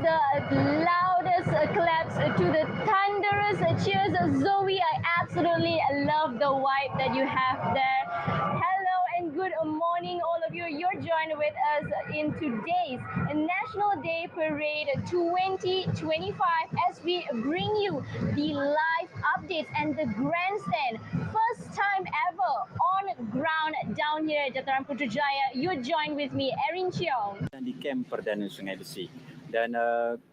the loudest claps to the thunderous cheers. Zoe, I absolutely love the vibe that you have there. Hello and good morning, all of you. You're joined with us in today's National Day Parade 2025 as we bring you the live updates and the grandstand. First time ever on ground down here at Jataran Putrajaya. You're joined with me, Erin Cheong. Di kem Perdana Sungai Besi. Dan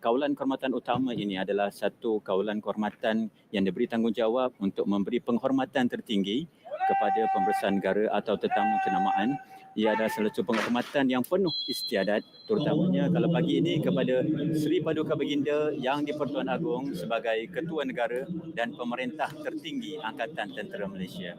kawalan kehormatan utama ini adalah satu kawalan kehormatan yang diberi tanggungjawab untuk memberi penghormatan tertinggi kepada pembesar negara atau tetamu kenamaan. Ia adalah satu penghormatan yang penuh istiadat, terutamanya kalau pagi ini kepada Seri Paduka Baginda Yang di-Pertuan Agong sebagai Ketua Negara dan Pemerintah Tertinggi Angkatan Tentera Malaysia.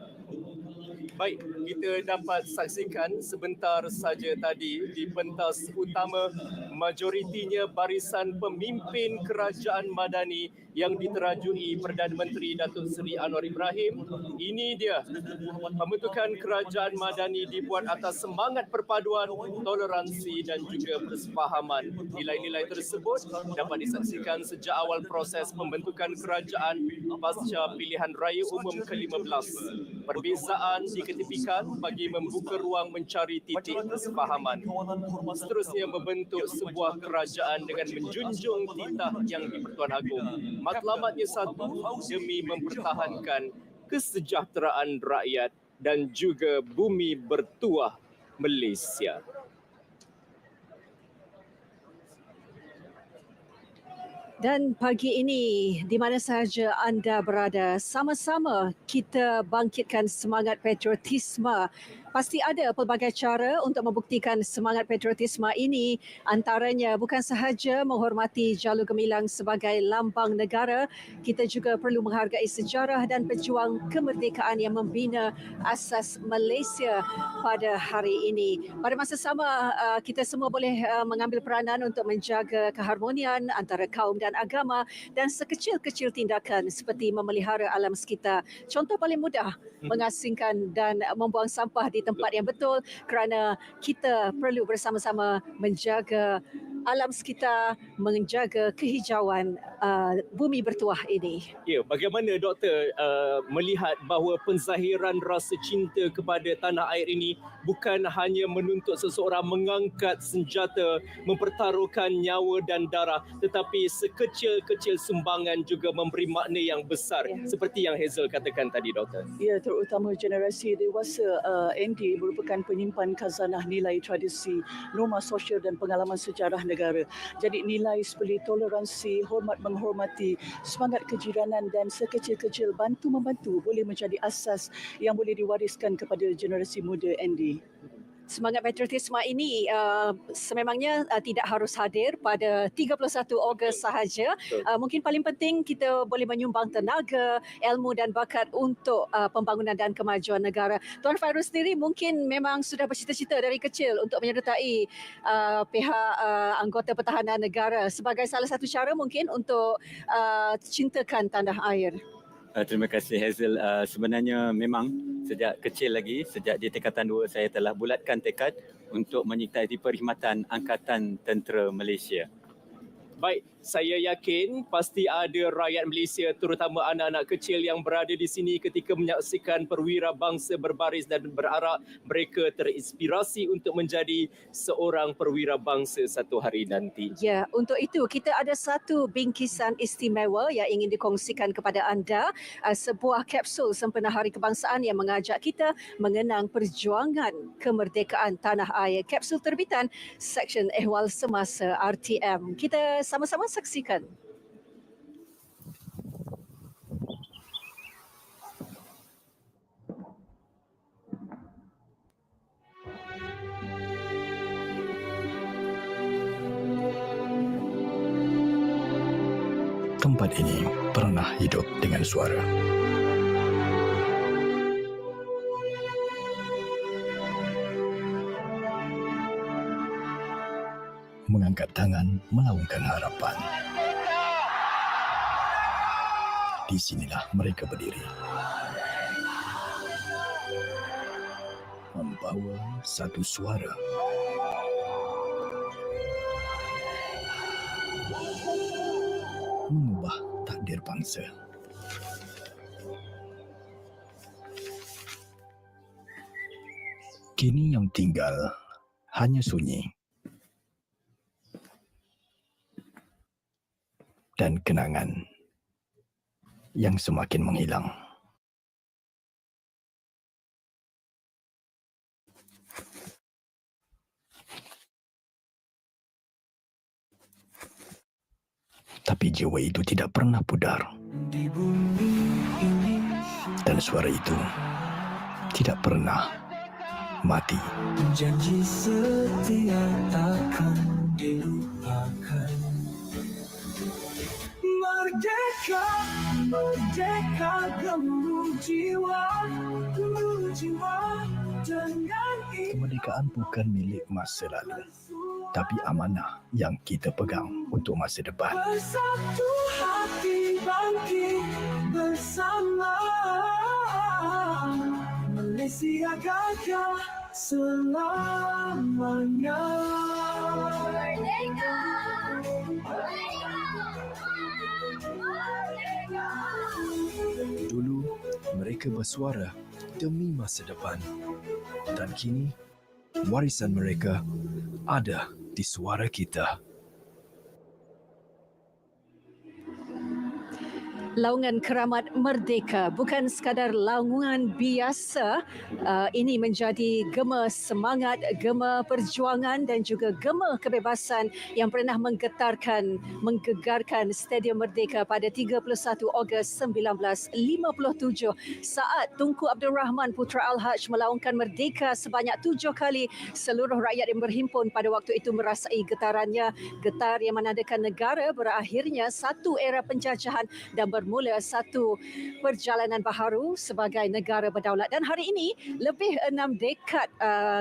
Baik, kita dapat saksikan sebentar saja tadi di pentas utama majoritinya barisan pemimpin kerajaan Madani yang diterajui Perdana Menteri Datuk Seri Anwar Ibrahim. Ini dia, pembentukan kerajaan Madani dibuat atas semangat perpaduan, toleransi dan juga persefahaman. Nilai-nilai tersebut dapat disaksikan sejak awal proses pembentukan kerajaan pasca pilihan raya umum ke-15. Perbezaan diketepikan bagi membuka ruang mencari titik kesefahaman. Seterusnya membentuk sebuah kerajaan dengan menjunjung titah Yang di-Pertuan Agong. Matlamatnya satu, demi mempertahankan kesejahteraan rakyat dan juga bumi bertuah Malaysia. Dan pagi ini, di mana sahaja anda berada, sama-sama kita bangkitkan semangat patriotisme. Pasti ada pelbagai cara untuk membuktikan semangat patriotisme ini. Antaranya bukan sahaja menghormati jalur gemilang sebagai lambang negara, kita juga perlu menghargai sejarah dan pejuang kemerdekaan yang membina asas Malaysia pada hari ini. Pada masa sama, kita semua boleh mengambil peranan untuk menjaga keharmonian antara kaum dan agama dan sekecil-kecil tindakan seperti memelihara alam sekitar. Contoh paling mudah, mengasingkan dan membuang sampah di tempat yang betul kerana kita perlu bersama-sama menjaga alam sekitar, menjaga kehijauan bumi bertuah ini. Ya, bagaimana doktor melihat bahawa penzahiran rasa cinta kepada tanah air ini bukan hanya menuntut seseorang mengangkat senjata, mempertaruhkan nyawa dan darah, tetapi sekecil-kecil sumbangan juga memberi makna yang besar, seperti yang Hazel katakan tadi, doktor. Ya, terutama generasi dewasa Andy merupakan penyimpan khazanah nilai tradisi, norma sosial dan pengalaman sejarah negara. Jadi nilai seperti toleransi, hormat menghormati, semangat kejiranan dan sekecil-kecil bantu-membantu boleh menjadi asas yang boleh diwariskan kepada generasi muda, Andy. Semangat patriotisme ini sememangnya tidak harus hadir pada 31 Ogos sahaja. Mungkin paling penting kita boleh menyumbang tenaga, ilmu dan bakat untuk pembangunan dan kemajuan negara. Tuan Fairuz sendiri mungkin memang sudah bercita-cita dari kecil untuk menyertai pihak anggota pertahanan negara sebagai salah satu cara mungkin untuk cintakan tanah air. Terima kasih Hazel. Sebenarnya memang sejak kecil lagi, sejak di tingkatan 2 saya telah bulatkan tekad untuk menyertai perkhidmatan Angkatan Tentera Malaysia. Baik, saya yakin pasti ada rakyat Malaysia terutama anak-anak kecil yang berada di sini ketika menyaksikan perwira bangsa berbaris dan berharap mereka terinspirasi untuk menjadi seorang perwira bangsa satu hari nanti. Ya, untuk itu kita ada satu bingkisan istimewa yang ingin dikongsikan kepada anda, sebuah kapsul sempena Hari Kebangsaan yang mengajak kita mengenang perjuangan kemerdekaan tanah air. Kapsul terbitan Seksyen Ehwal Semasa RTM. Kita sama-sama saksikan. Tempat ini pernah hidup dengan suara. Mengangkat tangan, melaungkan harapan. Di sinilah mereka berdiri. Membawa satu suara. berbangsa. Kini yang tinggal hanya sunyi dan kenangan yang semakin menghilang. Tapi jiwa itu tidak pernah pudar. Dan suara itu tidak pernah mati. Janji setia takkan dilupakan. Merdeka, merdeka gemuruh jiwa dengan Kemerdekaan bukan milik masa lalu, tapi amanah yang kita pegang untuk masa depan. bersatu hati bangkit bersama. Malaysia gagah selamanya. Merdeka! Dulu, mereka bersuara demi masa depan. Dan kini, warisan mereka ada di suara kita. Laungan keramat merdeka bukan sekadar laungan biasa. Ini menjadi gema semangat, gema perjuangan dan juga gema kebebasan yang pernah menggegarkan Stadium Merdeka pada 31 Ogos 1957 saat Tunku Abdul Rahman Putra Al-Haj melaungkan merdeka sebanyak 7 kali. Seluruh rakyat yang berhimpun pada waktu itu merasai getarannya, getar yang menandakan negara berakhirnya satu era penjajahan dan bermula satu perjalanan baharu sebagai negara berdaulat. Dan hari ini, lebih 6 dekad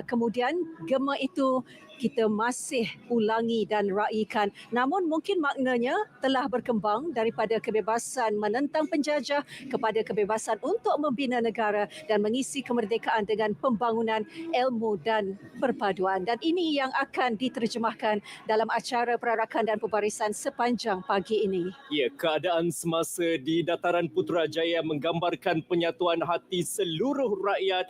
kemudian, gema itu kita masih ulangi dan raikan. Namun mungkin maknanya telah berkembang daripada kebebasan menentang penjajah kepada kebebasan untuk membina negara dan mengisi kemerdekaan dengan pembangunan ilmu dan perpaduan. Dan ini yang akan diterjemahkan dalam acara perarakan dan pembarisan sepanjang pagi ini. Ya, keadaan semasa di dataran Putrajaya menggambarkan penyatuan hati seluruh rakyat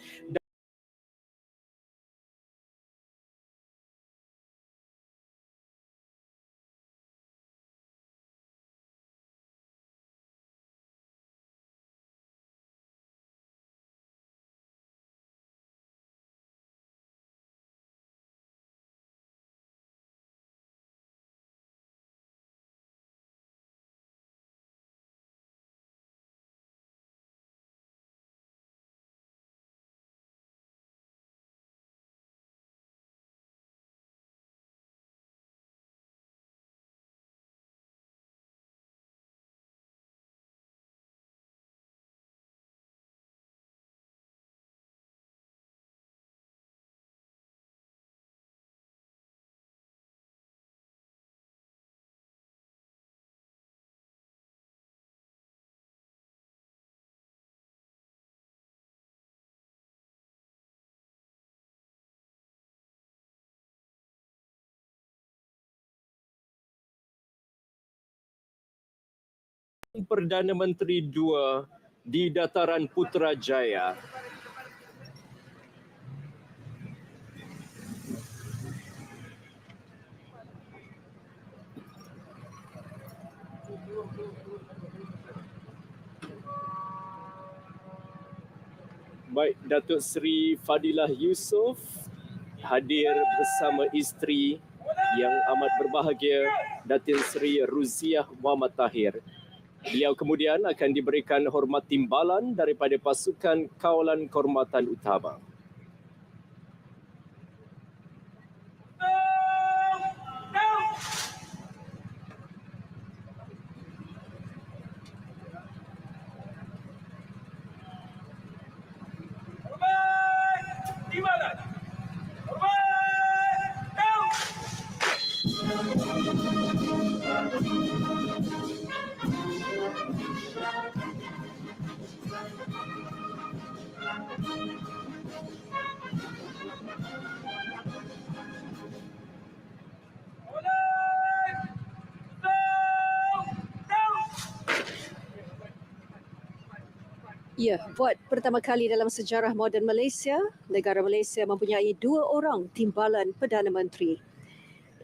Perdana Menteri 2 di dataran Putrajaya. Baik, Datuk Seri Fadilah Yusof hadir bersama isteri yang amat berbahagia, Datin Seri Ruziah Muhammad Tahir. Beliau kemudian akan diberikan hormat timbalan daripada pasukan kawalan kehormatan utama. Ya, buat pertama kali dalam sejarah moden Malaysia, negara Malaysia mempunyai 2 orang timbalan Perdana Menteri.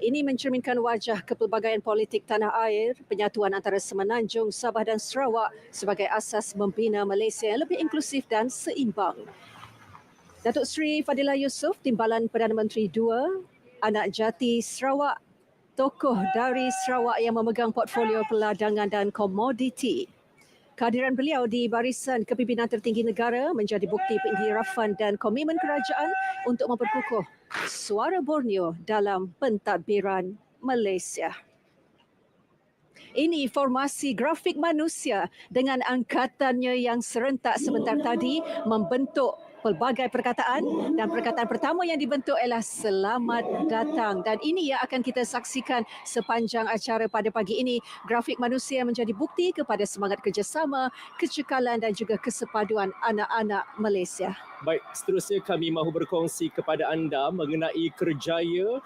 Ini mencerminkan wajah kepelbagaian politik tanah air, penyatuan antara Semenanjung, Sabah dan Sarawak sebagai asas membina Malaysia yang lebih inklusif dan seimbang. Datuk Seri Fadilah Yusof, Timbalan Perdana Menteri 2, anak jati Sarawak, tokoh dari Sarawak yang memegang portfolio peladangan dan komoditi. Kehadiran beliau di barisan kepimpinan tertinggi negara menjadi bukti pengiktirafan dan komitmen kerajaan untuk memperkukuh suara Borneo dalam pentadbiran Malaysia. Ini formasi grafik manusia dengan angkatannya yang serentak sebentar tadi membentuk pelbagai perkataan, dan perkataan pertama yang dibentuk ialah selamat datang, dan ini yang akan kita saksikan sepanjang acara pada pagi ini. Grafik manusia menjadi bukti kepada semangat kerjasama, kecekalan dan juga kesepaduan anak-anak Malaysia. Baik, seterusnya kami mahu berkongsi kepada anda mengenai kerjaya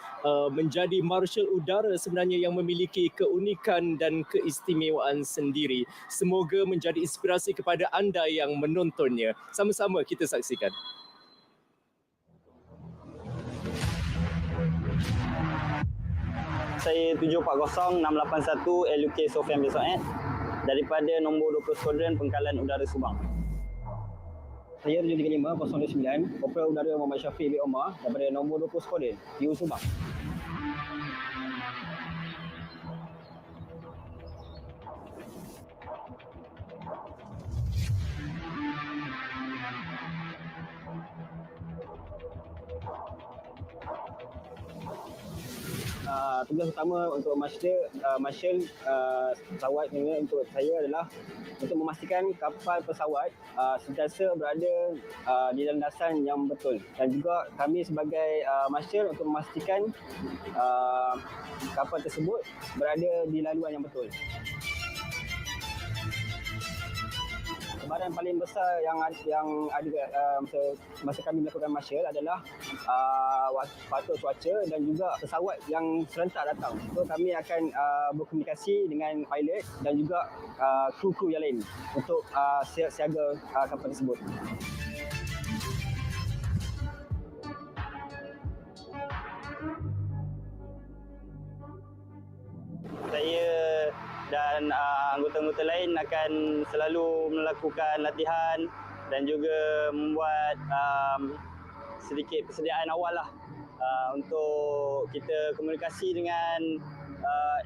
menjadi marshal udara sebenarnya yang memiliki keunikan dan keistimewaan sendiri. Semoga menjadi inspirasi kepada anda yang menontonnya. Sama-sama kita saksikan. Saya 740-681 LUK Sofian bin Said daripada nombor 20 Skuadron Pengkalan Udara Subang. Saya 735-029 Opera Udara Muhammad Syafiq bin Omar daripada nombor 20 Skuadron PU Subang. Tugas utama untuk marshal pesawat ini untuk saya adalah untuk memastikan kapal pesawat sentiasa berada di landasan yang betul, dan juga kami sebagai marshal untuk memastikan kapal tersebut berada di laluan yang betul. Cabaran paling besar yang ada masa kami melakukan marshal adalah faktor cuaca dan juga pesawat yang serentak datang. So kami akan berkomunikasi dengan pilot dan juga kru-kru yang lain untuk siaga kapal tersebut. Saya dan anggota-anggota lain akan selalu melakukan latihan dan juga membuat sedikit persediaan awal lah untuk kita komunikasi dengan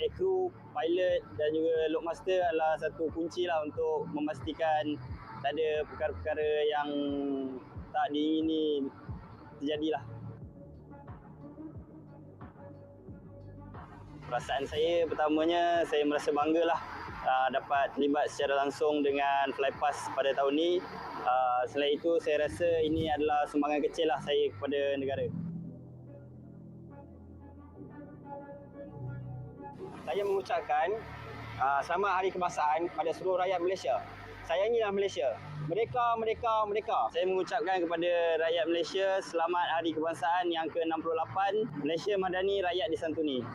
aircrew, pilot dan juga loadmaster adalah satu kunci lah untuk memastikan tak ada perkara-perkara yang tak diingini terjadilah. Perasaan saya pertamanya, saya merasa banggalah dapat terlibat secara langsung dengan flypast pada tahun ini. Selain itu, saya rasa ini adalah sumbangan kecil lah saya kepada negara. Saya mengucapkan selamat Hari Kebangsaan kepada seluruh rakyat Malaysia. Sayangilah Malaysia. Merdeka, merdeka, merdeka. Saya mengucapkan kepada rakyat Malaysia selamat Hari Kebangsaan yang ke-68. Malaysia Madani, rakyat disantuni.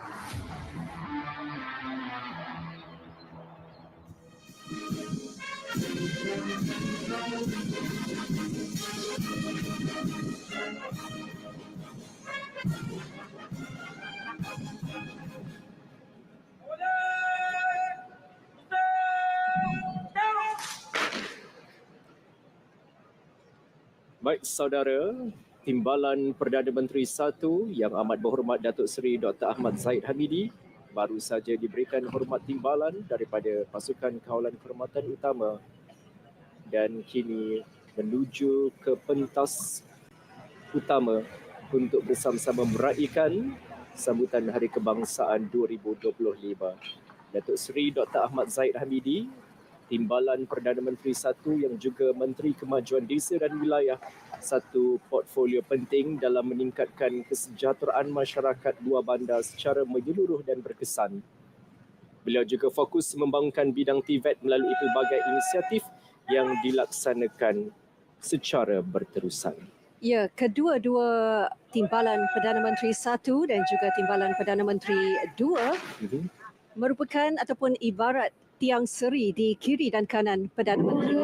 Baik saudara, Timbalan Perdana Menteri 1 yang amat berhormat Datuk Seri Dr. Ahmad Zahid Hamidi baru saja diberikan hormat timbalan daripada pasukan kawalan kehormatan utama dan kini menuju ke pentas utama untuk bersama-sama meraihkan sambutan Hari Kebangsaan 2025. Datuk Seri Dr. Ahmad Zahid Hamidi, Timbalan Perdana Menteri 1 yang juga Menteri Kemajuan Desa dan Wilayah, satu portfolio penting dalam meningkatkan kesejahteraan masyarakat dua bandar secara menyeluruh dan berkesan. Beliau juga fokus membangunkan bidang TVET melalui pelbagai inisiatif yang dilaksanakan secara berterusan. Ya, kedua-dua Timbalan Perdana Menteri 1 dan juga Timbalan Perdana Menteri 2 merupakan ataupun ibarat tiang seri di kiri dan kanan Perdana Menteri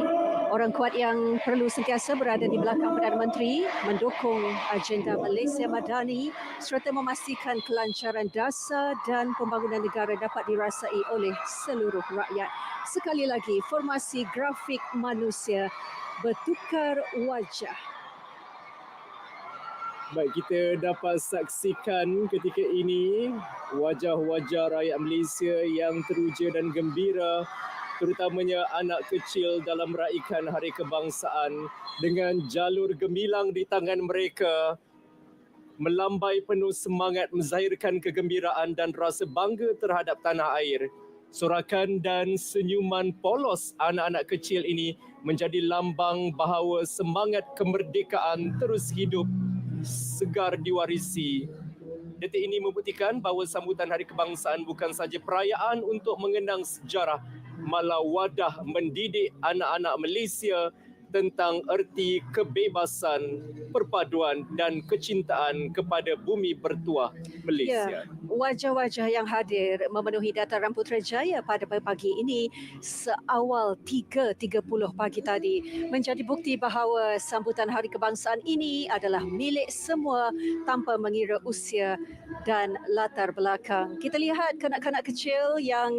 Orang kuat yang perlu sentiasa berada di belakang Perdana Menteri, mendukung agenda Malaysia Madani serta memastikan kelancaran dasar dan pembangunan negara dapat dirasai oleh seluruh rakyat. Sekali lagi, formasi grafik manusia bertukar wajah. Baik, kita dapat saksikan ketika ini wajah-wajah rakyat Malaysia yang teruja dan gembira, terutamanya anak kecil dalam meraikan Hari Kebangsaan dengan jalur gemilang di tangan mereka, melambai penuh semangat menzahirkan kegembiraan dan rasa bangga terhadap tanah air. Sorakan dan senyuman polos anak-anak kecil ini menjadi lambang bahawa semangat kemerdekaan terus hidup, segar diwarisi. Detik ini membuktikan bahawa sambutan Hari Kebangsaan bukan sahaja perayaan untuk mengenang sejarah, malah wadah mendidik anak-anak Malaysia tentang erti kebebasan, perpaduan dan kecintaan kepada bumi bertuah Malaysia. Ya, wajah-wajah yang hadir memenuhi dataran Putrajaya pada pagi ini seawal 3.30 pagi tadi menjadi bukti bahawa sambutan Hari Kebangsaan ini adalah milik semua tanpa mengira usia dan latar belakang. Kita lihat kanak-kanak kecil yang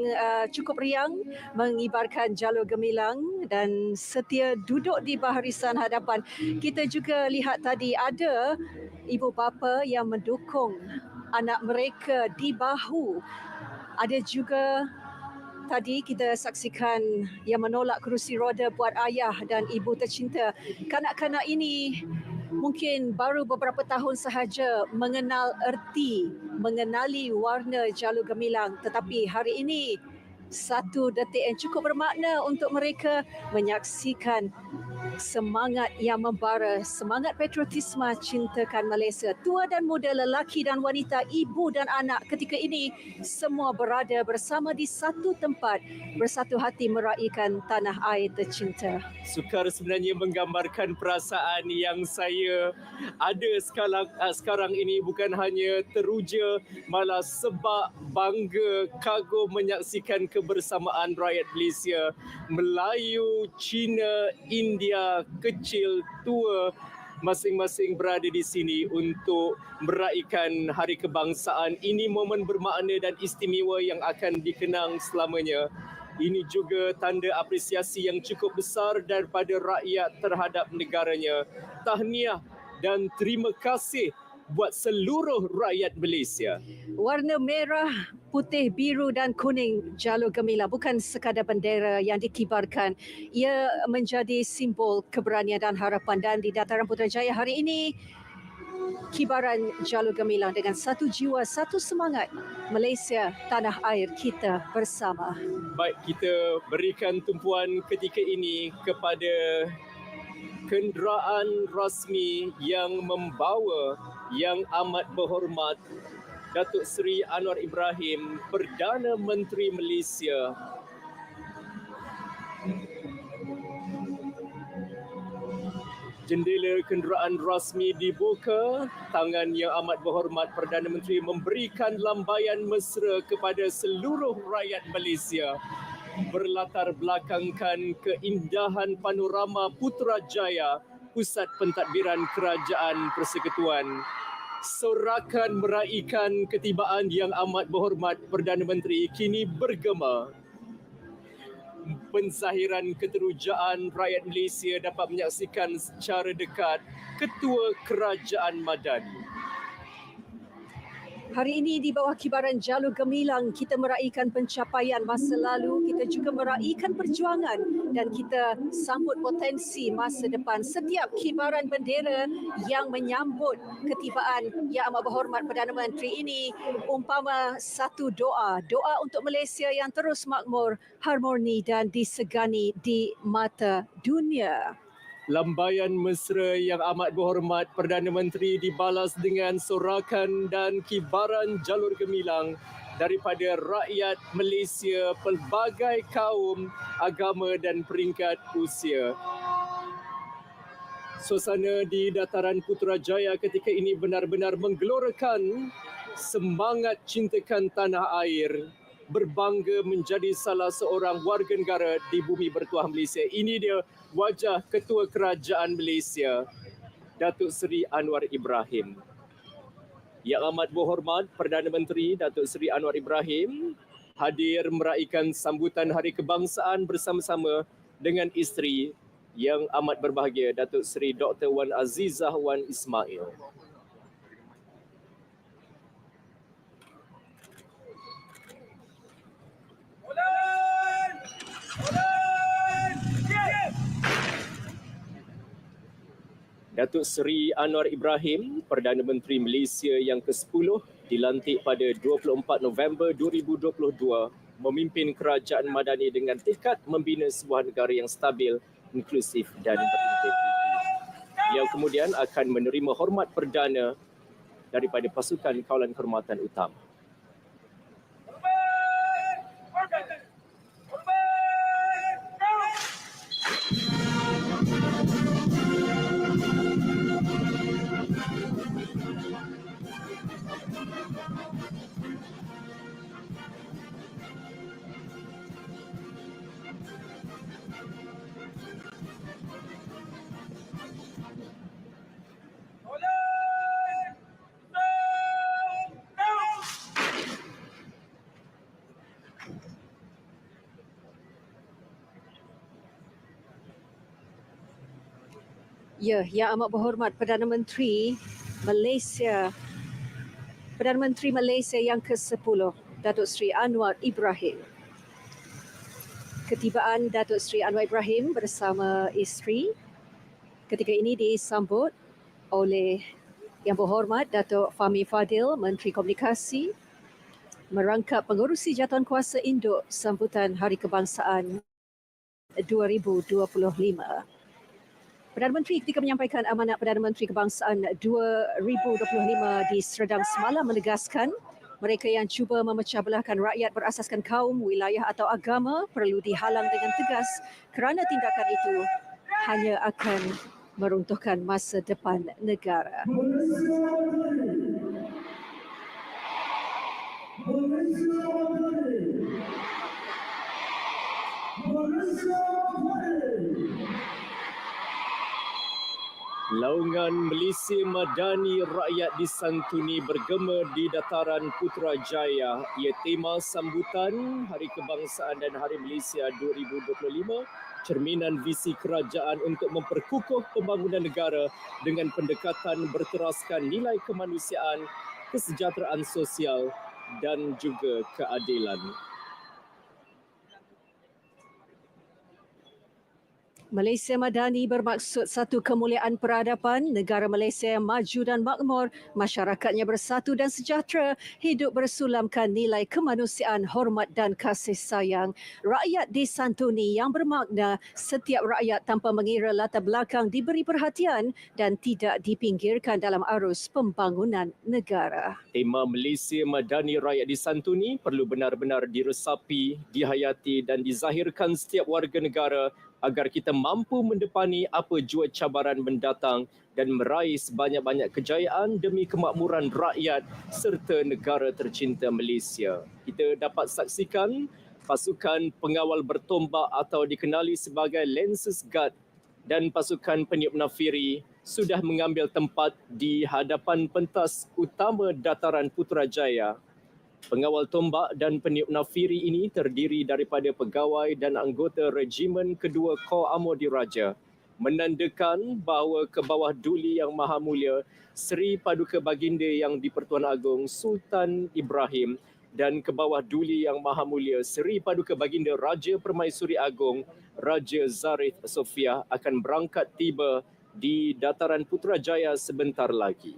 cukup riang mengibarkan jalur gemilang dan setia duduk di barisan hadapan. Kita juga lihat tadi ada ibu bapa yang mendukung anak mereka di bahu. Ada juga tadi kita saksikan yang menolak kerusi roda buat ayah dan ibu tercinta. Kanak-kanak ini mungkin baru beberapa tahun sahaja mengenali warna jalur gemilang, tetapi hari ini satu detik yang cukup bermakna untuk mereka menyaksikan semangat yang membara, semangat patriotisme cintakan Malaysia. Tua dan muda, lelaki dan wanita, ibu dan anak ketika ini semua berada bersama di satu tempat, bersatu hati meraikan tanah air tercinta. Sukar sebenarnya menggambarkan perasaan yang saya ada sekarang ini, bukan hanya teruja, malah sebab bangga, kagum menyaksikan kebersamaan rakyat Malaysia, Melayu, Cina, India, kecil, tua, masing-masing berada di sini untuk meraikan Hari Kebangsaan. Ini momen bermakna dan istimewa yang akan dikenang selamanya. Ini juga tanda apresiasi yang cukup besar daripada rakyat terhadap negaranya. Tahniah dan terima kasih buat seluruh rakyat Malaysia. Warna merah, putih, biru dan kuning jalur gemilang bukan sekadar bendera yang dikibarkan. Ia menjadi simbol keberanian dan harapan, dan di dataran Putrajaya hari ini kibaran jalur gemilang dengan satu jiwa, satu semangat. Malaysia, tanah air kita bersama. Baik, kita berikan tumpuan ketika ini kepada kenderaan rasmi yang membawa Yang Amat Berhormat Datuk Seri Anwar Ibrahim, Perdana Menteri Malaysia. Jendela kenderaan rasmi dibuka, tangan Yang Amat Berhormat Perdana Menteri memberikan lambaian mesra kepada seluruh rakyat Malaysia. Berlatar belakangkan keindahan panorama Putrajaya, pusat pentadbiran Kerajaan Persekutuan. Sorakan meraikan ketibaan Yang Amat Berhormat Perdana Menteri kini bergema. Penzahiran keterujaan rakyat Malaysia dapat menyaksikan secara dekat Ketua Kerajaan Madani. Hari ini di bawah kibaran jalur gemilang, kita meraihkan pencapaian masa lalu, kita juga meraihkan perjuangan dan kita sambut potensi masa depan. Setiap kibaran bendera yang menyambut ketibaan Yang Amat Berhormat Perdana Menteri ini umpama satu doa untuk Malaysia yang terus makmur, harmoni dan disegani di mata dunia. Lambaian mesra Yang Amat Berhormat Perdana Menteri dibalas dengan sorakan dan kibaran jalur gemilang daripada rakyat Malaysia pelbagai kaum, agama dan peringkat usia. Suasana di dataran Putrajaya ketika ini benar-benar menggelorakan semangat cintakan tanah air, berbangga menjadi salah seorang warga negara di bumi bertuah Malaysia. Ini dia wajah Ketua Kerajaan Malaysia, Datuk Seri Anwar Ibrahim. Yang amat berhormat Perdana Menteri Datuk Seri Anwar Ibrahim hadir meraihkan sambutan Hari Kebangsaan bersama-sama dengan isteri yang amat berbahagia Datuk Seri Dr. Wan Azizah Wan Ismail. Datuk Seri Anwar Ibrahim, Perdana Menteri Malaysia yang ke-10, dilantik pada 24 November 2022, memimpin kerajaan madani dengan tekad membina sebuah negara yang stabil, inklusif dan berintegriti. Yang kemudian akan menerima hormat perdana daripada pasukan kawalan kehormatan utama. Ya, Yang Amat Berhormat Perdana Menteri Malaysia yang ke-10, Datuk Seri Anwar Ibrahim. Ketibaan Datuk Seri Anwar Ibrahim bersama isteri ketika ini disambut oleh Yang Berhormat Datuk Fahmi Fadil, Menteri Komunikasi, merangkap pengurusi jatuhan kuasa induk sambutan Hari Kebangsaan 2025. Perdana Menteri ketika menyampaikan amanat Perdana Menteri Kebangsaan 2025 di Serdang semalam menegaskan mereka yang cuba memecah belahkan rakyat berasaskan kaum, wilayah atau agama perlu dihalang dengan tegas kerana tindakan itu hanya akan meruntuhkan masa depan negara. Laungan Malaysia Madani Rakyat disantuni bergema di dataran Putrajaya. Ia tema sambutan Hari Kebangsaan dan Hari Malaysia 2025, cerminan visi kerajaan untuk memperkukuh pembangunan negara dengan pendekatan berteraskan nilai kemanusiaan, kesejahteraan sosial dan juga keadilan. Malaysia Madani bermaksud satu kemuliaan peradaban, negara Malaysia yang maju dan makmur, masyarakatnya bersatu dan sejahtera, hidup bersulamkan nilai kemanusiaan, hormat dan kasih sayang. Rakyat disantuni yang bermakna setiap rakyat tanpa mengira latar belakang diberi perhatian dan tidak dipinggirkan dalam arus pembangunan negara. Tema Malaysia Madani Rakyat disantuni perlu benar-benar diresapi, dihayati dan dizahirkan setiap warga negara agar kita mampu mendepani apa jua cabaran mendatang dan meraih sebanyak-banyak kejayaan demi kemakmuran rakyat serta negara tercinta Malaysia. Kita dapat saksikan pasukan pengawal bertombak atau dikenali sebagai Lancers Guard dan pasukan peniup nafiri sudah mengambil tempat di hadapan pentas utama dataran Putrajaya. Pengawal tombak dan peniup nafiri ini terdiri daripada pegawai dan anggota Regimen Kedua Kor Amor Diraja, menandakan bahawa ke bawah duli Yang Maha Mulia Seri Paduka Baginda Yang di-Pertuan Agong Sultan Ibrahim dan ke bawah duli Yang Maha Mulia Seri Paduka Baginda Raja Permaisuri Agong Raja Zarif Sofia akan berangkat tiba di dataran Putrajaya sebentar lagi.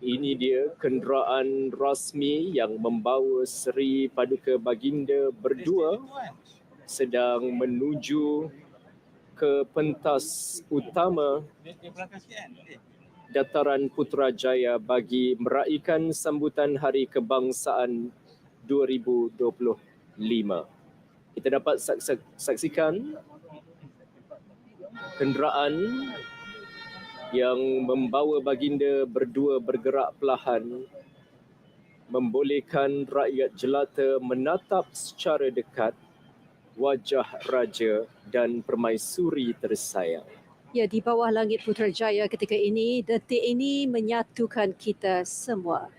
Ini dia kenderaan rasmi yang membawa Seri Paduka Baginda berdua sedang menuju ke pentas utama dataran Putrajaya bagi meraihkan sambutan Hari Kebangsaan 2025. Kita dapat saksikan kenderaan yang membawa baginda berdua bergerak perlahan, membolehkan rakyat jelata menatap secara dekat wajah raja dan permaisuri tersayang. Ya, di bawah langit Putrajaya ketika ini, detik ini menyatukan kita semua.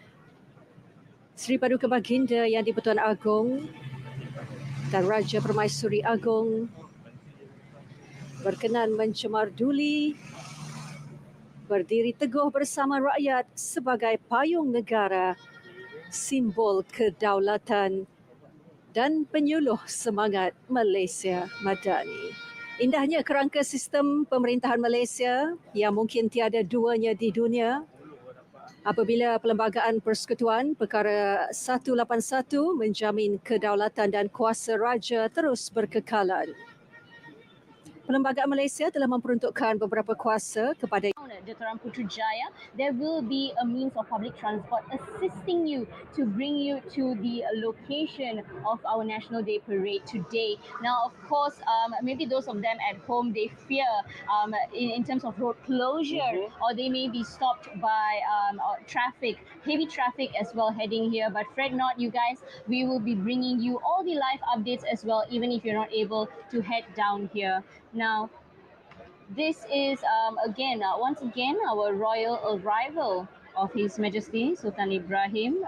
Seri Paduka Baginda Yang di-Pertuan Agong dan Raja Permaisuri Agong berkenan mencemarduli, berdiri teguh bersama rakyat sebagai payung negara, simbol kedaulatan dan penyuluh semangat Malaysia Madani. Indahnya kerangka sistem pemerintahan Malaysia yang mungkin tiada duanya di dunia apabila Perlembagaan Persekutuan Perkara 181 menjamin kedaulatan dan kuasa raja terus berkekalan. Perlembagaan Malaysia telah memperuntukkan beberapa kuasa kepada Dataran Putrajaya, there will be a means of public transport assisting you to bring you to the location of our National Day Parade today. Now, of course, maybe those of them at home, they fear in terms of road closure, or they may be stopped by traffic, heavy traffic as well heading here. But fret not, you guys, we will be bringing you all the live updates as well, even if you're not able to head down here. Now, this is once again our royal arrival of His Majesty Sultan Ibrahim,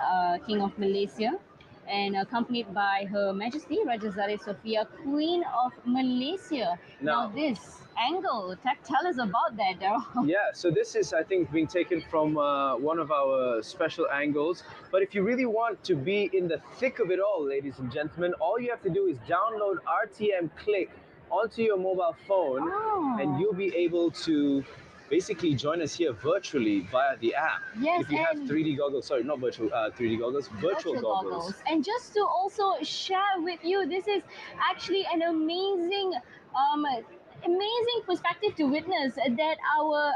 King of Malaysia, and accompanied by Her Majesty Raja Zari Sofia, Queen of Malaysia. Now this angle, tell us about that, Daryl. Yeah, so this is, I think, being taken from one of our special angles. But if you really want to be in the thick of it all, ladies and gentlemen, all you have to do is download RTM Click onto your mobile phone, and you'll be able to basically join us here virtually via the app. Yes, if you have 3D goggles, sorry, not virtual 3D goggles, virtual goggles. And just to also share with you, this is actually an amazing perspective to witness that our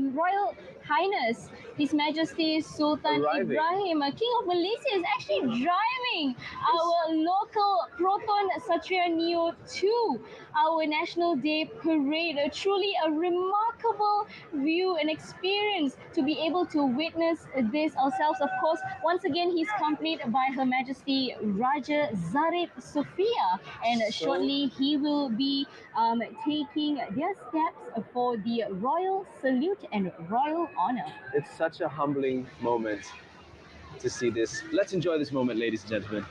Royal Highness, His Majesty Sultan Ibrahim, King of Malaysia, is actually driving our local Proton Satria Neo to our National Day Parade. Truly a remarkable view and experience to be able to witness this ourselves. Of course, once again, he's accompanied by Her Majesty Raja Zarif Sofia, and shortly he will be taking their steps for the royal salute and royal honor. It's such a humbling moment to see this. Let's enjoy this moment, ladies and gentlemen.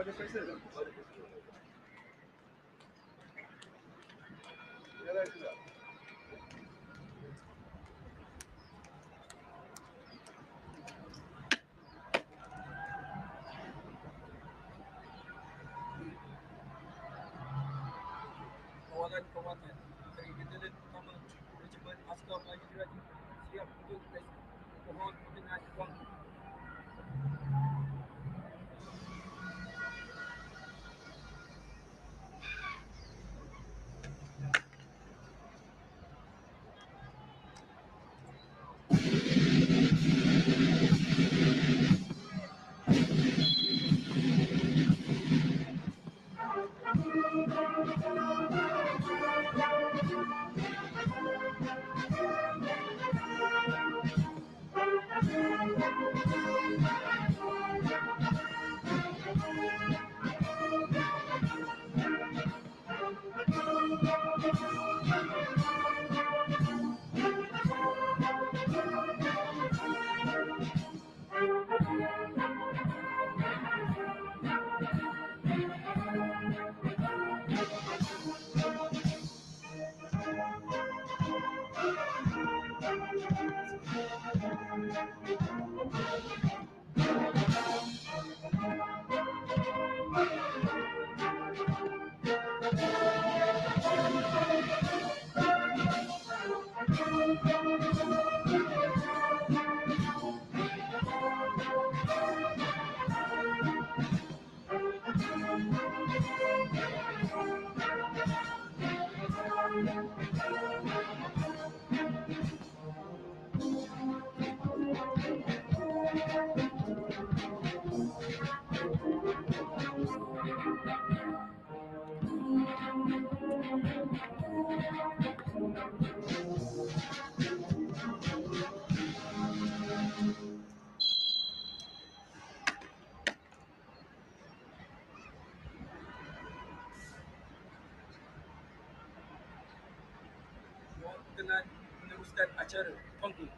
Kawalan kawatan dari Batalion Utama Regimen Askar Melayu Diraja siap untuk operasi. Mohon dengan waktu. Dengan meneruskan acara panggung.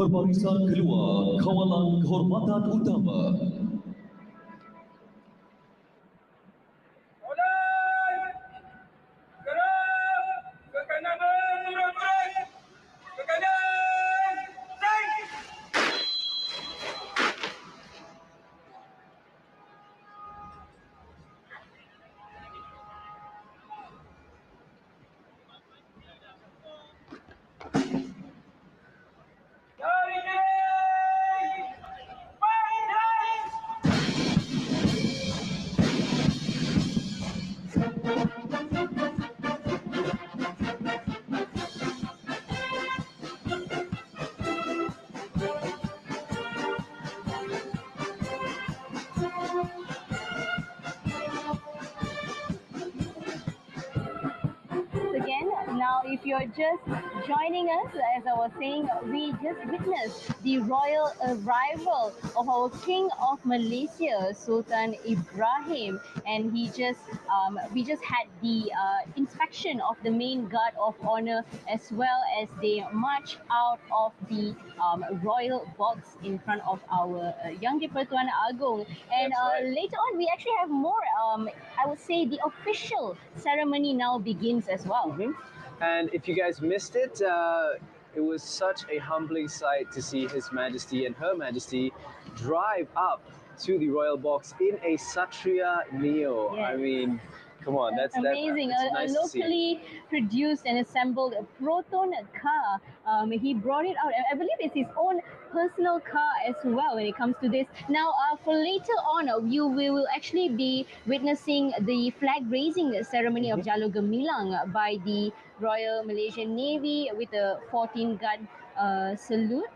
Berbarisan keluar kawalan kehormatan utama. Again, now if you're just joining us, as I was saying, we just witnessed the royal arrival of our King of Malaysia, Sultan Ibrahim, and we just had the inspection of the main guard of honor as well as they march out of the royal box in front of our Yang di-Pertuan Agong. And later on, we actually have more. I would say the official ceremony now begins as well. And if you guys missed it, it was such a humbling sight to see His Majesty and Her Majesty drive up to the royal box in a Satria Neo. Yes. I mean, come on, that's amazing. That's nice A to see. locally produced and assembled Proton car. He brought it out. I believe it's his own personal car as well when it comes to this. Now, for later on, we will actually be witnessing the flag raising ceremony of Jalur Gemilang by the Royal Malaysian Navy with a 14-gun salute.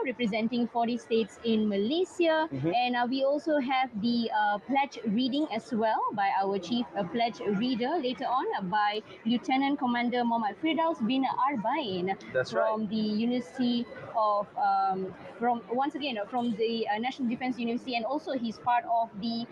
Representing 40 states in Malaysia. And we also have the pledge reading as well by our chief pledge reader later on by Lieutenant Commander Muhammad Firdaus bin Arbain from the University of, from the National Defence University, and also he's part of the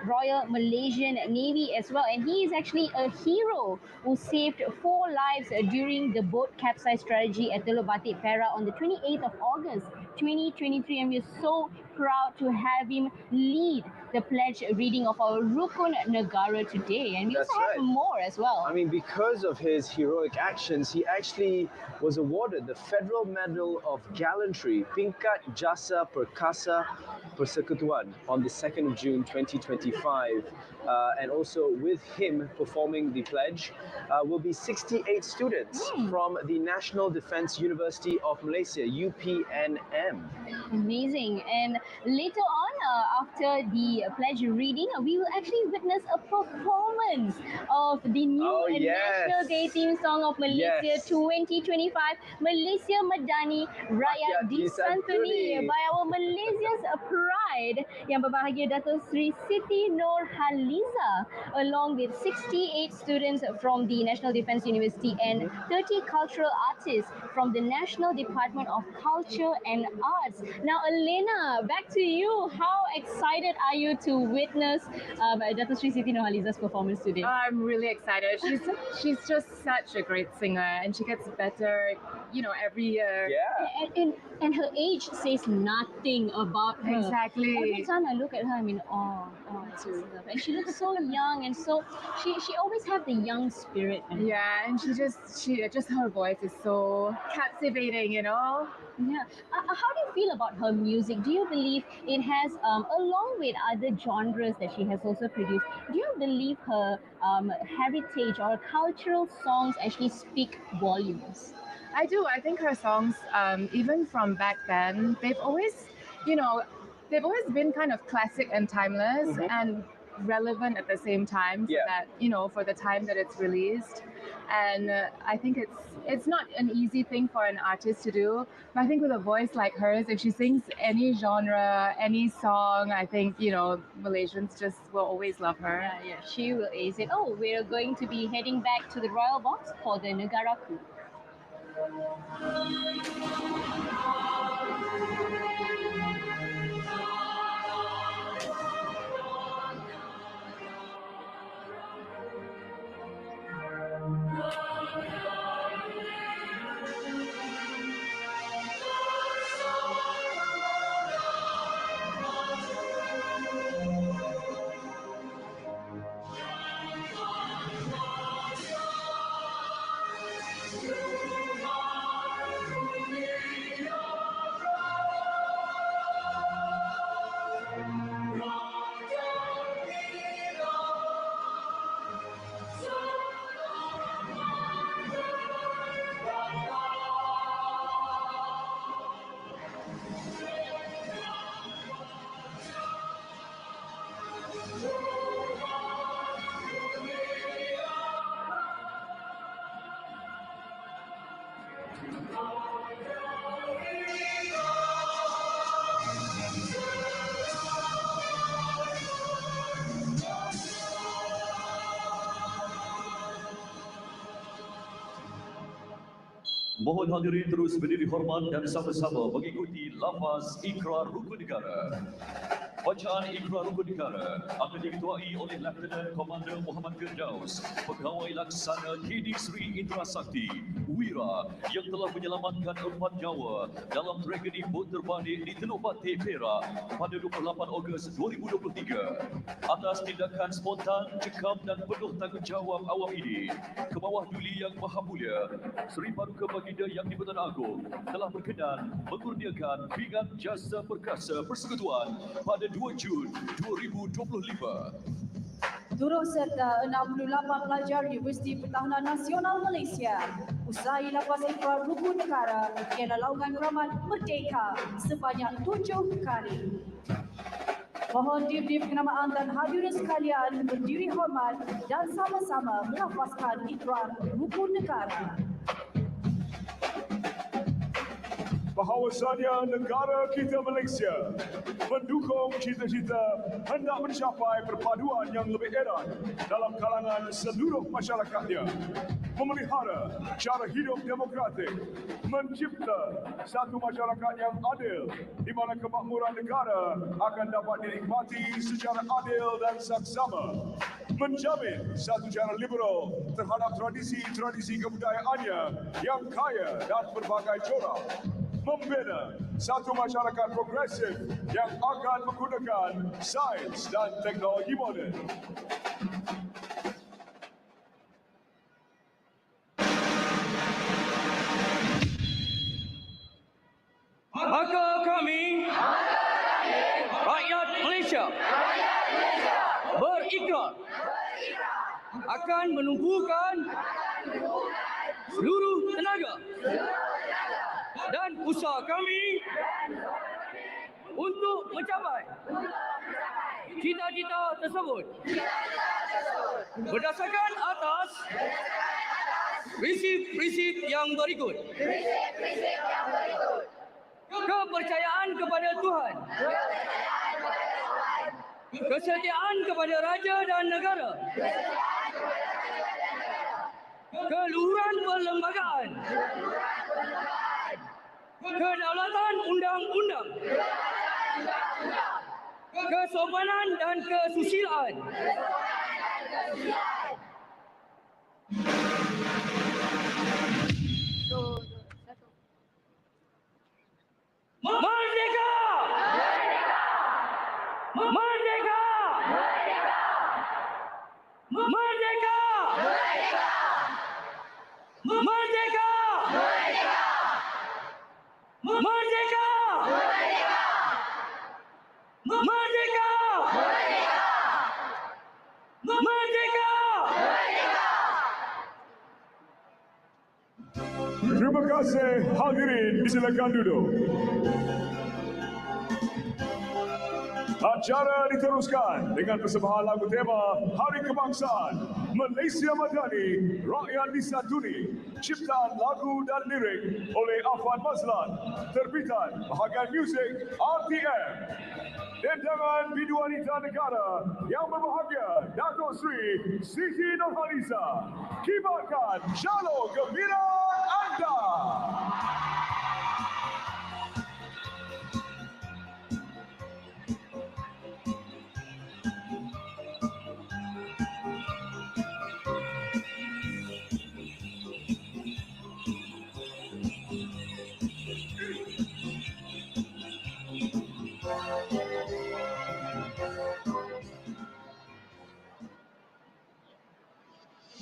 Royal Malaysian Navy as well. And he is actually a hero who saved 4 lives during the boat capsize tragedy at Teluk Batik, Perak on the 28th of August 2023, and we're so proud to have him lead the pledge reading of our Rukun Negara today. And we also have more as well. I mean, because of his heroic actions, he actually was awarded the Federal Medal of Gallantry, Tingkat Jasa Perkasa Persekutuan, on the 2nd of June 2025. And also with him performing the pledge will be 68 students from the National Defence University of Malaysia, UPNM. Amazing. And later on, after the pledge reading, we will actually witness a performance of the new National Day theme song of Malaysia 2025, Malaysia Madani Rakyat Disantuni, by our Malaysia's pride yang berbahagia Dato' Sri Siti Nurhaliza, along with 68 students from the National Defence University and 30 cultural artists from the National Department of Culture and Arts. Now, Elena, back to you. How excited are you to witness Dato' Sri Siti Nurhaliza's performance today? I'm really excited. She's just such a great singer, and she gets better, every year. Yeah. And her age says nothing about her. Exactly. Every time I look at her, I mean, it's just love. And she looks so young, and so she always have the young spirit. Yeah, and she just her voice is so captivating, Yeah. How do you feel about her music? Do you believe it has, along with other genres that she has also produced, do you believe her heritage or cultural songs actually speak volumes? I do. I think her songs, even from back then, they've always been kind of classic and timeless and relevant at the same time for that, for the time that it's released. And I think it's not an easy thing for an artist to do, but I think with a voice like hers, if she sings any genre, any song, I think, Malaysians just will always love her. Yeah, she will ace it. Oh, we're going to be heading back to the Royal Box for the Negaraku. Mohon hadirin terus berdiri hormat dan sama-sama mengikuti lafaz ikrar rukun negara. Bacaan ikrar rukun negara akan diketuai oleh Lieutenant Komander Muhammad Firdaus, Pegawai Laksana KD Sri Indra Sakti, Wira yang telah menyelamatkan 4 nyawa dalam tragedi bot terbalik di Teluk Batik, Perak pada 28 Ogos 2023. Atas tindakan spontan, cekam dan penuh tanggungjawab awam ini, ke bawah Duli Yang Maha Mulia, Seri Paduka Baginda Yang di-Pertuan Agong telah berkenan mengurniakan pingat jasa perkasa persekutuan pada 2 Jun 2025. Turut serta 68 pelajar Universiti Pertahanan Nasional Malaysia usai lafaz ikrar rukun negara ialah laungan keramat Merdeka sebanyak 7 kali. Mohon diberi pengenamaan dan hadirin sekalian berdiri hormat dan sama-sama melafazkan ikrar rukun negara. Bahawasanya negara kita Malaysia mendukung cita-cita hendak mencapai perpaduan yang lebih erat dalam kalangan seluruh masyarakatnya, memelihara cara hidup demokratik, mencipta satu masyarakat yang adil di mana kemakmuran negara akan dapat dinikmati secara adil dan saksama, menjamin satu cara liberal terhadap tradisi-tradisi kebudayaannya yang kaya dan berbagai corak, membina satu masyarakat progresif yang akan menggunakan sains dan teknologi moden. Maka kami, rakyat Malaysia, berikrar akan menumpukan seluruh tenaga dan usaha kami untuk mencapai cita-cita tersebut berdasarkan atas prinsip-prinsip yang berikut. Kepercayaan kepada Tuhan, kesetiaan kepada raja dan negara, keluhuran perlembagaan, kedaulatan undang-undang, kesopanan dan kesusilaan, Merdeka! Merdeka! Merdeka! Merdeka! Merdeka! Merdeka! Merdeka! Terima kasih hadirin, silakan duduk. Acara diteruskan dengan persembahan lagu tema Hari Kebangsaan Malaysia Madani Rakyat Disatuni, ciptaan lagu dan lirik oleh Afan Mazlan, terbitan bahagian muzik RTM. Dendangan Biduanita Negara yang berbahagia Dato' Sri Siti Nurhaliza, kibarkan Shalom Gembira anda.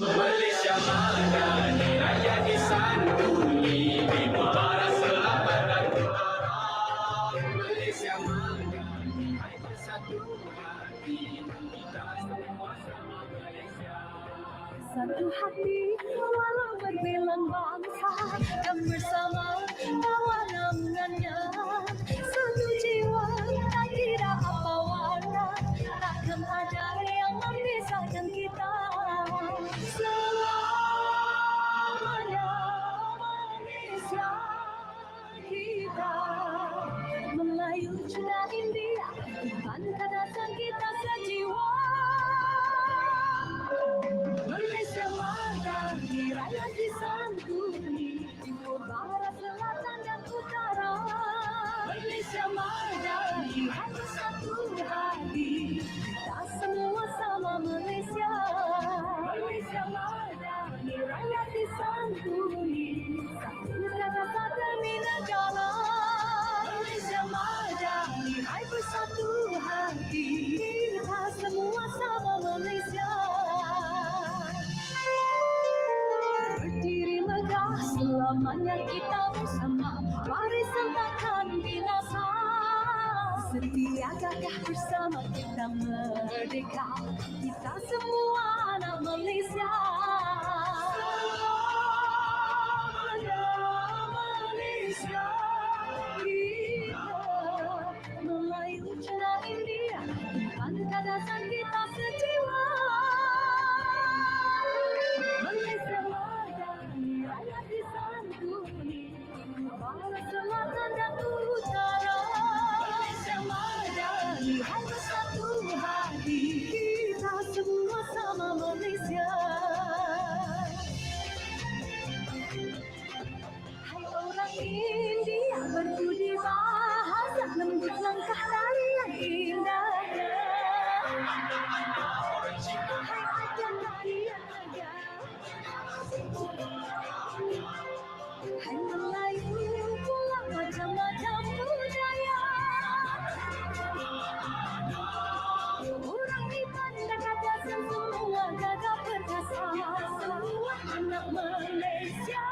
Malaysia Madani, rakyat disantuni di utara, selatan dan utara. Malaysia Madani, hai bersatu hati, kita semua sama Malaysia. Satu hati walau berbelang bangsa, dan bersama bawa naungannya. Satu jiwa tak kira apa warna, takkan ada yang memisahkan kita. Selamanya Malaysia kita, Melayu, Cina, India, Tuhan kadasan kita sejiwa. Malaysia Madani, rakyat disantuni, di Selamanya kita bersama, warisan takkan binasa. Setia gagah bersama kita merdeka, kita semua anak Malaysia. Malaysia, kita Melayu Cina India, Tuhan kadasan kita sejiwa. Malaysia madani, rakyat disantuni, barat selatan dan utara. Malaysia madani, hai bersatu hati, kita semua sama Malaysia. Hai orang India, berbudi bahasa, lembut langkah dari yang indahnya. Hai ajar dari yang ajar. Hai Melayu pula macam-macam budaya. Orang di pandang kata semua gagah perkasa, semua anak Malaysia.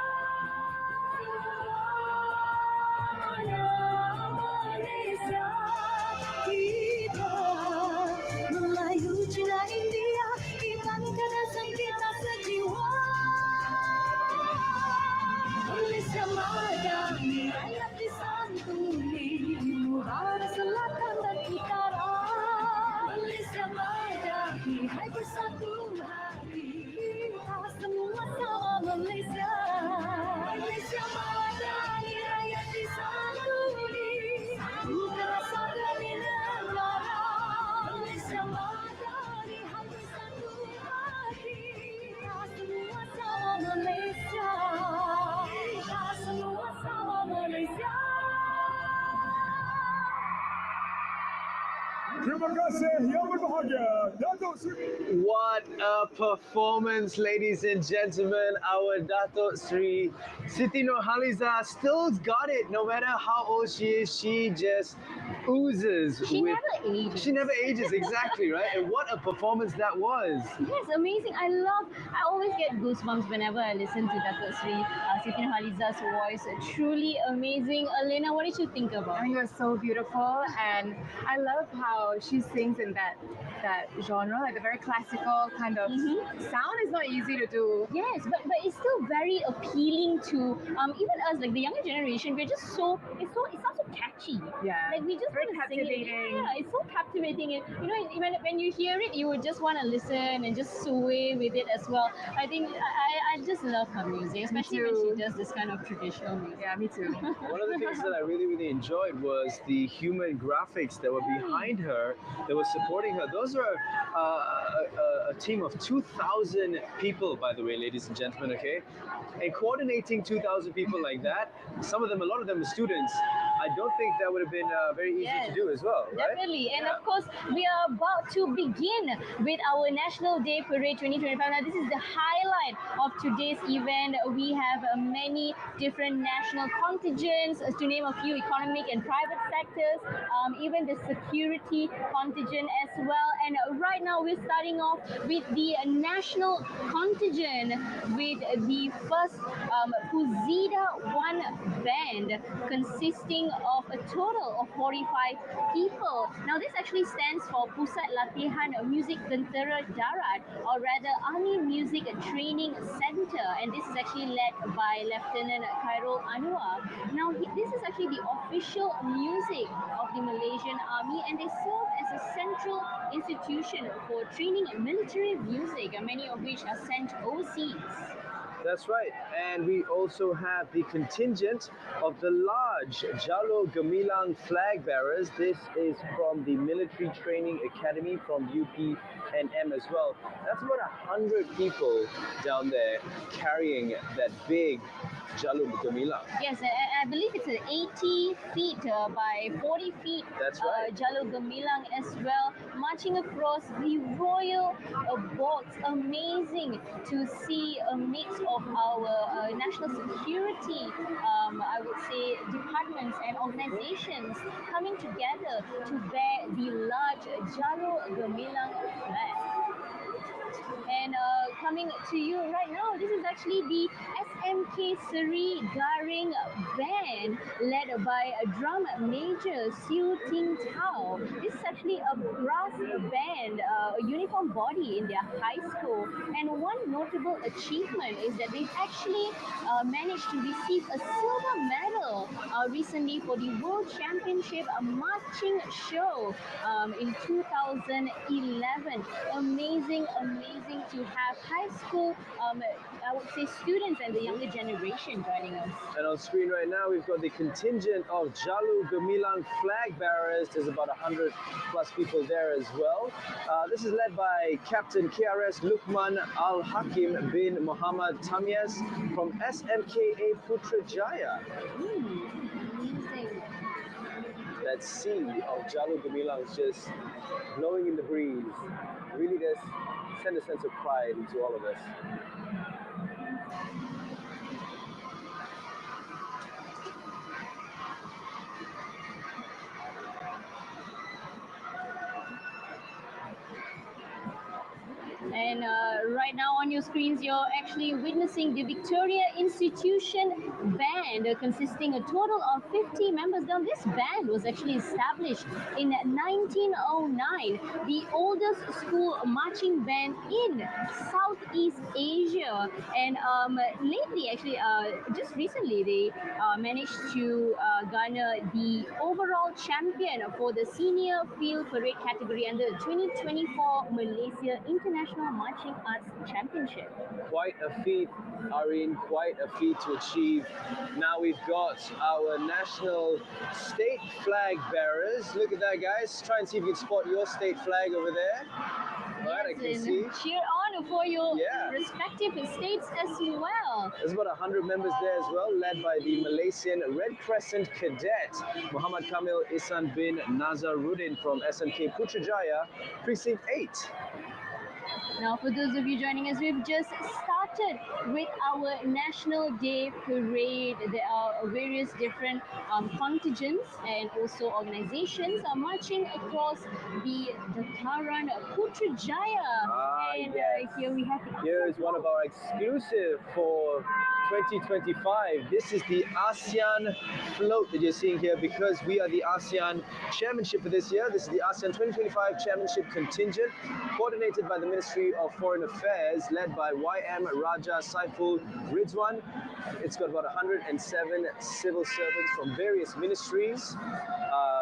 Malaysia, kita Melayu Cina India, kita kadasan kita sejiwa. Malaysia madani, rakyat disantuni, barat selatan dan utara. Malaysia madani, hai bersatu hati, kita semua sama Malaysia. Malaysia madani, rakyat disantuni, bukan satu negara. Malaysia madani, hai bersatu hati, kita semua sama Malaysia. Kita semua sama Malaysia. Terima kasih yang berbahagia, Datuk Seri. What a performance, ladies and gentlemen. Our Datuk Sri Siti Nurhaliza still got it. No matter how old she is, she just oozes. She never ages. She never ages, exactly, right? And what a performance that was. Yes, amazing. I always get goosebumps whenever I listen to Datuk Sri Siti Nurhaliza's voice. Truly amazing. Elena, what did you think about I think it was so beautiful, and I love how she sings in that genre, like the very classical kind of sound is not easy to do. Yes, but it's still very appealing to even us, like the younger generation. We're just it sounds so catchy. Yeah, like we just very want to sing it. captivating. Yeah, it's so captivating. And you know, when you hear it, you would just want to listen and just sway with it as well. I think I just love her music, especially when she does this kind of traditional music. Yeah, me too. One of the things that I really enjoyed was the human graphics that were behind her, that were supporting her. Those are a team of 2,000 people, by the way, ladies and gentlemen, okay? And coordinating 2,000 people like that, a lot of them are students, I don't think that would have been very easy to do as well, right? Definitely. And of course, we are about to begin with our National Day Parade 2025. Now, this is the highlight of today's event. We have many different national contingents, to name a few, economic and private sectors, even the security contingent as well. And right now, we're starting off with the national contingent with the first Puzida 1 band consisting of a total of 45 people. Now this actually stands for Pusat Latihan Music Tentera Darat, or rather Army Music Training Center, and this is actually led by Lieutenant Khairul Anwar. Now this is actually the official music of the Malaysian Army, and they serve as a central institution for training military music, many of which are sent overseas. That's right. And we also have the contingent of the large Jalur Gemilang flag bearers. This is from the Military Training Academy from UPNM as well. That's about 100 people down there carrying that big Jalur Gemilang. Yes, I believe it's an 80 feet by 40 feet Jalur Gemilang as well, marching across the royal box. Amazing to see a mix of our national security, I would say, departments and organizations coming together to bear the large Jalur Gemilang flag. And coming to you right now, this is actually the SMK Seri Garing Band led by drum major Siu Ting Tao. This is actually a brass band, a uniform body in their high school. And one notable achievement is that they've actually managed to receive a silver medal recently for the World Championship Marching Show in 2011. Amazing to have high school, I would say, students and the younger generation joining us. And on screen right now, we've got the contingent of Jalu Gemilang flag bearers. There's about 100 plus people there as well. This is led by Captain KRS Lukman Al Hakim bin Muhammad Tamias from SMKA Putrajaya. Amazing. That sea of Jalu Gemilang is just blowing in the breeze. Really does send a sense of pride into all of us. And right now on your screens, you're actually witnessing the Victoria Institution Band, consisting a total of 50 members. Now, this band was actually established in 1909, the oldest school marching band in Southeast Asia. And lately, actually, just recently, they managed to garner the overall champion for the senior field parade category under the 2024 Malaysia International Marching Arts Championship. Quite a feat, Irene, quite a feat to achieve. Now we've got our national state flag bearers. Look at that, guys. Try and see if you can spot your state flag over there. All right, I can see. Cheer on for your respective states as well. There's about 100 members there as well, led by the Malaysian Red Crescent Cadet, Muhammad Kamil Ihsan bin Nazaruddin from SMK Putrajaya, Precinct 8. Now, for those of you joining us, we've just started with our National Day Parade. There are various different contingents and also organizations are marching across the Dataran Putrajaya. And here we have Here is one of our exclusive for 2025. This is the ASEAN float that you're seeing here because we are the ASEAN Chairmanship for this year. This is the ASEAN 2025 Chairmanship contingent, coordinated by the Ministry of Foreign Affairs, led by YM Raja Saiful Ridwan. It's got about 107 civil servants from various ministries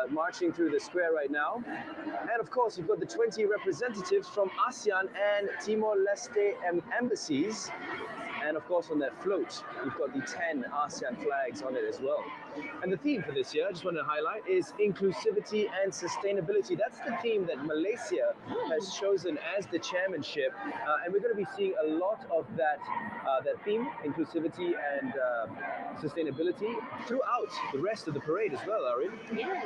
marching through the square right now. And of course, you've got the 20 representatives from ASEAN and Timor-Leste embassies. And of course, on that float, you've got the 10 ASEAN flags on it as well. And the theme for this year, I just want to highlight, is inclusivity and sustainability. That's the theme that Malaysia has chosen as the chairmanship. And we're going to be seeing a lot of that theme, inclusivity and sustainability, throughout the rest of the parade as well, Arin. Yes,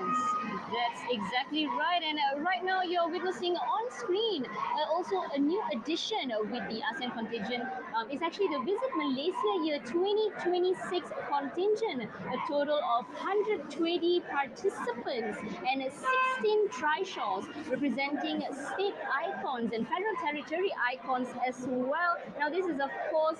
that's exactly right. And right now you're witnessing on screen also a new addition with the ASEAN contingent. It's actually the Visit Malaysia Year 2026 contingent, a total of 120 participants and 16 trishaws representing state icons and federal territory icons as well. Now this is of course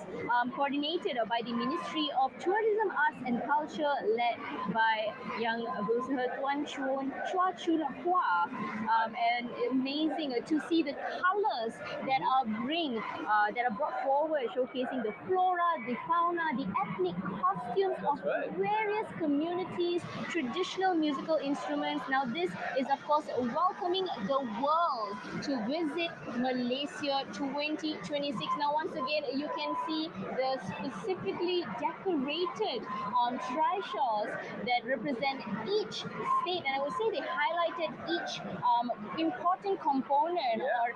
coordinated by the Ministry of Tourism, Arts and Culture, led by young Berusaha Tuan Chua Chun Hua. And amazing to see the colors that are brought forward, showcasing the flora, the fauna, the ethnic costumes of various communities, traditional musical instruments. Now this is of course welcoming the world to visit Malaysia 2026. Now once again you can see the specifically decorated trishaws that represent each state, and I would say they highlighted each important component or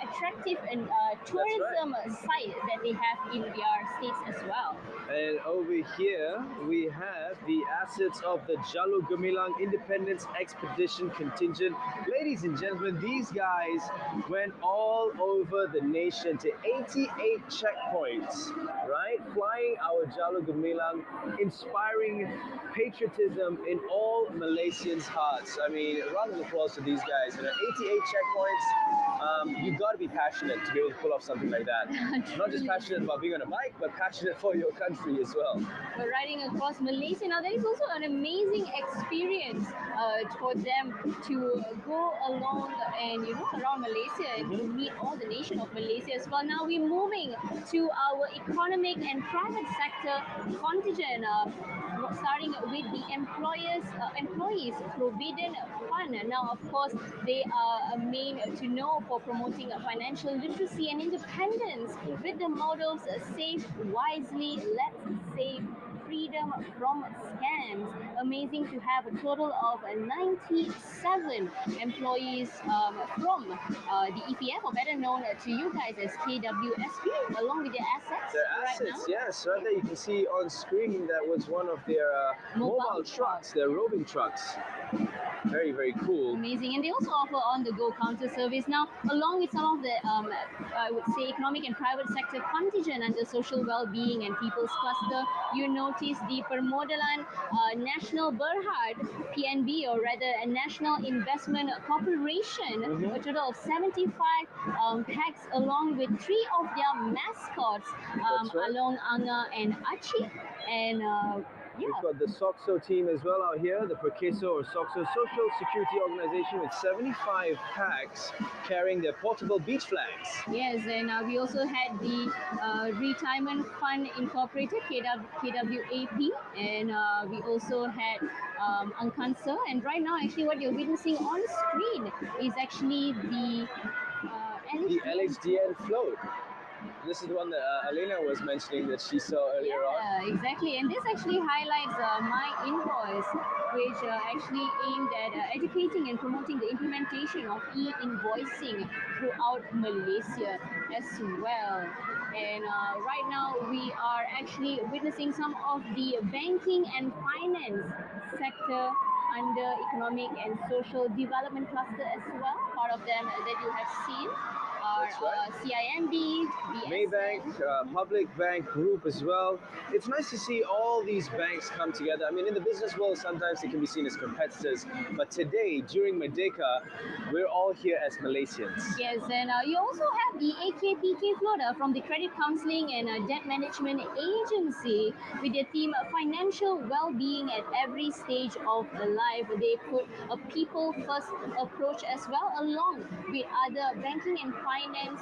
attractive and tourism site that they have in their states as well. And over here we have the assets of the Jalu Gemilang Independence Expedition Contingent. Ladies and gentlemen, these guys went all over the nation to 88 checkpoints, right? Flying our Jalu Gemilang, inspiring patriotism in all Malaysians' hearts. I mean, round of applause to these guys. 88 checkpoints. you've got to be passionate to be able to pull off something like that. Not just passionate about being on a bike, but passionate for your country as well. We're riding across Malaysia now. That is also an amazing experience for them to go along and around Malaysia and to meet all the nation of Malaysia as well. Now we're moving to our economic and private sector contingent, starting with the employees provident fund. Now, of course, they are main to know for promoting financial literacy and independence with the mottos "Save wisely, let's save." Freedom from scams. Amazing to have a total of 97 employees from the EPF, or better known to you guys as KWSP, along with their assets. Their assets, yes. Right there you can see on screen that was one of their mobile trucks, their roving trucks. Very, very cool. Amazing. And they also offer on-the-go counter service. Now, along with some of the, I would say, economic and private sector contingent under social well-being and people's cluster, you notice the Permodalan National Berhad, PNB, or rather a National Investment Corporation, a total of 75 packs, along with 3 of their mascots, Along, Anga, and Achi. And We've got the SOXO team as well out here, the Perkeso or SOXO Social Security Organization, with 75 packs carrying their portable beach flags. Yes, and we also had the Retirement Fund Incorporated, KWAP, and we also had Uncancer. And right now, actually, what you're witnessing on screen is actually the LHDN float. This is the one that Elena was mentioning that she saw earlier on. Yeah, exactly. And this actually highlights My Invoice, which actually aimed at educating and promoting the implementation of e-invoicing throughout Malaysia as well. And right now we are actually witnessing some of the banking and finance sector under economic and social development cluster as well. Part of them that you have seen are CIMB, Maybank, Public Bank Group as well. It's nice to see all these banks come together. I mean, in the business world, sometimes they can be seen as competitors, but today, during MERDEKA, we're all here as Malaysians. Yes, and you also have the AKPK floater from the Credit Counselling and Debt Management Agency with their theme Financial Well-Being at Every Stage of Life. They put a people-first approach as well, along with other banking and finance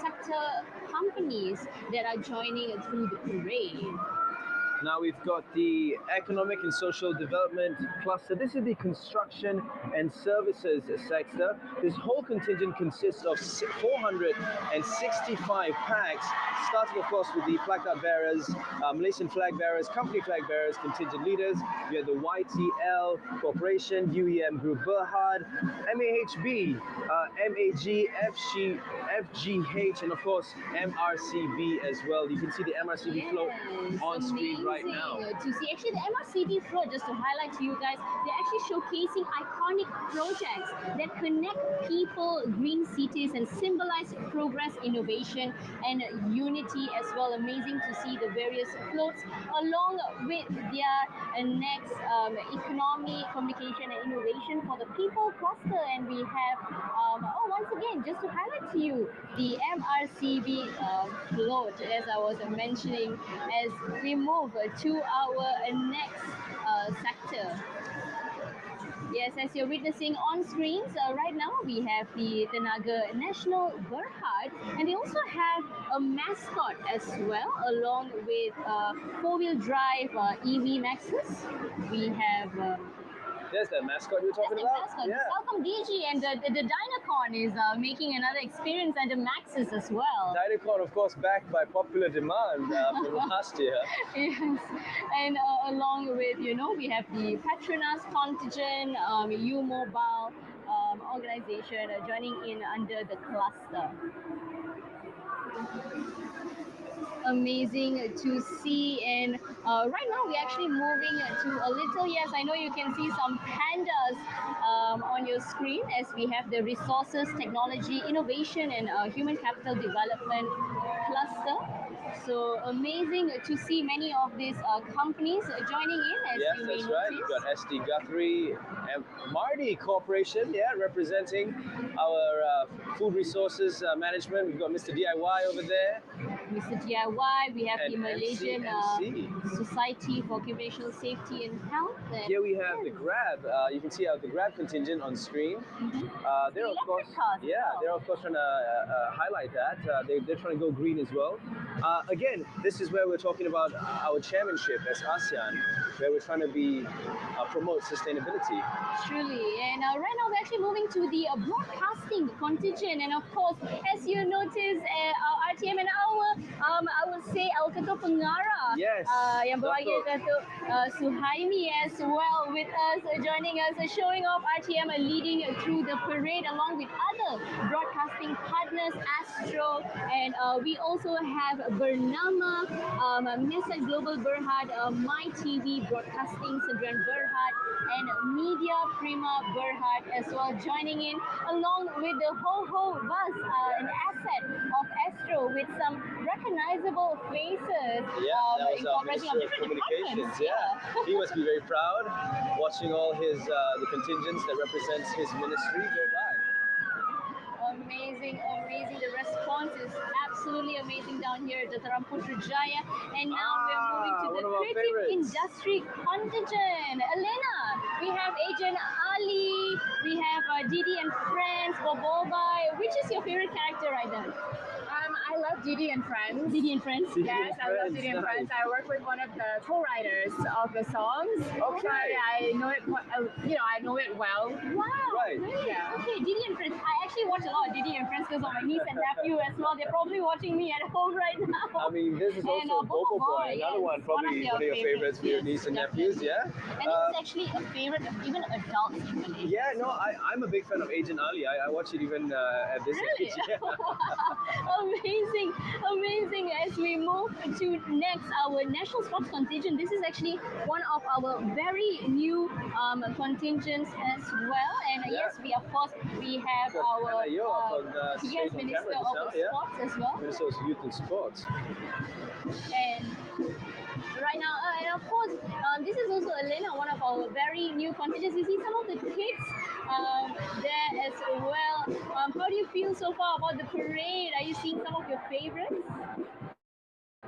sector companies that are joining through the parade. Now we've got the Economic and Social Development Cluster. This is the construction and services sector. This whole contingent consists of 465 packs, starting of course with the placard bearers, Malaysian flag bearers, company flag bearers, contingent leaders. We have the YTL Corporation, UEM Group Berhad, MAHB, MAG, FGH, and of course MRCB as well. You can see the MRCB float on screen right now. To see actually the MRCB float, just to highlight to you guys, they're actually showcasing iconic projects that connect people, green cities, and symbolize progress, innovation, and unity as well. Amazing to see the various floats along with their next economy, communication, and innovation for the people cluster. And we have once again, just to highlight to you, the MRCB float, as I was mentioning, as we move to our next sector. Yes, as you're witnessing on screens right now, we have the Tenaga National Berhad, and they also have a mascot as well, along with four-wheel drive EV Maxus. We have there's that mascot you were talking about. Mascot, the Salcom DG, and the Dynacon is making another experience under Maxus as well. Dynacon, of course, backed by popular demand from last year. Yes, and along with, we have the Petronas contingent, U-Mobile organization joining in under the cluster. amazing to see. And right now we're actually moving to a little, yes, I know you can see some pandas on your screen as we have the Resources, Technology, Innovation and Human Capital Development cluster. So amazing to see many of these companies joining in, as Yes, you may that's notice. right. We've got SD Guthrie and Mardi Corporation, representing our food resources management. We've got Mr. DIY over there. Mr. DIY, we have And the Malaysian MCMC. Society for Occupational Safety and Health. And Here we have the Grab. You can see the Grab contingent on screen. They're of course, they're of course trying to highlight that. They're trying to go green as well. Again, this is where we're talking about our chairmanship as ASEAN, where we're trying to promote sustainability. Truly, and right now we're actually moving to the broadcasting contingent, and of course, as you notice, our RTM and I would say our Ketua Pengarah, yang berbahagia Ketua Suhaimi as well with us, joining us, showing off RTM leading through the parade along with other broadcasting partners, Astro, and we also have Bernama, Mesat Global Berhad, My TV Broadcasting, Sendirian Berhad, and Media Prima Berhad as well, joining in along with the whole bus, an asset of Astro with some recognizable faces. That was our Minister of Communications. He must be very proud watching all his the contingents that represents his ministry go by. Amazing. The response is absolutely amazing down here at the Putrajaya. And now we're moving to the creative industry contingent. Elena, we have Agent Ali, we have Didi and Friends, Bobobai. Which is your favorite character right now? I love Didi and Friends. Didi and Friends? Yes, I love Didi and Friends. I work with one of the co-writers of the songs. Okay. So I know it, I know it well. Wow. Right. Really? Yeah. Okay, Didi and Friends. I actually watch a lot of Didi and Friends because of my niece and nephew as well. They're probably watching me at home right now. I mean, this is also Bobo Boy, another one, probably one of your favorites for your niece and nephews, And it's actually a favorite of even adults in Malaysia. Yeah, no, I'm a big fan of Agent Ali. I watch it even at this age. Amazing. As we move to next, our national sports contingent. This is actually one of our very new contingents as well. And yes, we of course have our Minister of Sports as well. Minister of Youth and Sports. And right now, and of course, this is also Elena, one of our very new contingents. You see some of the kids there as well. How do you feel so far about the parade? Are you seeing some of your favorites?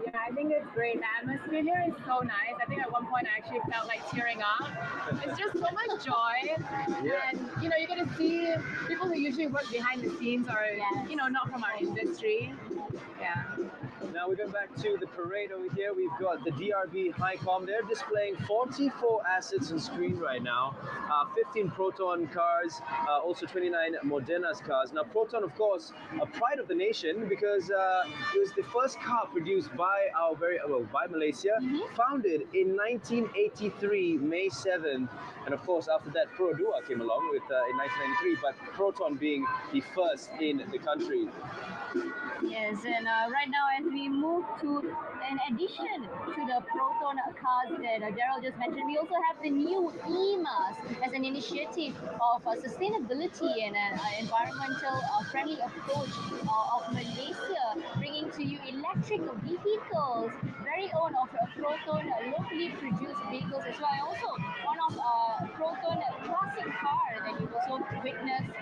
Yeah, I think it's great. The atmosphere here is so nice. I think at one point I actually felt like tearing up. It's just so much joy. And, you get to see people who usually work behind the scenes or, not from our industry. Yeah. Now we're going back to the parade over here. We've got the DRB HiCom. They're displaying 44 assets on screen right now. 15 Proton cars, also 29 Moderna's cars. Now Proton, of course, a pride of the nation because it was the first car produced by by Malaysia, founded in 1983, May 7th. And of course, after that, Pro Dua came along with in 1993, but Proton being the first in the country. Yes, and right now as we move to, in addition to the Proton cars that Daryl just mentioned, we also have the new EMAS as an initiative of sustainability and an environmental friendly approach of Malaysia, bringing to you electric vehicles, very own of Proton locally produced vehicles as well. And also one of Proton classic car that you also witnessed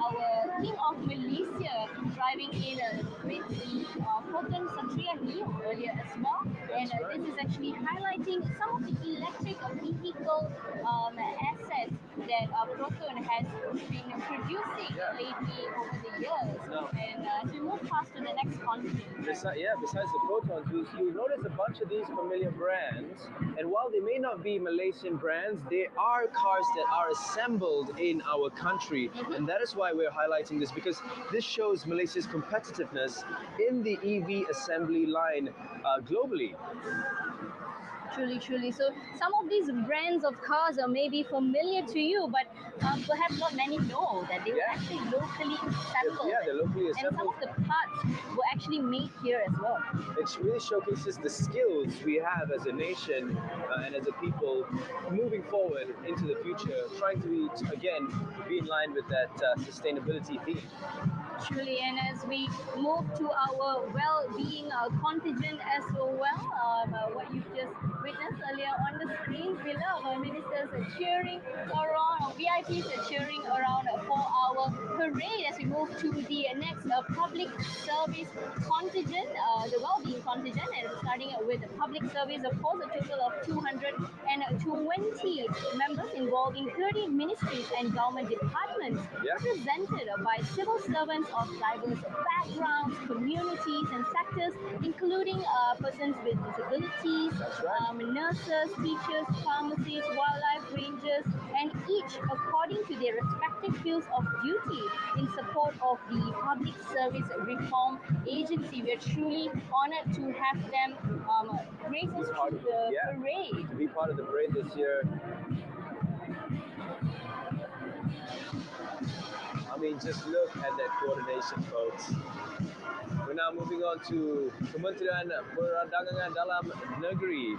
our King of Malaysia driving in with the Proton Satria Neo earlier as well. And this is actually highlighting some of the electric vehicle assets that Proton has been producing lately over the years. And as we move past to the next continent. Besides the Protons, you notice a bunch of these familiar brands, and while they may not be Malaysian brands, they are cars that are assembled in our country, and that is why we're highlighting this, because this shows Malaysia's competitiveness in the EV assembly line globally. Truly. So some of these brands of cars are maybe familiar to you, but perhaps not many know that they were actually locally assembled. Yeah, they're locally assembled. And some of the parts were actually actually made here as well. It really showcases the skills we have as a nation and as a people moving forward into the future, trying to be, again, be in line with that sustainability theme. Truly, and as we move to our well-being contingent as well, what you've just witnessed earlier on the screen below, our ministers are cheering around, our VIPs are cheering around for our parade as we move to the next public service contingent, the well-being contingent, and starting with the public service, of course, a total of 220 members involving 30 ministries and government departments, represented by civil servants of diverse backgrounds, communities and sectors, including persons with disabilities, nurses, teachers, pharmacists, wildlife rangers, and each according to their respective fields of duty in support of the Public Service Reform Agency. We are truly honored to have them grace us through the parade. To be part of the parade this year. I mean, just look at that coordination, folks. We're now moving on to Kementerian Perdagangan Dalam Negeri.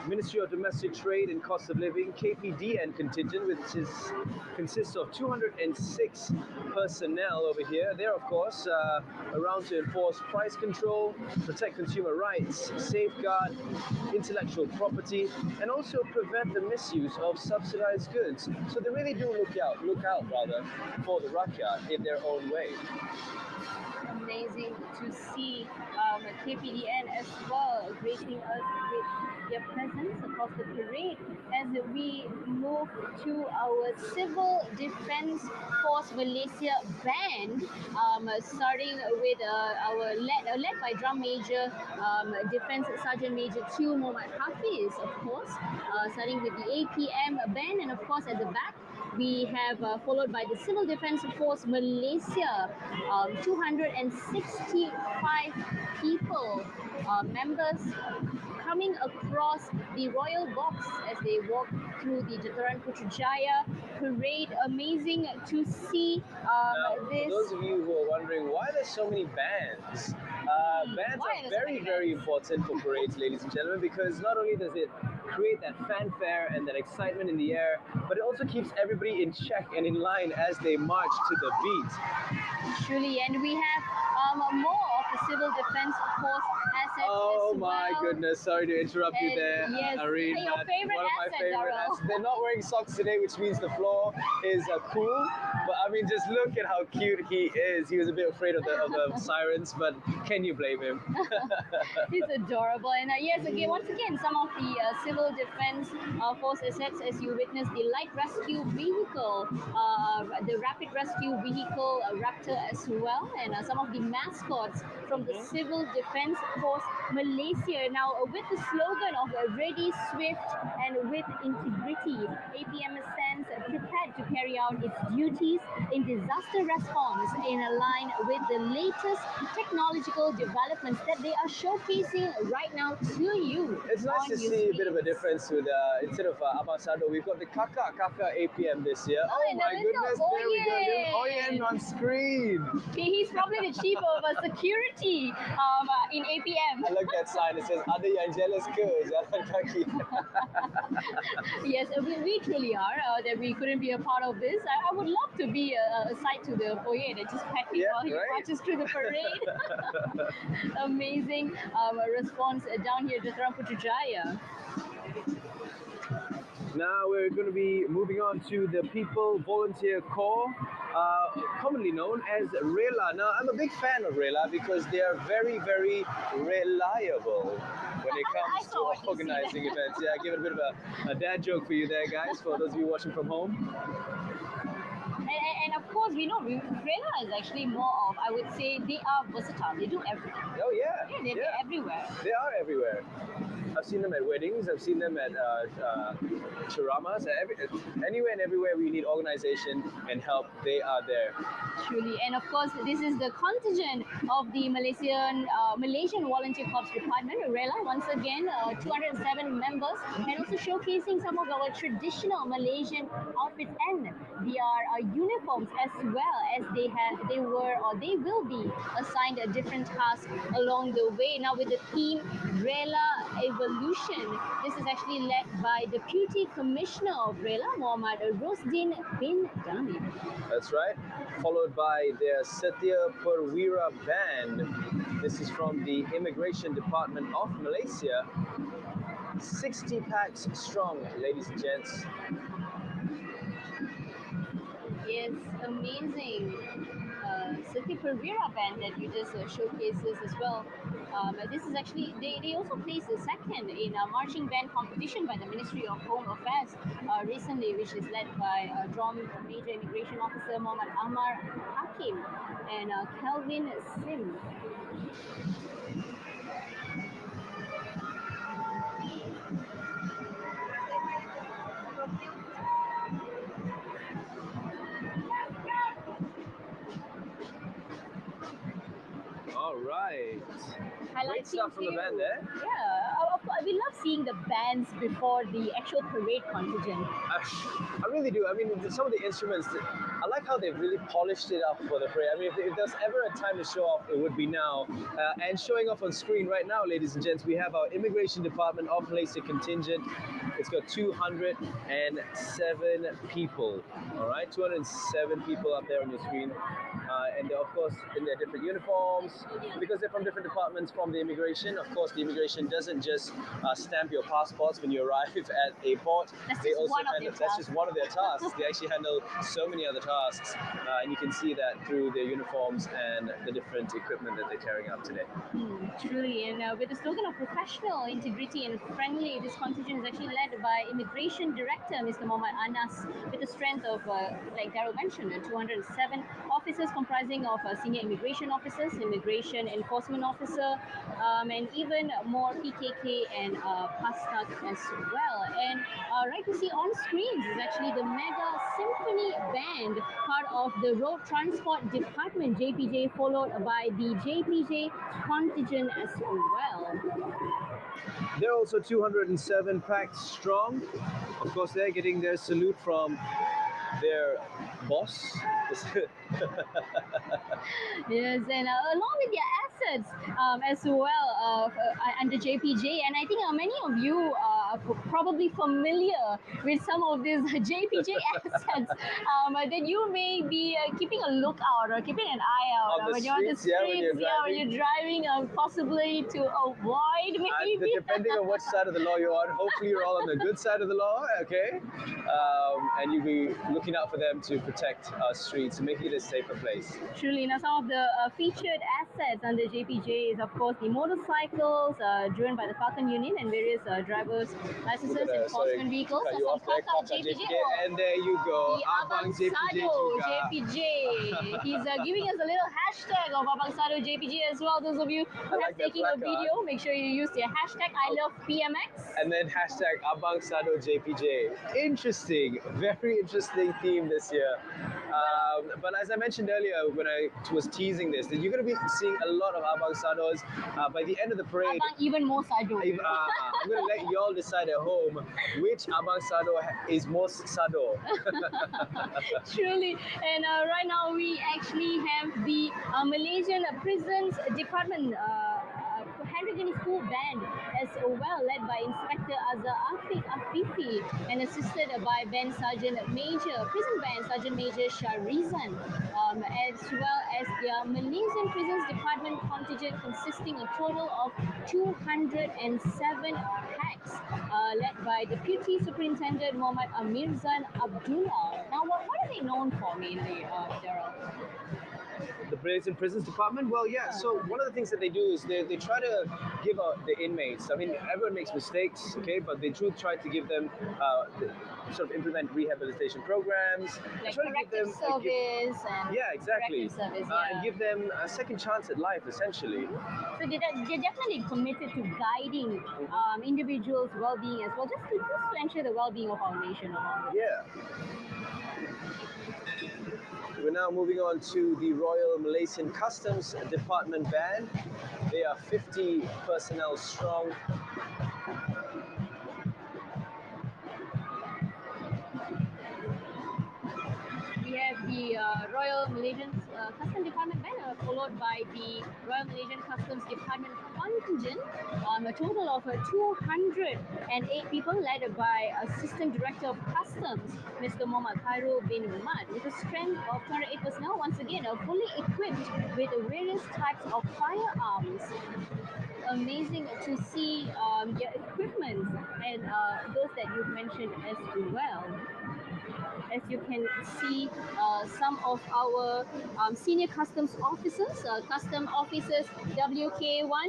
Ministry of Domestic Trade and Cost of Living, KPDN contingent, which consists of 206 personnel over here. They're, of course, around to enforce price control, protect consumer rights, safeguard intellectual property, and also prevent the misuse of subsidized goods. So they really do look out for the rakyat in their own way. Amazing to see KPDN as well gracing us with their presence across the parade as we move to our Civil Defence Force Malaysia band, starting with our led by Drum Major Defence Sergeant Major 2 Muhammad Hafiz, of course, starting with the APM band, and of course at the back we have followed by the Civil Defence Force Malaysia, 265 people, members coming across the royal box as they walk through the Dataran Putrajaya parade. Amazing to see this. For those of you who are wondering why there's so many bands, bands are very important for parades, ladies and gentlemen, because not only does it create that fanfare and that excitement in the air, but it also keeps everybody in check and in line as they march to the beat. Truly, and we have more of the Civil Defence Force assets Oh as my well. goodness, sorry to interrupt you And there, yes, Irene. your favorite one of my asset, favorite Darrell. assets. They're not wearing socks today, which means the floor is cool. But I mean, just look at how cute he is. He was a bit afraid of the sirens, but can you blame him? He's adorable. And yes, again, once again, some of the Civil Defence Force assets, as you witness, the light rescue vehicle, the rapid rescue vehicle Raptor as well, and some of the mascots from the Civil Defence Force Malaysia. Now, with the slogan of ready, swift, and with integrity, APM stands prepared to carry out its duties in disaster response in line with the latest technological developments that they are showcasing right now to you. It's nice to see a bit of a difference with, instead of Abang Sado, we've got the Kakak APM this year. Oh my goodness, there we go. Little Oyen on screen. He's probably the chief of security in APM. I like that sign. It says, "Ada yang jealous ke jalan kaki?" Yes, we truly are. That we couldn't be a part of this. I would love to be aside to the foyer and just pet him while he marches through the parade. Amazing response down here at Dataran Putrajaya. Now we're going to be moving on to the People Volunteer Corps, commonly known as RELA. Now, I'm a big fan of RELA because they are very reliable when it comes to organizing events. Yeah, I give it a bit of a dad joke for you there, guys, for those of you watching from home. And of course, we know RELA is actually more of, I would say, they are versatile. They do everything. Oh, yeah. Yeah, they're everywhere. They are everywhere. I've seen them at weddings. I've seen them at charamas. Anywhere and everywhere where you need organization and help, they are there. Truly, and of course, this is the contingent of the Malaysian Volunteer Corps Department, RELA. Once again, 207 members, and also showcasing some of our traditional Malaysian outfits and their uniforms, as well as they will be assigned a different task along the way. Now, with the theme RELA Evolution, this is actually led by Deputy Commissioner of RELA, Muhammad Rosdin bin Dami. That's right. Followed by their Setia Perwira Band. This is from the Immigration Department of Malaysia. 60 packs strong, ladies and gents. Yes, amazing. Setia Perwira Band that you just showcases as well. This is actually, they also placed a second in a marching band competition by the Ministry of Home Affairs recently, which is led by Drum Major Immigration Officer Muhammad Amar Hakim and Kelvin Sim. All right. Great Highlighting stuff from the band there. Yeah, we love seeing the bands before the actual parade contingent. I really do. I mean, some of the instruments, I like how they've really polished it up for the parade. I mean, if there's ever a time to show off, it would be now. And showing off on screen right now, ladies and gents, we have our Immigration Department of Malaysia contingent. It's got 207 people. All right, 207 people up there on your screen. And they're, of course, in their different uniforms. Because they're from different departments from the immigration, of course, the immigration doesn't just stamp your passports when you arrive at a port. That's just one of their tasks. They actually handle so many other tasks. And you can see that through their uniforms and the different equipment that they're carrying out today. Truly, and with the slogan of professional, integrity and friendly, this contingent is actually led by Immigration Director Mr. Muhammad Anas, with a strength of, like Daryl mentioned, 207 officers comprising of senior immigration officers, immigration enforcement officer, and even more PKK and PASTAC as well. And right to see on screens is actually the Mega Symphony Band, part of the Road Transport Department, JPJ, followed by the JPJ contingent as well. They're also 207 packs strong. Of course, they're getting their salute from their boss. Yes, and along with their assets as well under JPJ, and I think many of you are probably familiar with some of these JPJ assets that you may be keeping a lookout or keeping an eye out when you're on the streets, when you're driving, possibly to avoid maybe. Depending on which side of the law you're on, hopefully you're all on the good side of the law, okay? And you'll be looking out for them to protect our streets and make it a safer place. Truly, now some of the featured assets under JPJ is, of course, the motorcycles driven by the Falcon Union and various drivers' licenses, enforcement vehicles. Some JPJ. And there you go, the Abang Sado JPJ. He's giving us a little hashtag of Abang Sado JPJ as well. Those of you who are taking a video, make sure you use the hashtag #ILovePMX. And then hashtag Abang Sado JPJ. Interesting, very interesting theme this year. But as I mentioned earlier when I was teasing this, that you're going to be seeing a lot of Abang Sados by the end of the parade. Abang even more Sado. I'm going to let you all decide at home which Abang Sado is most Sado. Truly, and right now we actually have the Malaysian Prisons Department Handwritten School Band as well, led by Inspector Azhar Afifi and assisted by Band Sergeant Major, Prison Band Sergeant Major Sharizan, as well as their Malaysian Prisons Department contingent consisting a total of 207 packs, led by Deputy Superintendent Muhammad Amirzan Abdullah. Now, what are they known for mainly, Daryl? The Malaysian Prisons Department? Well, yeah. So one of the things that they do is they try to give out the inmates. I mean, everyone makes mistakes, okay, but they do try to give them sort of implement rehabilitation programs. Like Try to give them service and yeah, exactly, corrective service, and give them a second chance at life, essentially. So they're definitely committed to guiding individuals' well-being as well, just to ensure the well-being of our nation. Yeah. We're now moving on to the Royal Malaysian Customs Department band. They are 50 personnel strong. We have the Royal Malaysian Customs Department band, followed by the Royal Malaysian Customs Department contingent, a total of 208 people led by Assistant Director of Customs, Mr. Muhammad Khairul bin Mat, with a strength of 208 personnel, once again fully equipped with various types of firearms. Amazing to see their equipment and those that you've mentioned as well. As you can see, some of our senior customs officers, custom officers, WK1,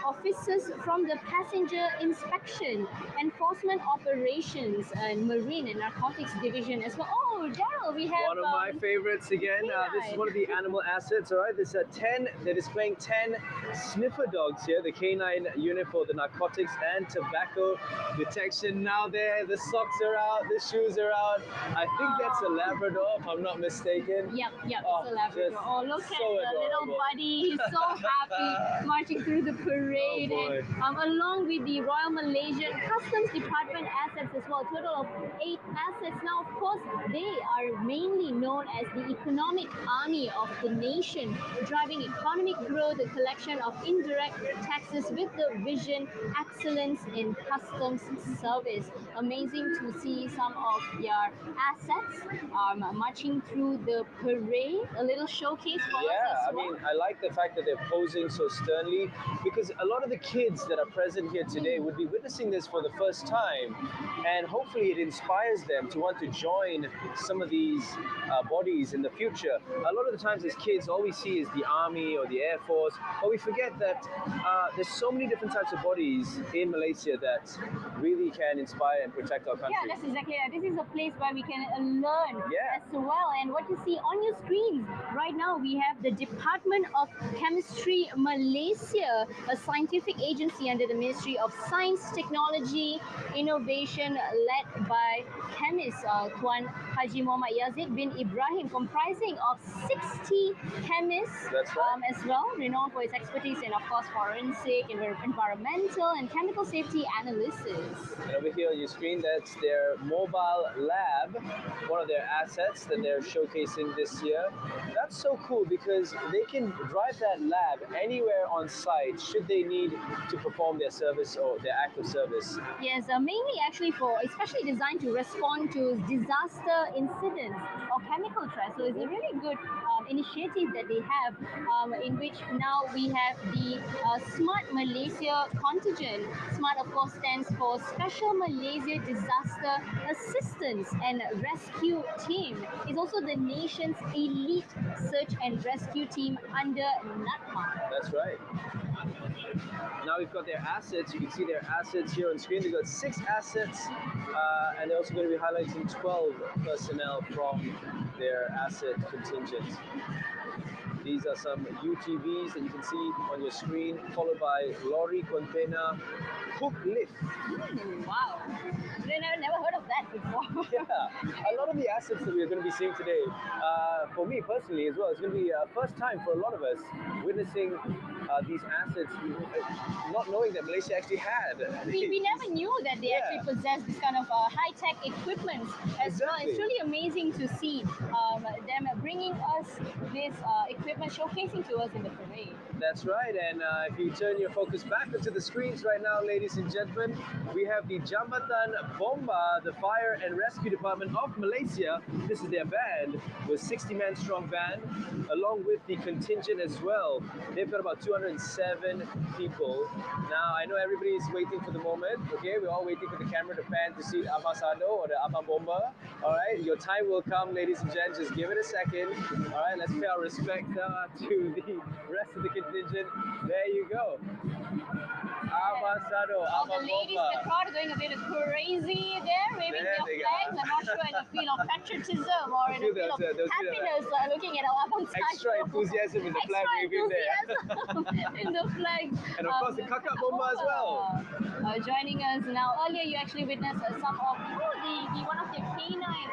officers from the passenger inspection, enforcement operations, and marine and narcotics division as well. Oh, Daryl, we have one of my favorites again. This is one of the animal assets. All right, there's 10. They're displaying 10 sniffer dogs here. The canine unit for the narcotics and tobacco detection. Now there, the socks are out, the shoes are out. I think that's a Labrador, if I'm not mistaken. Yep, it's a Labrador. Oh, look at the little buddy. He's so happy marching through the parade. And along with the Royal Malaysian Customs Department assets as well, a total of 8 assets. Now, of course, they are mainly known as the economic army of the nation, driving economic growth, the collection of indirect taxes with the vision, excellence in customs service. Amazing to see some of their assets marching through the parade. A little showcase for us as well. I mean, I like the fact that they're posing so sternly, because a lot of the kids that are present here today would be witnessing this for the first time, and hopefully it inspires them to want to join some of these bodies in the future. A lot of the times as kids, all we see is the army or the air force, but we forget that there's so many different types of bodies in Malaysia that really can inspire and protect our country. Yeah, that's exactly it. This is a place where we can learn as well. And what you see on your screens right now, we have the Department of Chemistry Malaysia, a scientific agency under the Ministry of Science, Technology, Innovation, led by chemist Tuan Haji Muhammad Yazid bin Ibrahim, comprising of 60 chemists as well, renowned for its expertise in, of course, forensic, environmental, and chemical safety analysis. And over here on your screen, that's their mobile lab, one of their assets that they're showcasing this year. That's so cool because they can drive that lab anywhere on site should they need to perform their service or their act of service. Yes, mainly actually especially designed to respond to disaster incidents or chemical threats. So it's a really good initiative that they have, in which now we have the Smart Malaysia contingent. SMART, of course, stands for Special Malaysia Disaster Assistance and Rescue Team. It's also the nation's elite search and rescue team under NATMA. That's right. Now we've got their assets. You can see their assets here on screen. They've got 6 assets, and they're also going to be highlighting 12 personnel from their asset contingent. These are some UTVs that you can see on your screen, followed by lorry, container, hook lift. Wow. Never heard of that before. Yeah, a lot of the assets that we're going to be seeing today, for me personally as well, it's going to be first time for a lot of us witnessing these assets, not knowing that Malaysia actually had. We never knew that they actually possessed this kind of high-tech equipment as well. It's really amazing to see them bringing us this equipment, showcasing to us in the parade. That's right, and if you turn your focus back onto the screens right now, ladies and gentlemen, we have the Jambatan Bomba, the Fire and Rescue Department of Malaysia. This is their band, with 60-man strong band, along with the contingent as well. They've got about 207 people. Now, I know everybody's waiting for the moment, okay? We're all waiting for the camera to pan to see Abang Sado or the Abang Bomba. All right, your time will come, ladies and gents. Just give it a second. All right, let's pay our respect Tahniah to the rest of the contingent. There you go. Abang Sado, All the Abang ladies, Mofa. the crowd are going a bit crazy there, waving There their they flags. are. I'm not sure in a feel of patriotism or in a feel of happiness looking at our Abang Sado. Extra enthusiasm in the flag waving there. In the flag. And of course the Kakak Bomba as well. Joining us now. Earlier, you actually witnessed some of the one of the canine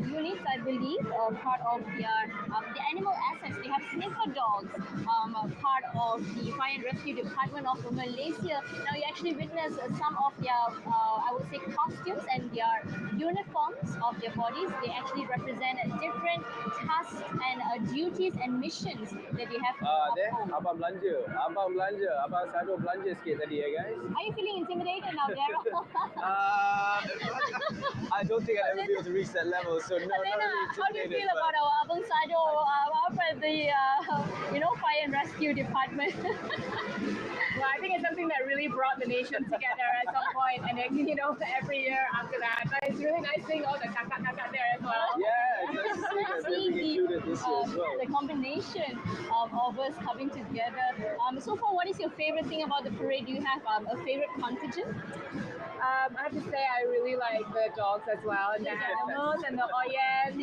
units, I believe, part of the animal assets. They have sniffer dogs, part of the Fire and Rescue Department of Malaysia. Now, you actually witnessed some of their, I would say, costumes and their uniforms of their bodies. They actually represent different tasks and duties and missions that they have to There, uphold. Abang belanja, Abang Sado belanja sikit tadi guys. Are you feeling intimidated now, Daryl? I don't think I'll ever be able to reach that level, so no, not Elena, really how do you intimidated, feel about our Abang Sado up at the Fire and Rescue Department? Well, I think it's something that really brought the nation together at some point, and then, every year after that. But it's really nice seeing all the kakak there as well. Yeah, it's nice to see that they're being included this year as well. The combination of us coming together. So far, what is your favorite thing about the parade? Do you have a favorite contingent? I have to say I really like the dogs as well, and the animals and the oyen,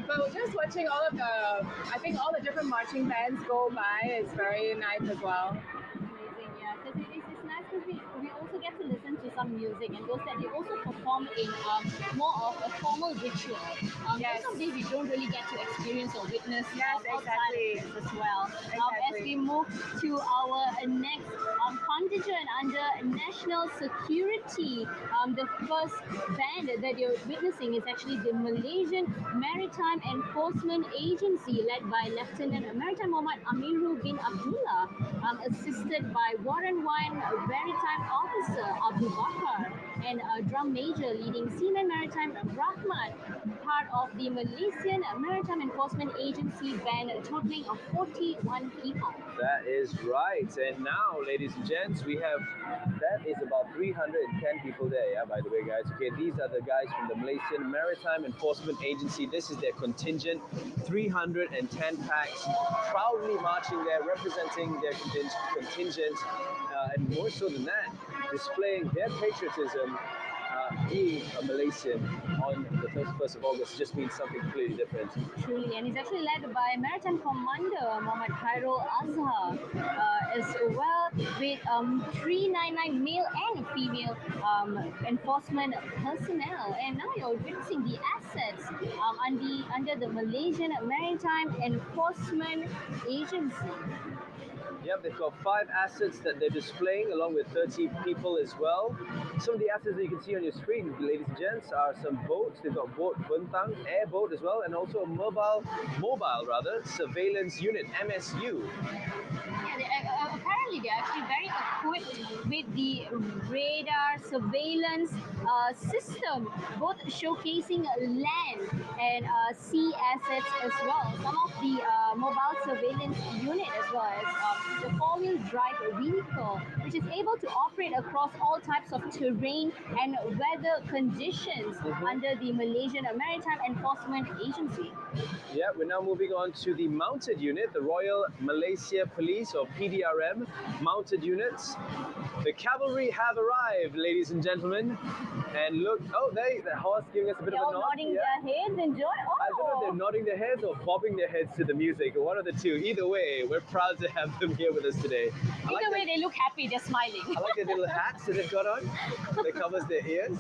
but just watching all the different marching bands go by is very nice as well. Amazing, yeah. Because it's nice because we also get to listen to some music, and those that they also perform in more of a formal ritual. Yes. Most of these we don't really get to experience or witness outside exactly. of this as well. As Exactly. we move to our next contingent under national security, the first band that you're witnessing is actually the Malaysian Maritime Enforcement Agency, led by Lieutenant Maritime Muhammad Amirul bin Abdullah, assisted by Warrant 1 Maritime Officer Abu Bakar and Drum Major leading Seaman Maritime Rahman, part of the Malaysian Maritime Enforcement Agency band, totaling of 41 people. That is right. And now, ladies and gents, that is about 310 people there, yeah, by the way, guys. Okay, these are the guys from the Malaysian Maritime Enforcement Agency. This is their contingent, 310 packs, proudly marching there, representing their contingent, and more so than that, displaying their patriotism. Being a Malaysian on the 31st of August just means something completely different. Truly, and he's actually led by Maritime Commander Muhammad Khairul Azhar as well, with 399 male and female enforcement personnel. And now you're witnessing the assets under the Malaysian Maritime Enforcement Agency. Yep, they've got 5 assets that they're displaying along with 30 people as well. Some of the assets that you can see on your screen, ladies and gents, are some boats. They've got boat Bentang, airboat as well, and also a mobile surveillance unit, MSU. Yeah, apparently they're actually very equipped with the radar surveillance system, both showcasing land and sea assets as well. Some of the mobile surveillance unit as well as the 4-wheel drive vehicle, which is able to operate across all types of terrain and weather conditions under the Malaysian Maritime Enforcement Agency. Yeah, we're now moving on to the mounted unit, the Royal Malaysia Police, or PDRM mounted units. The cavalry have arrived, ladies and gentlemen. And look, the horse giving us a bit of a nod. Nodding their heads, enjoy. I don't know if they're nodding their heads or bobbing their heads to the music, or one of the two. Either way, we're proud to have them here with us today. Either way, they look happy, they're smiling. I like their little hats that they've got on that covers their ears.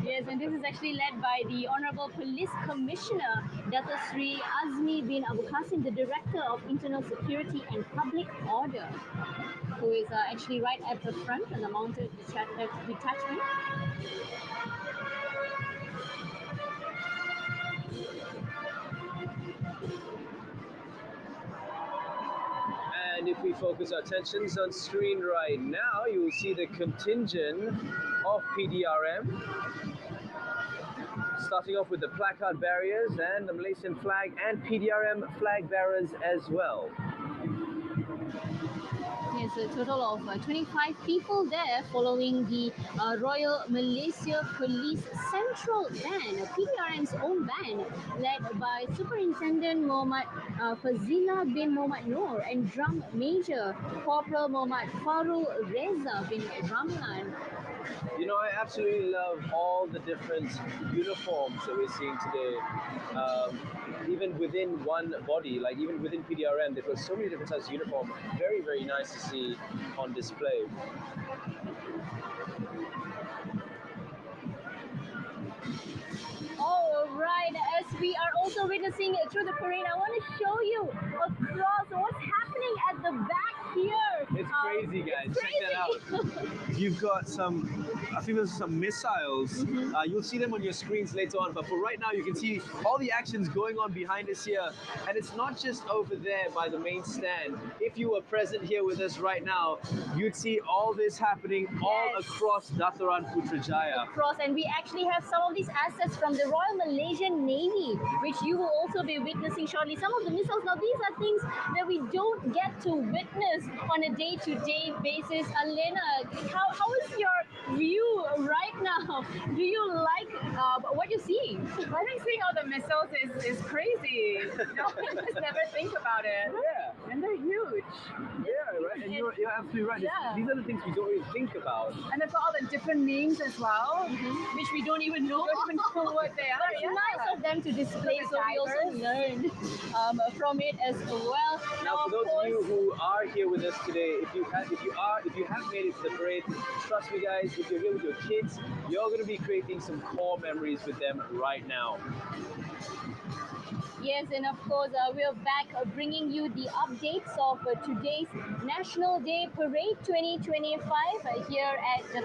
Yes, and this is actually led by the Honourable Police Commissioner, Dato Sri Azmi bin Abu Qasim, the Director of Internal Security and Public Order, who is actually right at the front of the mounted detachment. And if we focus our attentions on screen right now, you will see the contingent of PDRM. Starting off with the placard barriers and the Malaysian flag and PDRM flag bearers as well. Yes, a total of 25 people there following the Royal Malaysia Police Central Band, PDRM's own band, led by Superintendent Muhammad Fazila bin Muhammad Noor and Drum Major Corporal Muhammad Farul Reza bin Ramlan. You know, I absolutely love all the different uniforms that we're seeing today. Even within one body, like even within PDRM, they've got so many different types of uniform. Very, very nice to see on display. All right, as we are also witnessing through the parade, I want to show you across what's happening at the back here. It's crazy, guys. It's Check that out. You've got some, I think there's some missiles. You'll see them on your screens later on, but for right now, you can see all the actions going on behind us here. And it's not just over there by the main stand. If you were present here with us right now, you'd see all this happening all across Dataran Putrajaya. Across, and we actually have some of these assets from the Royal Malaysian Navy, which you will also be witnessing shortly. Some of the missiles, now these are things that we don't get to witness on a day-to-day basis. Alena, how is your view right now? Do you like what you're seeing? I think seeing all the missiles is crazy. No one just never think about it. Yeah. And they're huge. Yeah, right. And you're absolutely right. Yeah. These are the things we don't really think about. And they've got all the different names as well, which we don't even know. We don't even know what they are. But it's nice of them to display, so we also learned from it as well. Now, for those of you who are here with us today, if you have made it to the parade, trust me, guys, if you're here with your kids, you're going to be creating some core memories with them right now. Yes, and of course, we're back bringing you the updates of today's National Day Parade 2025 here at the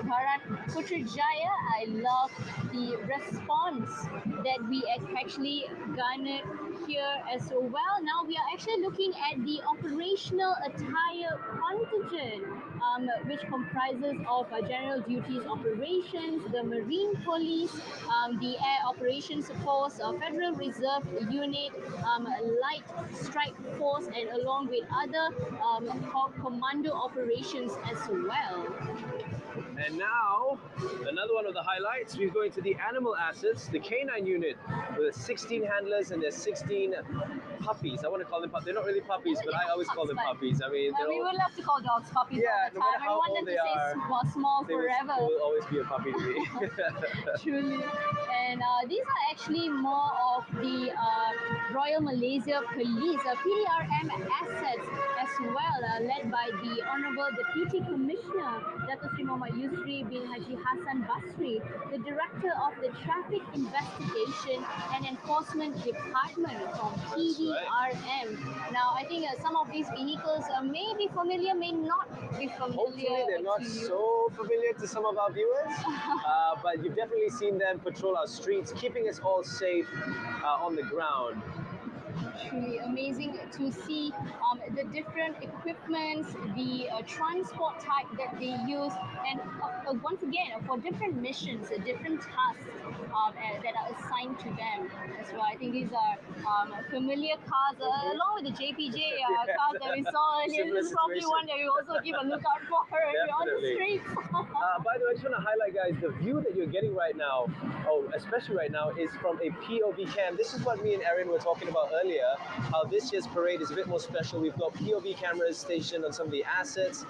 Putrajaya. I love the response that we actually garnered here as well. Now we are actually looking at the operational attire contingent, which comprises of General Duties Operations, the Marine Police, the Air Operations Force, Federal Reserve Unit, Light Strike Force, and along with other commando operations as well. And now, another one of the highlights, we're going to the animal assets, the canine unit, with 16 handlers and there's 16 puppies. I want to call them puppies. They're not really puppies, but I always call them puppies. I mean, we would love to call dogs puppies all the no time. matter I how want them old to they are, stay small they forever. will always be a puppy to me. Truly. And these are actually more of the Royal Malaysia Police, PDRM assets as well, led by the Honourable Deputy Commissioner, Dato' Sri Muhammad Yusri bin Haji Hassan Basri, the Director of the Traffic Investigation and Enforcement Department from PDRM. Now, I think some of these vehicles may be familiar, may not be familiar. Hopefully they're not so familiar to some of our viewers, but you've definitely seen them patrol our streets, keeping us all safe on the ground. Truly amazing to see the different equipments, the transport type that they use, and once again, for different missions, different tasks that are assigned to them as well. I think these are familiar cars, along with the JPJ cars that we saw earlier. This is probably one that we also keep a lookout for on the streets. By the way, I just want to highlight, guys, the view that you're getting right now, especially right now, is from a POV cam. This is what me and Erin were talking about earlier, how this year's parade is a bit more special. We've got POV cameras stationed on some of the assets.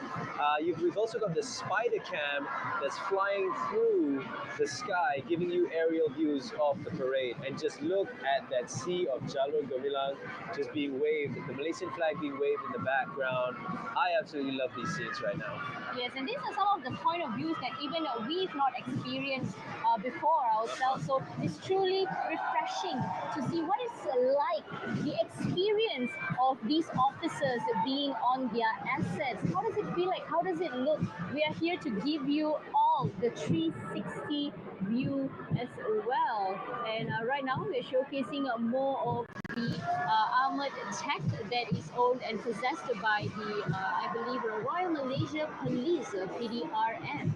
We've also got the spider cam that's flying through the sky, giving you aerial views of the parade. And just look at that sea of Jalur Gemilang just being waved, the Malaysian flag being waved in the background. I absolutely love these scenes right now. Yes, and these are some of the point of views that even we've not experienced before ourselves. So it's truly refreshing to see what it's like, the experience of these officers being on their assets. How does it feel like? How does it look? We are here to give you all the 360 view as well. And right now we're showcasing more of the armored tech that is owned and possessed by the, I believe, Royal Malaysia Police, PDRM.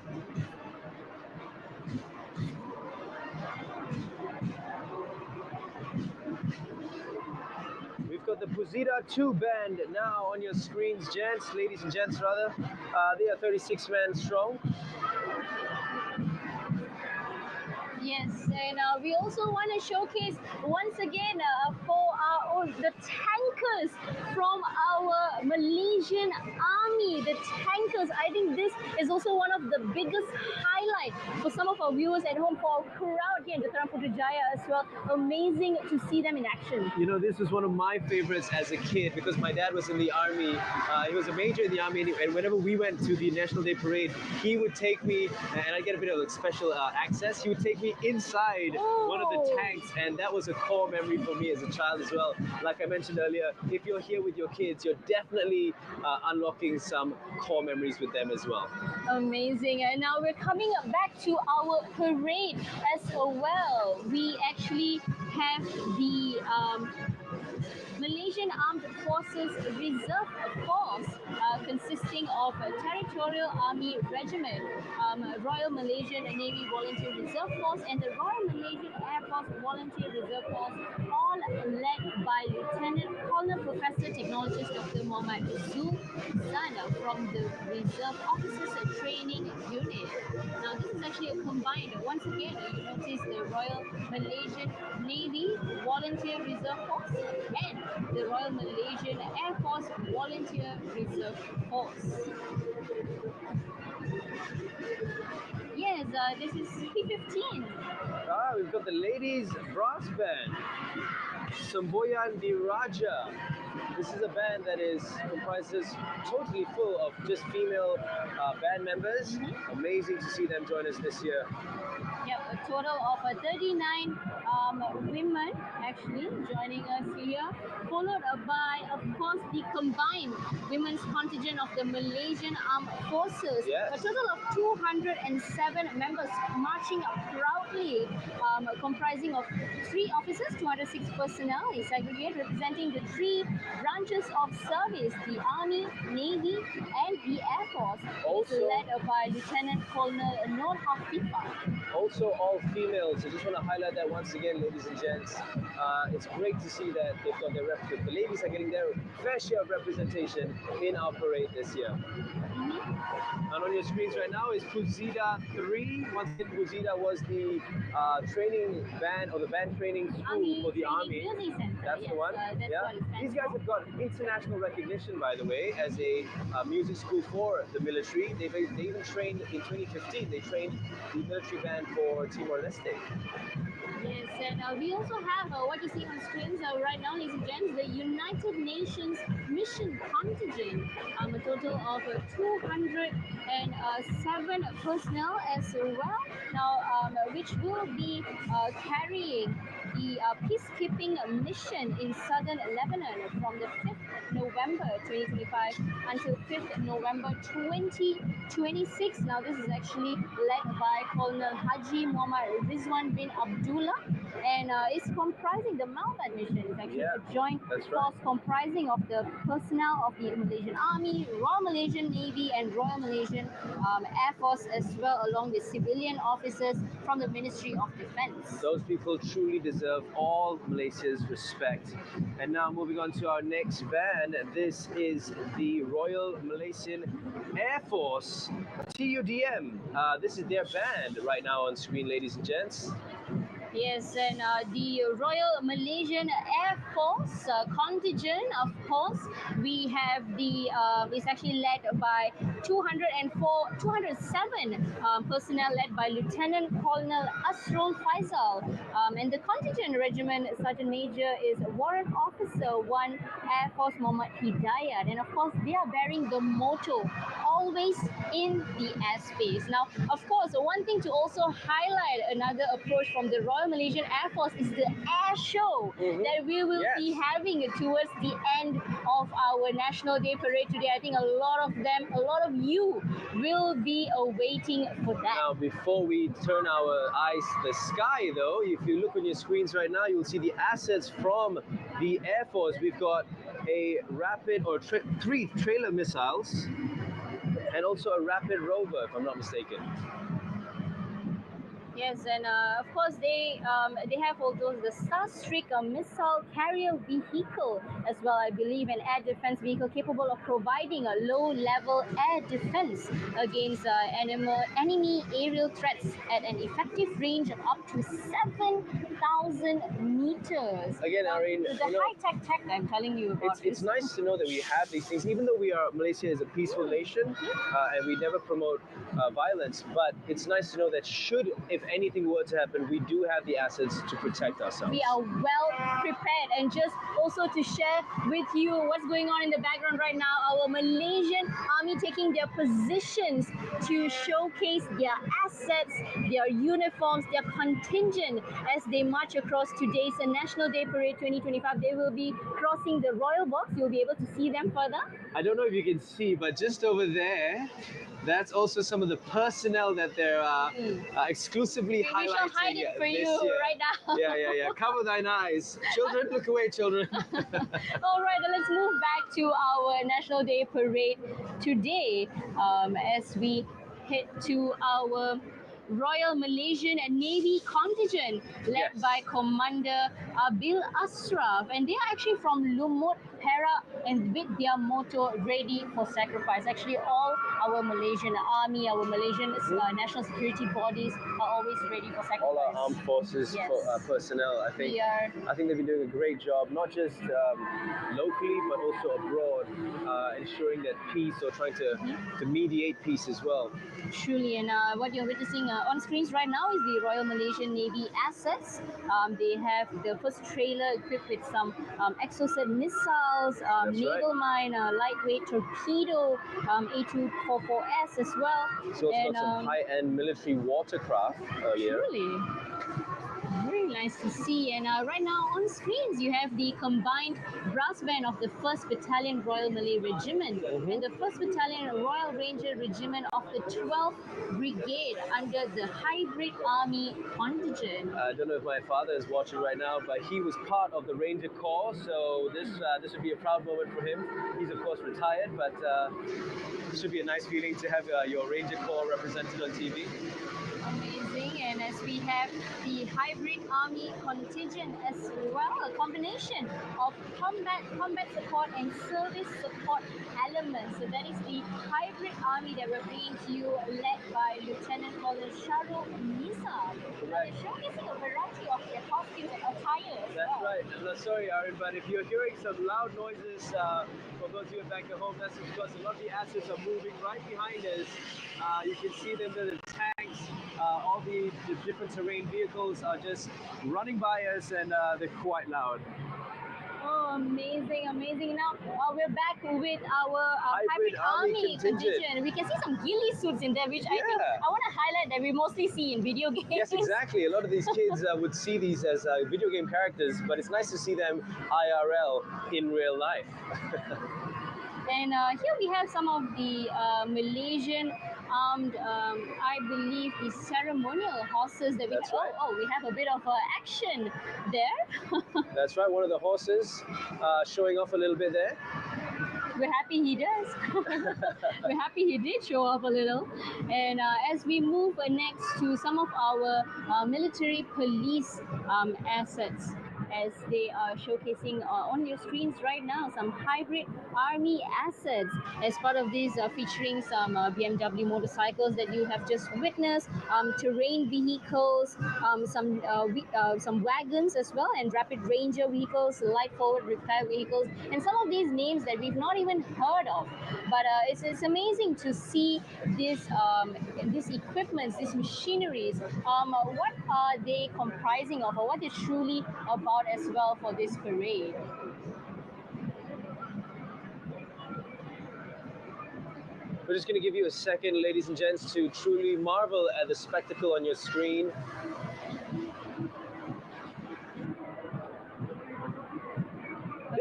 We've we've got the Putrajaya 2 band now on your screens, ladies and gents rather. They are 36 men strong. Yes, and we also want to showcase once again for the tankers from our Malaysian Army. The tankers, I think this is also one of the biggest highlights for some of our viewers at home, for our crowd here in Dataran Putrajaya as well. Amazing to see them in action. You know, this was one of my favorites as a kid because my dad was in the army. He was a major in the army, and whenever we went to the National Day Parade, he would take me, and I get a bit of like special access. He would take me inside one of the tanks, and that was a core memory for me as a child as well. Like I mentioned earlier, if you're here with your kids, you're definitely unlocking some core memories with them as well. Amazing. And now we're coming back to our parade as well. We actually have the Malaysian Armed Forces Reserve Force consisting of a Territorial Army Regiment, Royal Malaysian Navy Volunteer Reserve Force, and the Royal Malaysian Air Force Volunteer Reserve Force, all led by Lieutenant Colonel Professor Technologist Dr. Muhammad Zul Zana from the Reserve Officers Training Unit. Now this is actually a combined, once again you notice the Royal Malaysian Navy Volunteer Reserve Force and the Royal Malaysian Air Force Volunteer Reserve Force. Yes, this is P15. We've got the ladies brass band, Semboyan Diraja. This is a band that comprises totally full of just female band members. Amazing to see them join us this year. Yep, a total of 39 women actually joining us here, followed by, of course, the combined women's contingent of the Malaysian Armed Forces. Yes. A total of 207 members marching proudly, comprising of 3 officers, 206 personnel in segregate, representing the 3 branches of service, the Army, Navy, and the Air Force. Also, it's led by Lieutenant Colonel Nur Hafifah. Also all females. I just want to highlight that once again, ladies and gents. It's great to see that they've got their the ladies are getting their fair share of representation in our parade this year. And on your screens right now is Putrajaya 3. Once again, Putrajaya was the training band, or the band training school for the Army. That's the one. These guys have got international recognition, by the way, as a music school for the military. They even trained in 2015. They trained the military band for Timor-Leste. Yes, and we also have what you see on screens right now, ladies and gents, the United Nations Mission Contingent, a total of 207 personnel as well, now which will be carrying the peacekeeping mission in southern Lebanon from the 5th November 2025 until 5th November 2026. Now this is actually led by Colonel Haji Muhammad Rizwan bin Abdullah, and it's comprising the Malbat mission. It's actually a joint force comprising of the personnel of the Malaysian Army, Royal Malaysian Navy, and Royal Malaysian Air Force as well, along with civilian officers from the Ministry of Defence. Those people truly deserve all Malaysia's respect. And now moving on to our next band, this is the Royal Malaysian Air Force, TUDM. This is their band right now on screen, ladies and gents. Yes, and the Royal Malaysian Air Force contingent, of course, we have the, it's actually led by 207 personnel led by Lieutenant Colonel Asrul Faisal. And the contingent regiment Sergeant Major is Warrant Officer 1 Air Force Muhammad Hidayat. And of course, they are bearing the motto, always in the airspace. Now, of course, one thing to also highlight, another approach from the Royal Malaysian Air Force is the air show that we will be having towards the end of our National Day Parade today. I think a lot of you will be awaiting for that. Now, before we turn our eyes to the sky, though, if you look on your screens right now, you'll see the assets from the Air Force. We've got a rapid, or 3 trailer missiles, and also a rapid rover, if I'm not mistaken. Yes, and of course they have also the Starstreak missile carrier vehicle as well, I believe, an air defense vehicle capable of providing a low-level air defense against enemy aerial threats at an effective range of up to 7,000 meters. Again, Irene, the high-tech tech I'm telling you about. It's nice to know that we have these things, even though Malaysia is a peaceful nation and we never promote violence, but it's nice to know that if anything were to happen, we do have the assets to protect ourselves. We are well prepared. And just also to share with you what's going on in the background right now, our Malaysian army taking their positions to showcase their assets, their uniforms, their contingent as they march across today's National Day Parade 2025. They will be crossing the Royal Box. You'll be able to see them further. I don't know if you can see, but just over there, that's also some of the personnel that they're exclusively highlighting. We shall hide it for you right now. Yeah. Cover thine eyes. Children, look away, children. All right, let's move back to our National Day Parade today as we head to our Royal Malaysian Navy contingent led by Commander Bil Ashraf, and they are actually from Lumut, Perak, and with their motto, ready for sacrifice. Actually, all our Malaysian army, our Malaysian national security bodies are always ready for sacrifice. All our armed forces personnel, I think they've been doing a great job, not just locally, but also abroad, ensuring that peace or trying to mediate peace as well. Truly, and what you're witnessing on screens right now is the Royal Malaysian Navy assets. They have the first trailer equipped with some exocet missiles, naval mine, lightweight torpedo, A244S as well. So it's got some high-end military watercraft earlier. Truly. Very nice to see. And right now on screens you have the combined brass band of the 1st Battalion Royal Malay Regiment and the 1st Battalion Royal Ranger Regiment of the 12th Brigade under the Hybrid Army contingent. I don't know if my father is watching right now, but he was part of the Ranger Corps, so this would be a proud moment for him. He's of course retired, but it should be a nice feeling to have your Ranger Corps represented on TV. Amazing, and as we have the Hybrid Army contingent as well, a combination of combat support and service support elements. So that is the Hybrid Army that we're bringing to you, led by Lieutenant Colonel Sharul Nisa. They're showcasing a variety of their costumes and attire. That's right. No, sorry, Aaron, but if you're hearing some loud noises for those of you back at home, that's because a lot of the assets are moving right behind us. You can see them, the tanks, all the different terrain vehicles are just running by us, and they're quite loud. Oh, amazing, amazing. Now, we're back with our Hybrid Army contingent. We can see some ghillie suits in there, which I think I want to highlight that we mostly see in video games. Yes, exactly. A lot of these kids would see these as video game characters, but it's nice to see them IRL in real life. And here we have some of the Malaysian armed, I believe, the ceremonial horses that we we have a bit of action there. That's right, one of the horses showing off a little bit there. We're happy he does. We're happy he did show up a little. And as we move next to some of our military police assets, as they are showcasing on your screens right now, some Hybrid Army assets as part of these, featuring some BMW motorcycles that you have just witnessed, terrain vehicles, some wagons as well, and rapid ranger vehicles, light forward repair vehicles, and some of these names that we've not even heard of. But it's amazing to see these equipments, these machineries. What are they comprising of, or what they're truly about as well for this parade? We're just going to give you a second, ladies and gents, to truly marvel at the spectacle on your screen.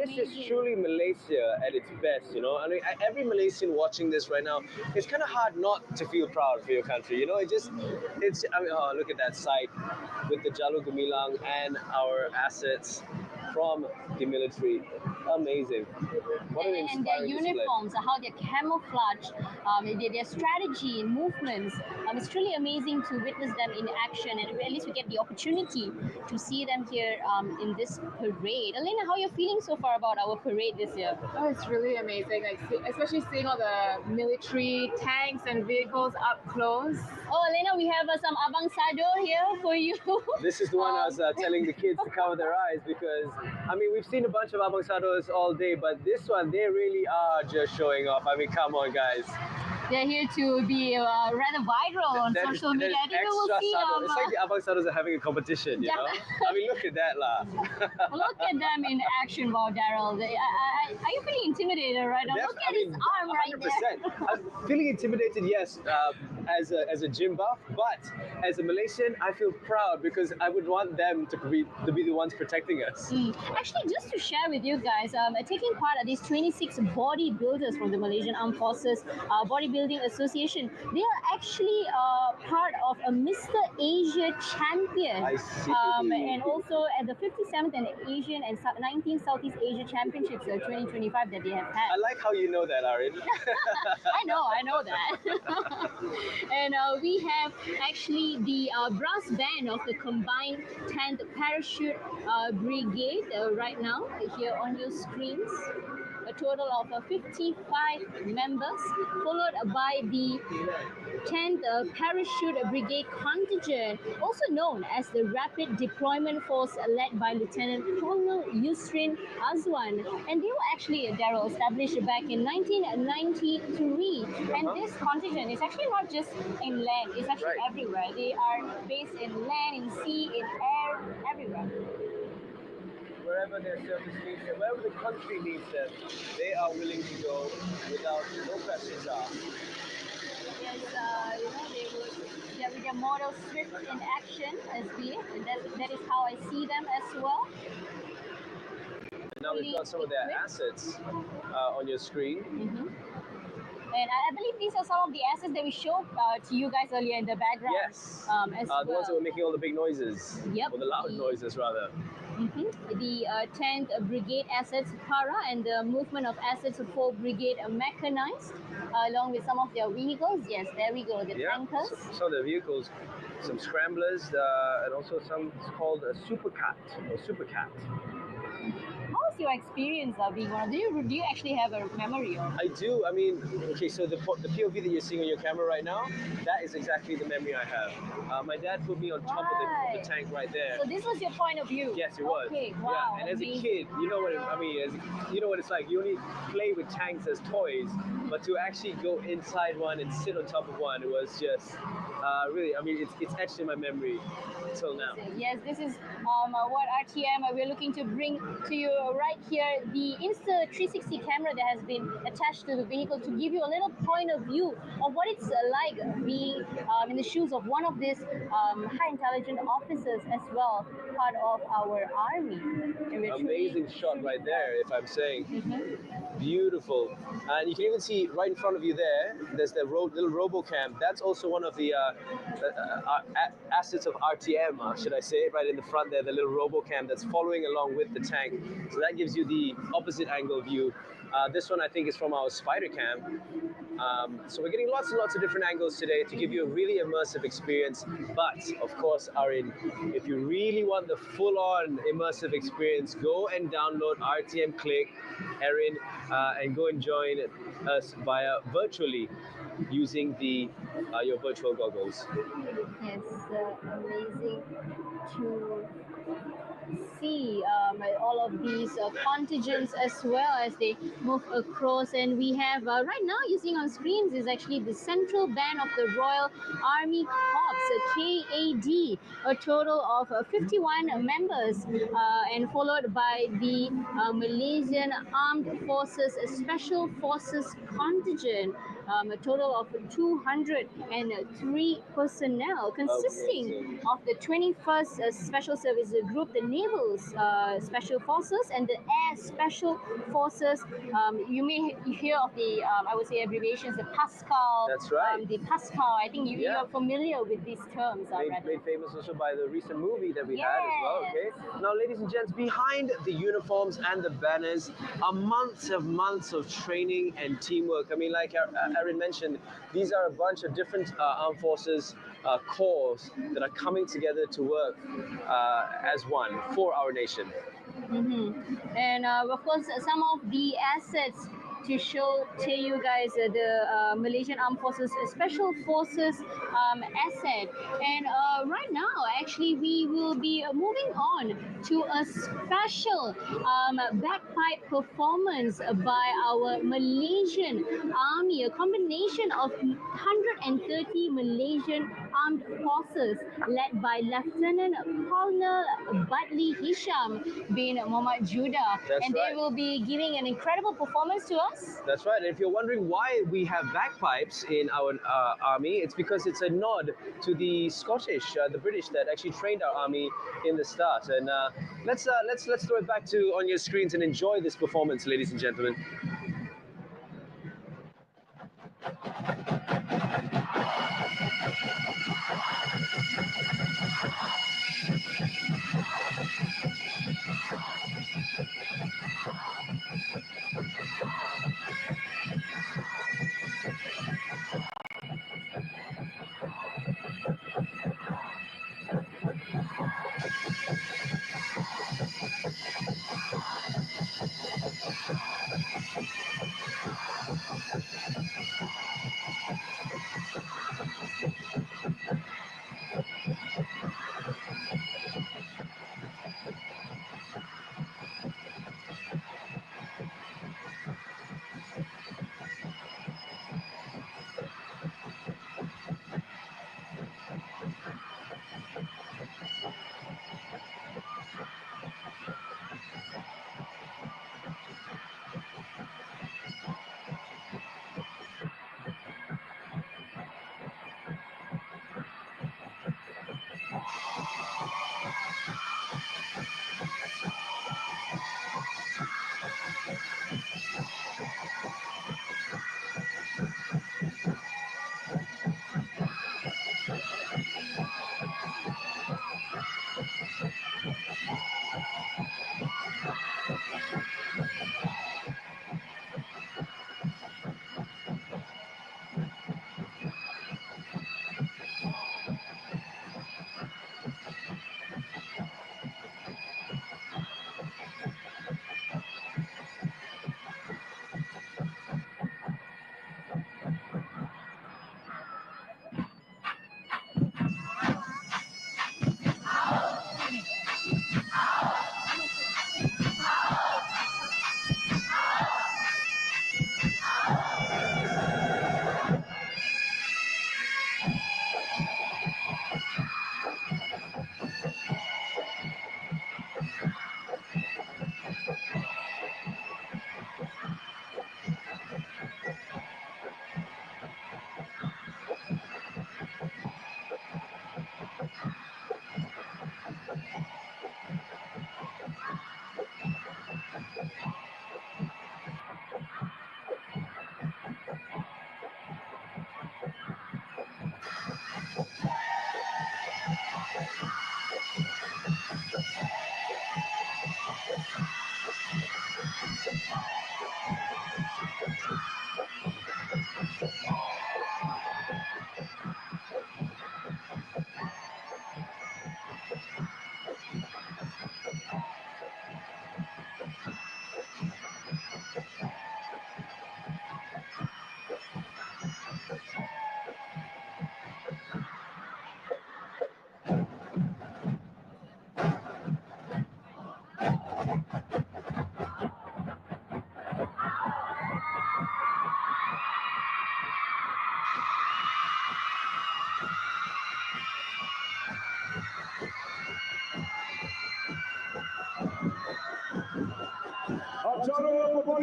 This is truly Malaysia at its best, you know. I mean, every Malaysian watching this right now, it's kind of hard not to feel proud for your country, you know. I mean, oh, look at that sight with the Jalur Gemilang and our assets from the military. Amazing. What an And their inspiring display. uniforms, how they're camouflaged, their strategy, movements. It's truly amazing to witness them in action, and at least we get the opportunity to see them here in this parade. Elena, how are you feeling so far about our parade this year? Oh, it's really amazing, like especially seeing all the military tanks and vehicles up close. Oh, Elena, we have some Abang Sado here for you. This is the one I was telling the kids to cover their eyes because, I mean, we've seen a bunch of Abang Sados all day, but this one, they really are just showing off. I mean, come on, guys. They're here to be rather viral on social media. I think we will see. It's like the Abang Sados are having a competition, you know? I mean, look at that, lah. Look at them in action, wow, Daryl. Are you feeling intimidated right now? Look at his arm right there. I'm feeling intimidated, yes, as a gym buff, but as a Malaysian, I feel proud because I would want them to be the ones protecting us. Actually, just to share with you guys, taking part at these 26 bodybuilders from the Malaysian Armed Forces Bodybuilding Association, they are actually part of a Mr. Asia champion. I see. And also at the 57th and Asian and 19th Southeast Asia Championships 2025 that they have had. I like how you know that, Arin. I know that. And we have actually the brass band of the combined 10th Parachute Brigade right now here on your screens. A total of 55 members, followed by the 10th Parachute Brigade Contingent, also known as the Rapid Deployment Force, led by Lieutenant Colonel Yusrin Azwan. And they were actually, Daryl, established back in 1993. And this contingent is actually not just in land, it's actually everywhere. They are based in land, in sea, in air, everywhere. Wherever their service needs them, wherever the country needs them, they are willing to go without no questions asked. Yes, they with their model swift in action, as that is how I see them as well. Now we've got some of their assets on your screen. And I believe these are some of the assets that we showed to you guys earlier in the background. Yes. As the ones that were making all the big noises. Yep. Or the loud noises, rather. The 10th Brigade Assets Para and the movement of assets 4 Brigade Mechanized, along with some of their vehicles. Yes, there we go, the tankers. Some of the vehicles, some scramblers, and also some called a supercat or supercat. How was your experience being one? Do you actually have a memory of? I do. I mean, okay, so the POV that you're seeing on your camera right now, that is exactly the memory I have. My dad put me on top of the tank right there. So this was your point of view? Yes, it was. Okay, wow. Yeah. And as a kid, you know what you know what it's like. You only play with tanks as toys, but to actually go inside one and sit on top of one, it was just really. I mean, it's etched in my memory till now. Yes, this is what RTM we're looking to bring to you right here. The Insta 360 camera that has been attached to the vehicle to give you a little point of view of what it's like being in the shoes of one of these high intelligence officers as well, part of our army. Amazing shot right there, if I'm saying. Beautiful. And you can even see right in front of you there's the little RoboCam. That's also one of the assets of RTM, should I say, right in the front there, the little RoboCam that's following along with the tank. So that gives you the opposite angle view. This one I think is from our Spider Cam. So we're getting lots and lots of different angles today to give you a really immersive experience. But of course, Arin, if you really want the full-on immersive experience, go and download RTM Click, Erin, and go and join us via virtually using your virtual goggles. Yes, amazing to see all of these contingents as well as they move across. And we have right now using on screens is actually the Central Band of the Royal Army Corps, KAD, a total of 51 members, and followed by the Malaysian Armed Forces Special Forces contingent, a total of 203 personnel consisting of the 21st Special Services Group, the Naval Special Forces and the Air Special Forces. You may hear of the, I would say, abbreviations, the Pascal. That's right. The Pascal. I think you are familiar with these terms. Made famous also by the recent movie that we had as well. Okay. Now, ladies and gents, behind the uniforms and the banners are months of training and teamwork. I mean, like Aaron mentioned, these are a bunch of different armed forces corps that are coming together to work as one for our nation. And of course, some of the assets to show to you guys the Malaysian Armed Forces Special Forces asset. And right now, actually, we will be moving on to a special bagpipe performance by our Malaysian Army, a combination of 130 Malaysian Armed Forces led by Lieutenant Colonel Badli Hisham bin Muhammad Judah. And they will be giving an incredible performance to us. That's right. And if you're wondering why we have bagpipes in our army, it's because it's a nod to the Scottish, the British that actually trained our army in the start. And let's throw it back on your screens and enjoy this performance, ladies and gentlemen.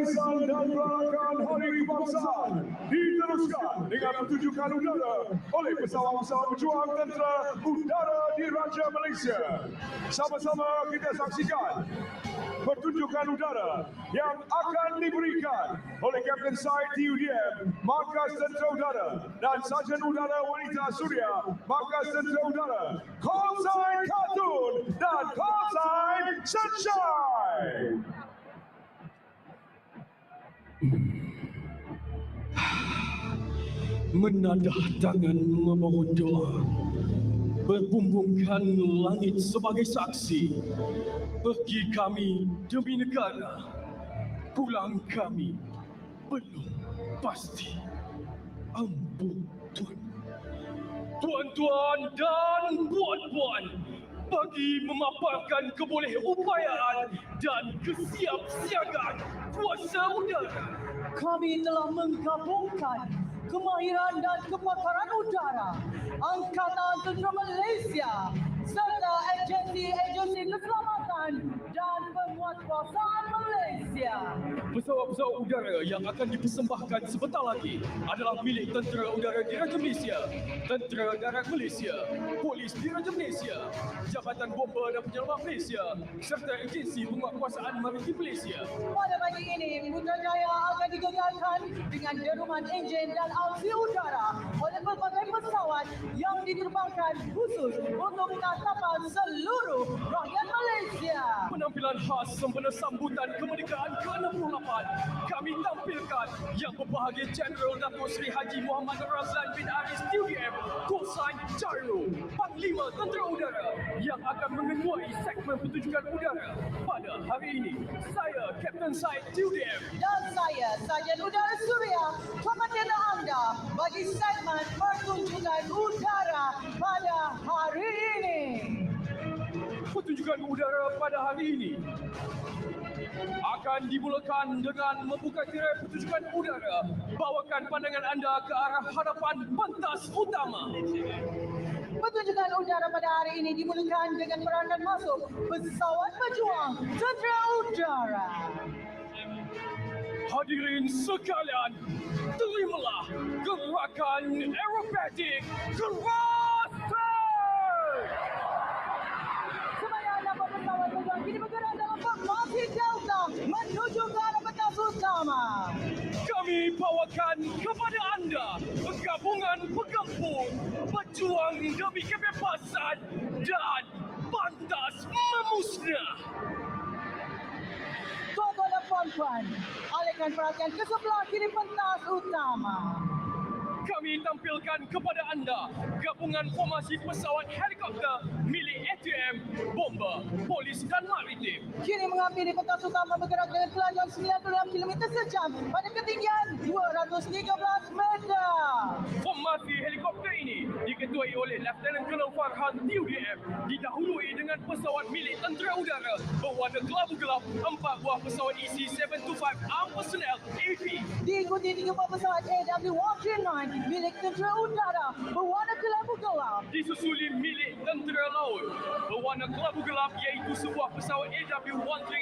Warisan dan perarakan Hari Kebangsaan diteruskan dengan pertunjukan udara oleh pesawat-pesawat berjuang Tentera Udara Diraja Malaysia. Sama-sama kita saksikan pertunjukan udara yang akan diberikan oleh Kapten Said TUDM, Markas Tentera Udara, dan Sarjan Udara Wanita Suria, Markas Tentera Udara, Call Sign Cartoon dan Call Sign Sunshine. Menadah tangan memohon doa, berbumbungkan langit sebagai saksi. Pergi kami demi negara, pulang kami belum pasti. Ampun Tuan. Tuan-tuan dan puan-puan, bagi memaparkan kebolehupayaan dan kesiapsiagaan kuasa udara, Kami telah menggabungkan kemahiran dan kepakaran udara Angkatan Tentera Malaysia serta agensi-agensi keselamatan dan penguatkuasaan Malaysia. Pesawat-pesawat udara yang akan dipersembahkan sebentar lagi adalah milik Tentera Udara Diraja Malaysia, Tentera Darat Malaysia, Polis Diraja Malaysia, Jabatan Bomba dan Penyelamat Malaysia serta agensi penguatkuasaan Maritim Malaysia. Pada pagi ini, Putrajaya akan digegarkan dengan deruman enjin dan aksi udara oleh pelbagai pesawat yang diterbangkan khusus untuk tatapan seluruh rakyat Malaysia. Penampilan khas sempena sambutan kemerdekaan ke-68 kami tampilkan Yang Berbahagia Jeneral Datuk Seri Haji Muhammad Razlan bin Aris TUDM, Kosign Cairo, Panglima Tentera Udara yang akan mengetuai segmen pertunjukan udara pada hari ini. Saya Kapten Said TUDM dan saya Sarjan Udara Suria, komandan anda bagi segmen pertunjukan udara pada hari ini. Pertunjukan udara pada hari ini akan dimulakan dengan membuka tirai pertunjukan udara. Bawakan pandangan anda ke arah hadapan pentas utama. Pertunjukan udara pada hari ini dimulakan dengan perangan masuk pesawat berjuang Tentera Udara. Hadirin sekalian, terimalah gerakan aerobatik Thrusters! Supaya dapat pesawat berjuang kini bergerak dalam formasi Delta menuju ke arah pentas utama. Kami bawakan kepada anda gabungan penggempur berjuang demi kebebasan dan pantas memusnah. Tuan-tuan dan puan-puan, alihkan perhatian ke sebelah kiri pentas utama. Kami tampilkan kepada anda gabungan formasi pesawat helikopter milik ATM, bomba, polis dan maritim. Kini menghampiri pentas utama bergerak dengan kelajuan 96 km sejam pada ketinggian 213 meter. Formasi helikopter ini diketuai oleh Lieutenant Colonel Farhan TUDM, didahului dengan pesawat milik Tentera Udara berwarna kelabu gelap, 4 buah pesawat EC-725 Armed Personnel AP. Diikuti 3 buah pesawat AW139 milik Tentera Udara berwarna kelabu gelap. Disusuli milik Tentera Laut berwarna kelabu gelap iaitu sebuah pesawat AW139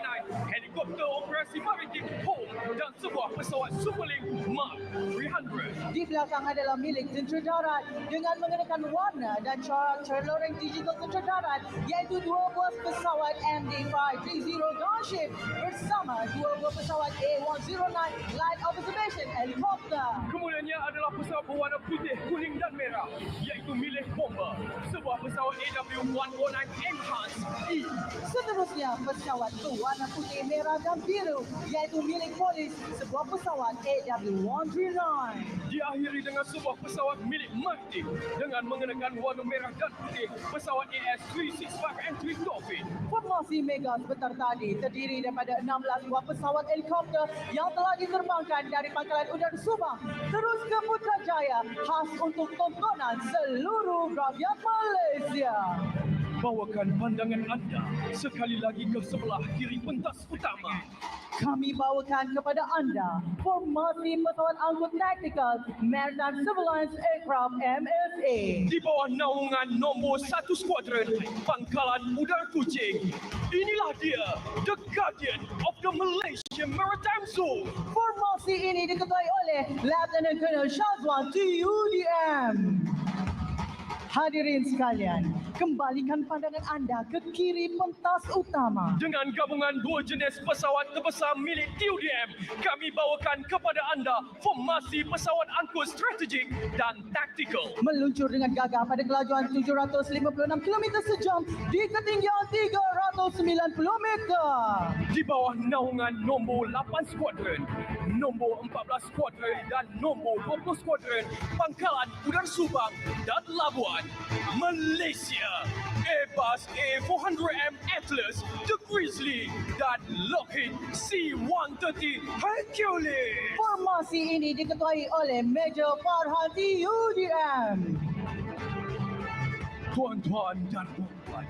helikopter operasi maritim Home dan sebuah pesawat Superlink Mark 300. Di belakang adalah milik Tentera Darat dengan mengenakan warna dan corak terloreng digital Tentera Darat iaitu 2 buah pesawat MD-530 Gunship bersama 2 buah pesawat A109 Light Observation Helicopter. Kemudiannya adalah pesawat berwarna putih, kuning dan merah iaitu milik bomba, sebuah pesawat AW109 Enhanced E. Seterusnya pesawat berwarna putih, merah dan biru iaitu milik polis, sebuah pesawat AW139. Diakhiri dengan sebuah pesawat milik maritim dengan mengenakan warna merah dan putih, pesawat AS-365M3 Dolphin. Formasi mega sebentar tadi terdiri daripada 16 buah pesawat helikopter yang telah diterbangkan dari Pangkalan Udara Subang terus ke Putrajaya khas untuk tontonan seluruh rakyat Malaysia. bawakan pandangan anda sekali lagi ke sebelah kiri pentas utama. Kami bawakan kepada anda formasi pesawat angkut taktikal Maritime Surveillance Aircraft MSA. Di bawah naungan nombor 1 skuadron Pangkalan Udara Kuching. Inilah dia, the Guardian of the Malaysian Maritime Zone. Formasi ini diketuai oleh Lieutenant Colonel Shazwan TUDM. Hadirin sekalian, kembalikan pandangan anda ke kiri pentas utama. Dengan gabungan dua jenis pesawat terbesar milik TUDM, kami bawakan kepada anda formasi pesawat angkut strategik dan taktikal. Meluncur dengan gagah pada kelajuan 756 km sejam di ketinggian 390 meter. Di bawah naungan nombor 8 skuadron, nombor 14 skuadron dan nombor 20 skuadron Pangkalan Udara Subang dan Labuan, Malaysia. Airbus A400M Atlas, The Grizzly dan Lockheed C-130 Hercules. Formasi ini diketuai oleh Major Farhan TUDM. Tuan-tuan dan puan-puan,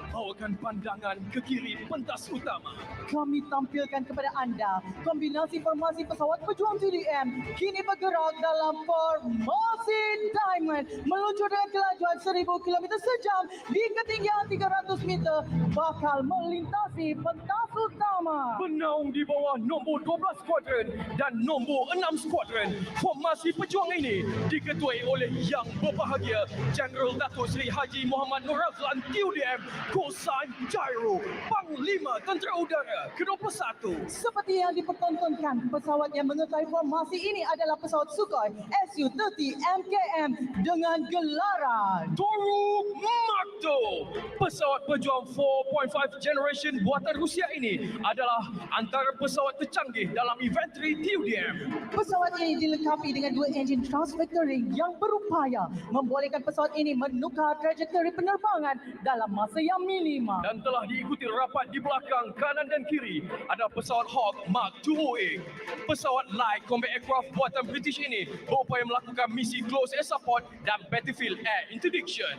bawakan pandangan ke kiri pentas utama. Kami tampilkan kepada anda kombinasi formasi pesawat pejuang TUDM kini bergerak dalam formasi Diamond, meluncur dengan kelajuan 1000 km sejam di ketinggian 300 meter, bakal melintasi pentas utama. Bernaung di bawah nombor 12 skuadron dan nombor 6 skuadron. Formasi pejuang ini diketuai oleh Yang Berbahagia Jeneral Datuk Seri Haji Muhammad Nur Razlan TUDM, Kosan Jairo, Panglima Tentera Udara ke-21. Seperti yang dipertontonkan, pesawat yang mengetahui formasi ini adalah pesawat Sukhoi Su-30 MKM dengan gelaran Toruk Makto. Pesawat pejuang 4.5 generation buatan Rusia ini adalah antara pesawat tercanggih dalam infanteri TUDM. Pesawat ini dilengkapi dengan 2 enjin transvectoring yang berupaya membolehkan pesawat ini menukar trajektori penerbangan dalam masa yang minima. Dan telah diikuti rapat di belakang, kanan dan kiri ada pesawat Hawk Mark 208. Pesawat light combat aircraft buatan British ini berupaya melakukan misi close air support dan battlefield air interdiction.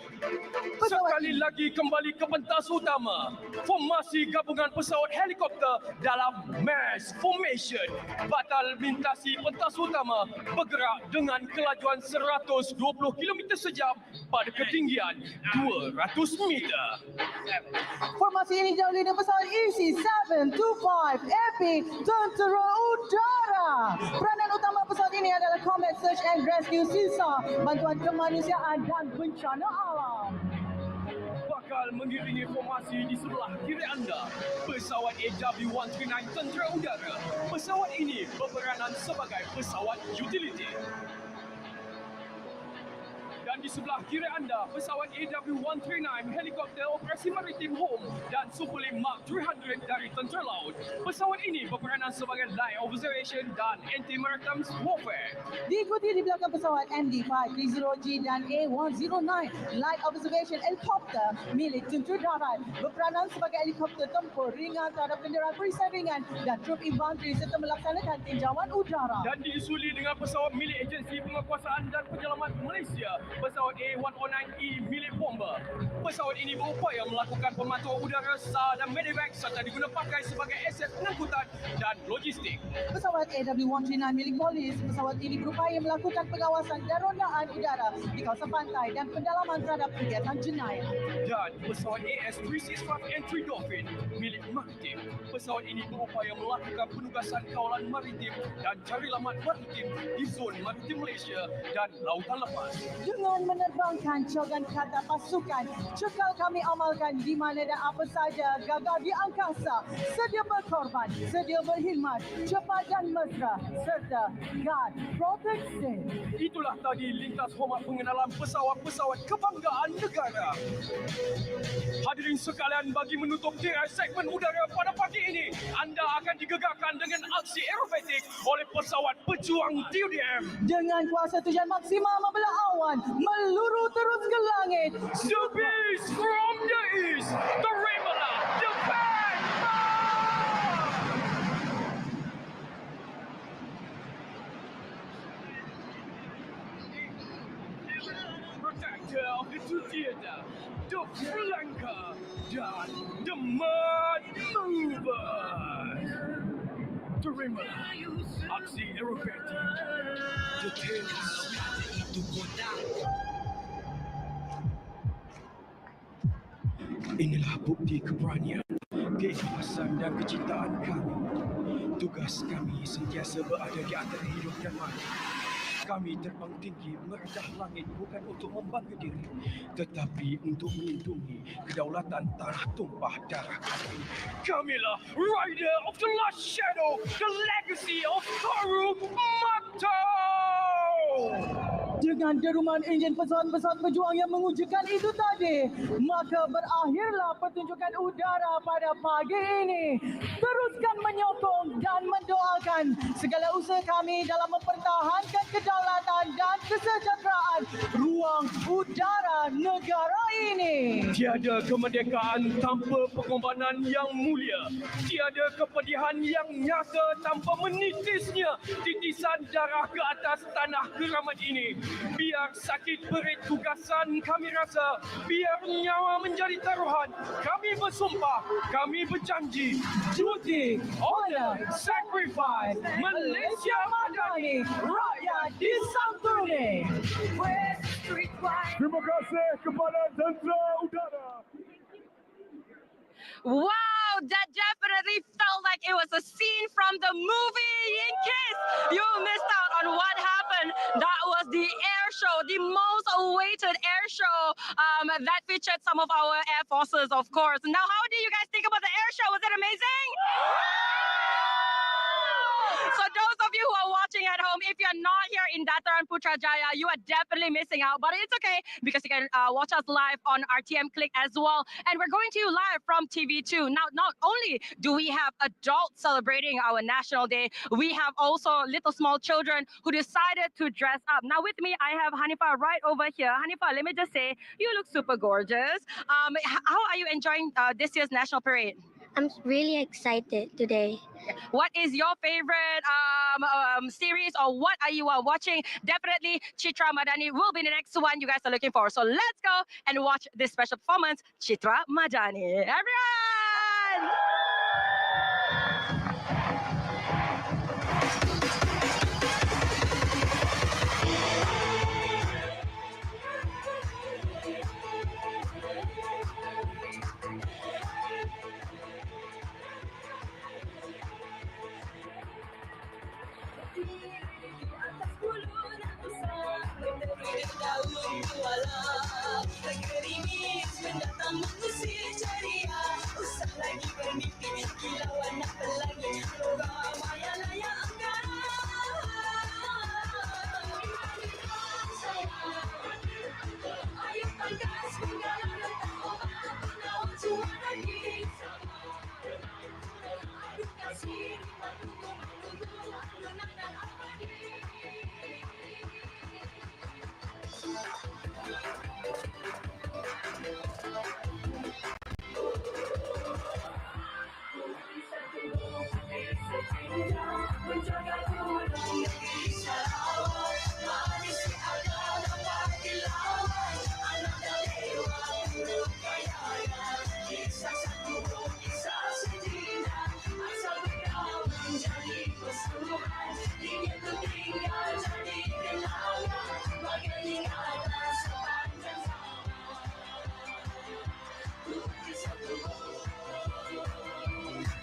Sekali lagi kembali ke pentas utama. Formasi gabungan pesawat helikopter dalam mass formation batal melintasi pentas utama bergerak dengan kelajuan 120 km sejam pada ketinggian 200 meter. Formasi ini didahului dengan pesawat EC-725 Epic Tentera Udara. Peranan utama pesawat ini adalah Combat Search and Rescue sisa bantuan kemanusiaan dan bencana alam. Bakal mengiringi formasi di sebelah kiri anda, pesawat AW139 Tentera Udara. Pesawat ini berperanan sebagai pesawat utility. Dan di sebelah kiri anda, pesawat AW139 helikopter operasi maritim Home dan Superlim Mark 300 dari Tentera Laut. Pesawat ini berperanan sebagai light observation dan anti-maritime warfare. Diikuti di belakang pesawat MD-530G dan A109 light observation helikopter milik Tentera Darat, berperanan sebagai helikopter tempur ringan terhadap kenderaan perisai ringan dan trup infanteri serta melaksanakan tinjauan udara. Dan diisuli dengan pesawat milik Agensi Penguasaan dan Penyelamat Malaysia, pesawat A109E milik bomba. Pesawat ini berupaya melakukan pemantauan udara, SAR dan medevac serta diguna pakai sebagai aset pengangkutan dan logistik. Pesawat AW139 milik polis, pesawat ini berupaya melakukan pengawasan dan rondaan udara di kawasan pantai dan pendalaman terhadap kegiatan jenayah. Dan pesawat AS365 Entry Dolphin milik maritim. Pesawat ini berupaya melakukan penugasan kawalan maritim dan cari lamat maritim di zon maritim Malaysia dan lautan lepas. Dengan menerbangkan jargon kata pasukan, cekal kami amalkan di mana dan apa saja gagal di angkasa, sedia berkorban, sedia berkhidmat, cepat dan mesra, serta God protect safe. Itulah tadi lintas hormat pengenalan pesawat-pesawat kebanggaan negara. Hadirin sekalian, bagi menutup tirai segmen udara pada pagi ini, anda akan digegarkan dengan aksi aerobatik oleh pesawat pejuang TUDM. Dengan kuasa tujuan maksimal membelah awan, meluru terus ke langit. The beast from the east, the Rebella, the Panther! Protected maker of the two theatre, the flanker, dan the mud mover. Terima aksi aerobatik, the tales itu kota. Inilah bukti keberanian, keikhlasan dan kecintaan kami. Tugas kami sentiasa berada di antara hidup dan mati. Kami terbang tinggi meredah langit bukan untuk membangga diri, tetapi untuk melindungi kedaulatan tanah tumpah darah kami. Kamilah Rider of the Last Shadow, the legacy of Toru Mato. Dengan deruman enjin pesawat-pesawat pejuang yang mengujikan itu tadi, maka berakhirlah pertunjukan udara pada pagi ini. Teruskan menyokong dan mendoakan segala usaha kami dalam mempertahankan kedaulatan dan kesejahteraan ruang udara negara ini. Tiada kemerdekaan tanpa pengorbanan yang mulia. Tiada kepedihan yang nyata tanpa menitisnya titisan darah ke atas tanah keramat ini. Biar sakit berit tugasan kami rasa, biar nyawa menjadi taruhan, kami bersumpah, kami berjanji. Duty, honor, sacrifice, Malaysia Madani, rakyat disantuni. Terima kasih kepada Tentera Udara. Wow, that definitely felt like it was a scene from the movie. In case you missed out on what happened, that was the air show, the most awaited air show that featured some of our air forces, of course. Now, how do you guys think about the air show? Was it amazing? So those of you who are watching at home, if you're not here in Dataran Putrajaya, you are definitely missing out. But it's okay because you can watch us live on RTM Click as well. And we're going to you live from TV2. Now, not only do we have adults celebrating our National Day, we have also little small children who decided to dress up. Now with me, I have Hanifa right over here. Hanifa, let me just say, you look super gorgeous. How are you enjoying this year's National Parade? I'm really excited today. What is your favorite series, or what are you watching? Definitely Chitra Madani will be the next one you guys are looking for. So let's go and watch this special performance, Chitra Madani. Everyone! Kegerimis mendatang mengusir ceria, usah lagi bermimpi kilauan nak pelangi, ramai layak angkara. Ayo pangkas mengalah letak obat penawar juara kita. Aduh kasih menunggu menangan abadi. Menjaga gunung negeri Sarawak, Malaysia ada dapat dilawan. Anak dan dewa Putrajaya, kisah satu kisah sejinak, asal berkau menjadi pesuruhan, ingin ku tinggal jadi kenangan, bagai ingatan sepanjang zaman. Putri satu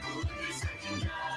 putri sejinak.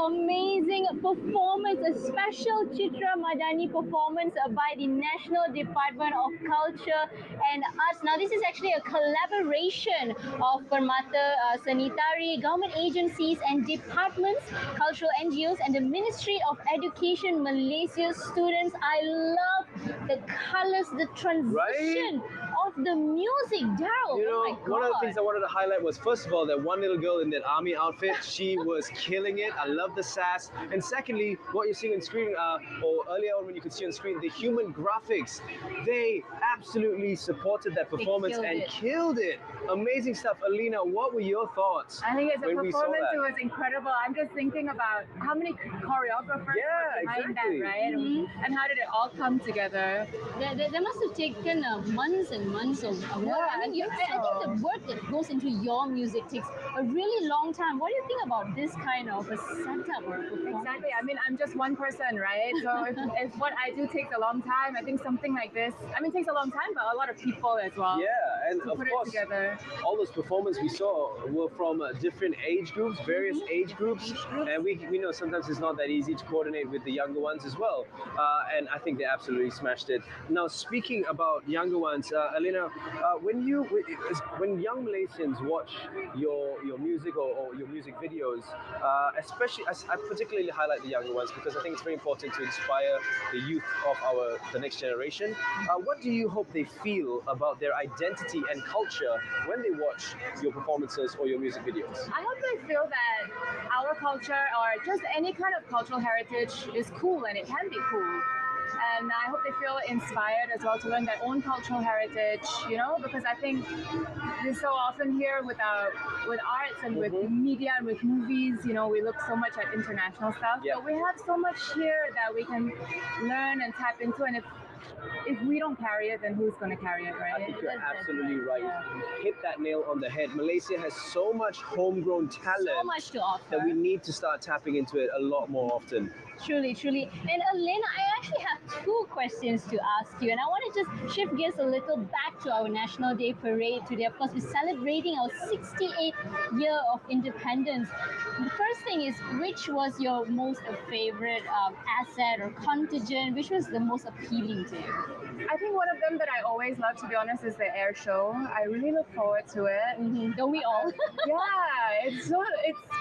Amazing performance, a special Chitra Madani performance by the National Department of Culture and Arts. Now this is actually a collaboration of Permata Sanitari, government agencies and departments, cultural NGOs and the Ministry of Education Malaysia students. I love the colours, the transition of the music. Daryl, You know, oh my God. one of the things I wanted to highlight was, first of all, that one little girl in that army outfit, she was killing it. I love the sass. And secondly, what you're seeing on screen, or earlier on when you could see on screen, the human graphics, they absolutely supported that performance and killed it. Amazing stuff. Alina, what were your thoughts? I think as a when we saw performance, that? it was incredible. I'm just thinking about how many choreographers were behind that, right? And how did it all come together? That must have taken months and months of work. I mean, I think the work that goes into your music takes a really long time. What do you think about this kind of a setup or a performance? Exactly. I mean, I'm just one person, right? So if what I do takes a long time, I think something like this, I mean, it takes a long time, but a lot of people as well. Yeah, and to of put course, it together. all those performances we saw were from different age groups, various age groups, and we know sometimes it's not that easy to coordinate with the younger ones as well. And I think they absolutely smashed it. Now, speaking about younger ones, Elena, when young Malaysians watch your music or your music videos, especially I particularly highlight the younger ones because I think it's very important to inspire the youth of the next generation. What do you hope they feel about their identity and culture when they watch your performances or your music videos? I hope they feel that our culture or just any kind of cultural heritage is cool and it can be cool. And I hope they feel inspired as well to learn their own cultural heritage, you know, because I think we so often here with arts and with media and with movies, you know, we look so much at international stuff, but we have so much here that we can learn and tap into, and if we don't carry it, then who's going to carry it, right? I think you're absolutely right. You hit that nail on the head. Malaysia has so much homegrown talent So much to offer. that we need to start tapping into it a lot more often. Truly, truly. And Elena, I actually have two questions to ask you. And I want to just shift gears a little back to our National Day Parade today. Of course, we're celebrating our 68th year of independence. The first thing is, which was your most favorite asset or contingent? Which was the most appealing to you? I think one of them that I always love, to be honest, is the air show. I really look forward to it. Don't we all? Yeah, it's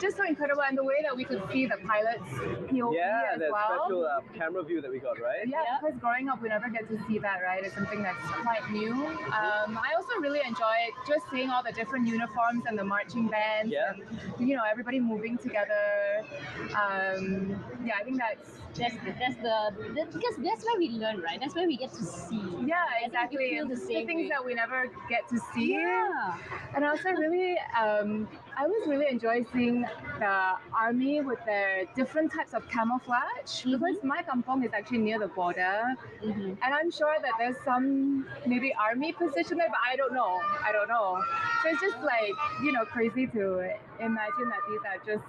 just so incredible, and the way that we could see the pilots POV as that well. special camera view that we got, right? Yeah, because growing up we never get to see that, right? It's something that's quite new. I also really enjoyed just seeing all the different uniforms and the marching bands. Yeah. And, you know, everybody moving together. Yeah, I think that's because that's where we learn, right? That's where we get to see. Yeah, I exactly. think you feel the See same things way. that we never get to see. Yeah. And I also really, I was really enjoying seeing the army with their different types of camouflage, because my kampong is actually near the border, and I'm sure that there's some maybe army position there, but I don't know. So it's just like, you know, crazy to imagine that these are just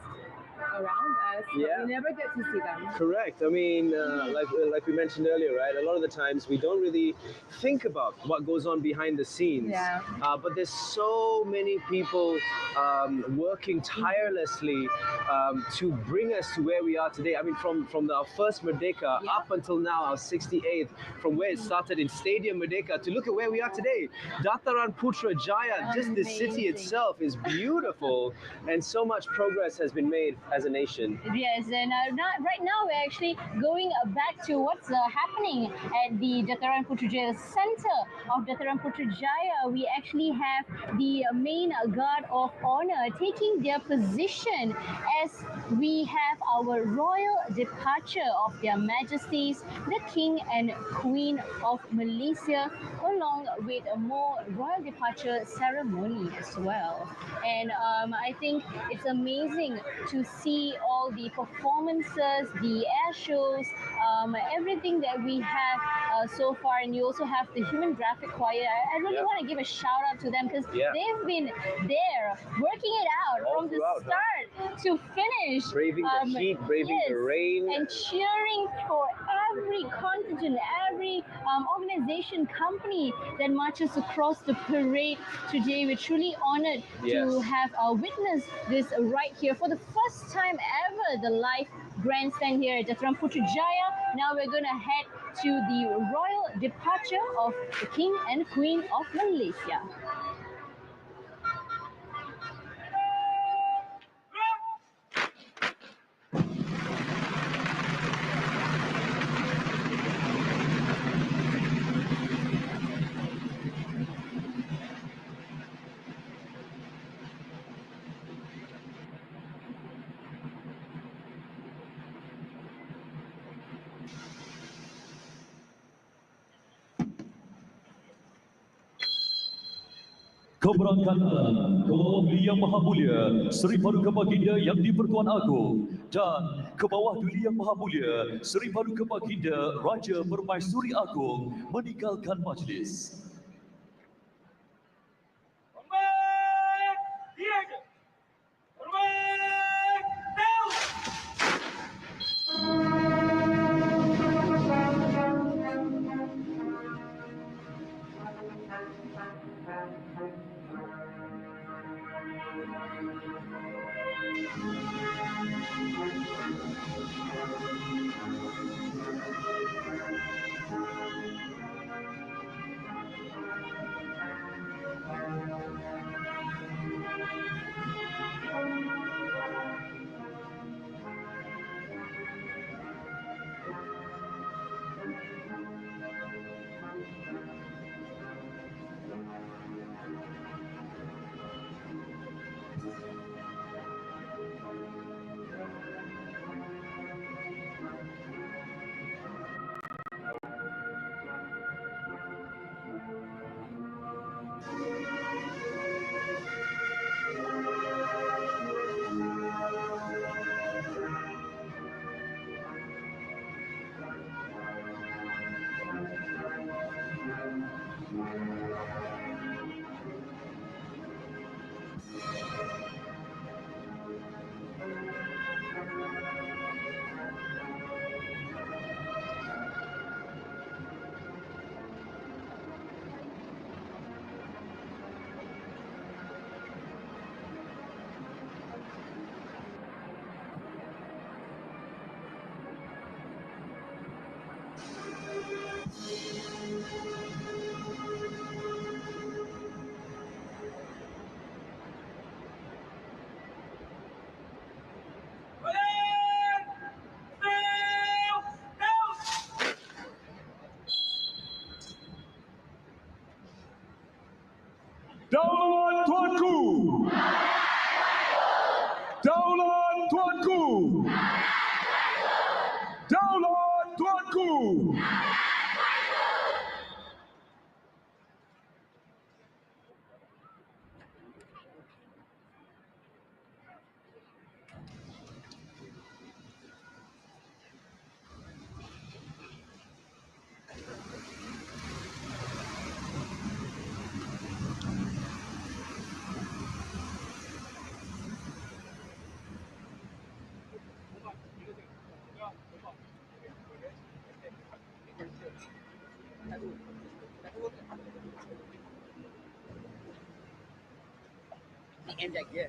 around us, but we never get to see them. Correct. I mean, like we mentioned earlier, right? A lot of the times we don't really think about what goes on behind the scenes. Yeah. But there's so many people working tirelessly to bring us to where we are today. I mean, from our first MERDEKA up until now, our 68th, from where it started in Stadium MERDEKA to look at where we are today. Dataran Putrajaya, just the city itself is beautiful, and so much progress has been made as a nation. Yes, and right now we're actually going back to what's happening at the Dataran Putrajaya center of Dataran Putrajaya. We actually have the main guard of honor taking their position as we have our royal departure of their majesties, the King and Queen of Malaysia, along with a more royal departure ceremony as well. And I think it's amazing to see all the performances, the air shows, everything that we have so far. And you also have the Human Graphic Choir. I really want to give a shout out to them because they've been there working it out All from the throughout, start to finish. Braving the heat, braving the rain. And cheering for every contingent, every organization, company that marches across the parade today. We're truly honored to have witnessed this right here for the first time ever, the live grandstand here at Dataran Putrajaya. Now we're going to head to the royal departure of the King and Queen of Malaysia. Keberangkatan Kehormatan Yang Maha Mulia Seri Paduka Baginda Yang di-Pertuan Agong dan ke bawah Duli Yang Maha Mulia Seri Paduka Baginda Raja Permaisuri Agong meninggalkan majlis. Daulat Tuanku. Daulat Tuanku. Daulat Tuanku. Inject, yeah.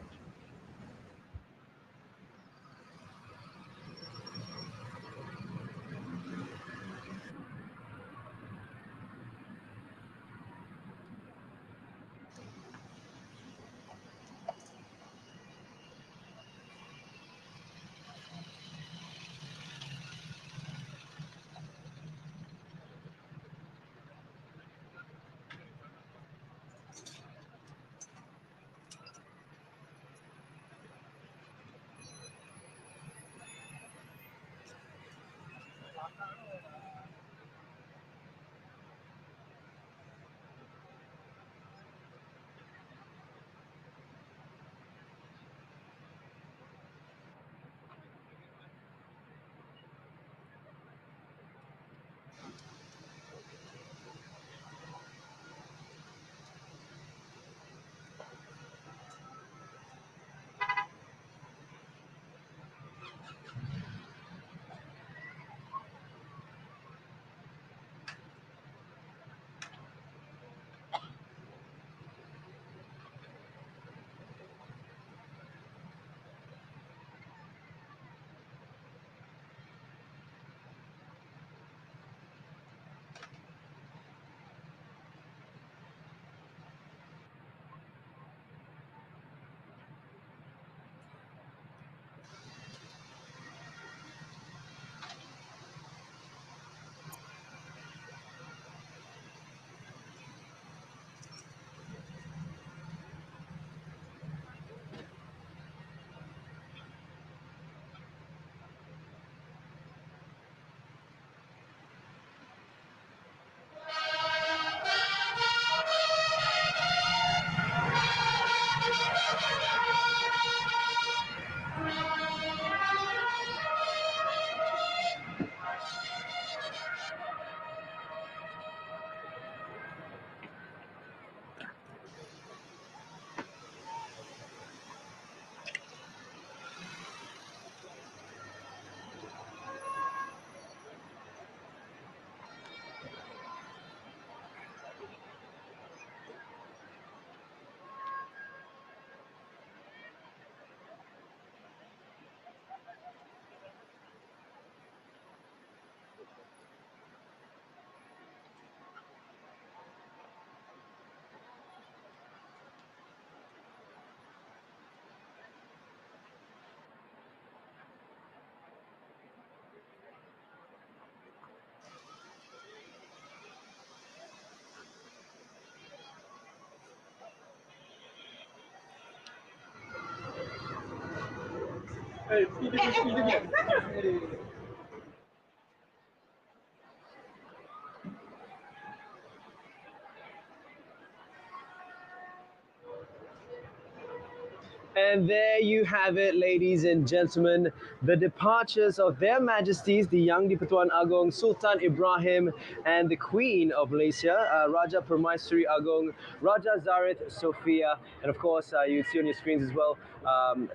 And there you have it, ladies and gentlemen, the departures of Their Majesties, the Yang di-Pertuan Agong Sultan Ibrahim and the Queen of Malaysia, Raja Permaisuri Agong, Raja Zarith Sofia, and of course, you see on your screens as well,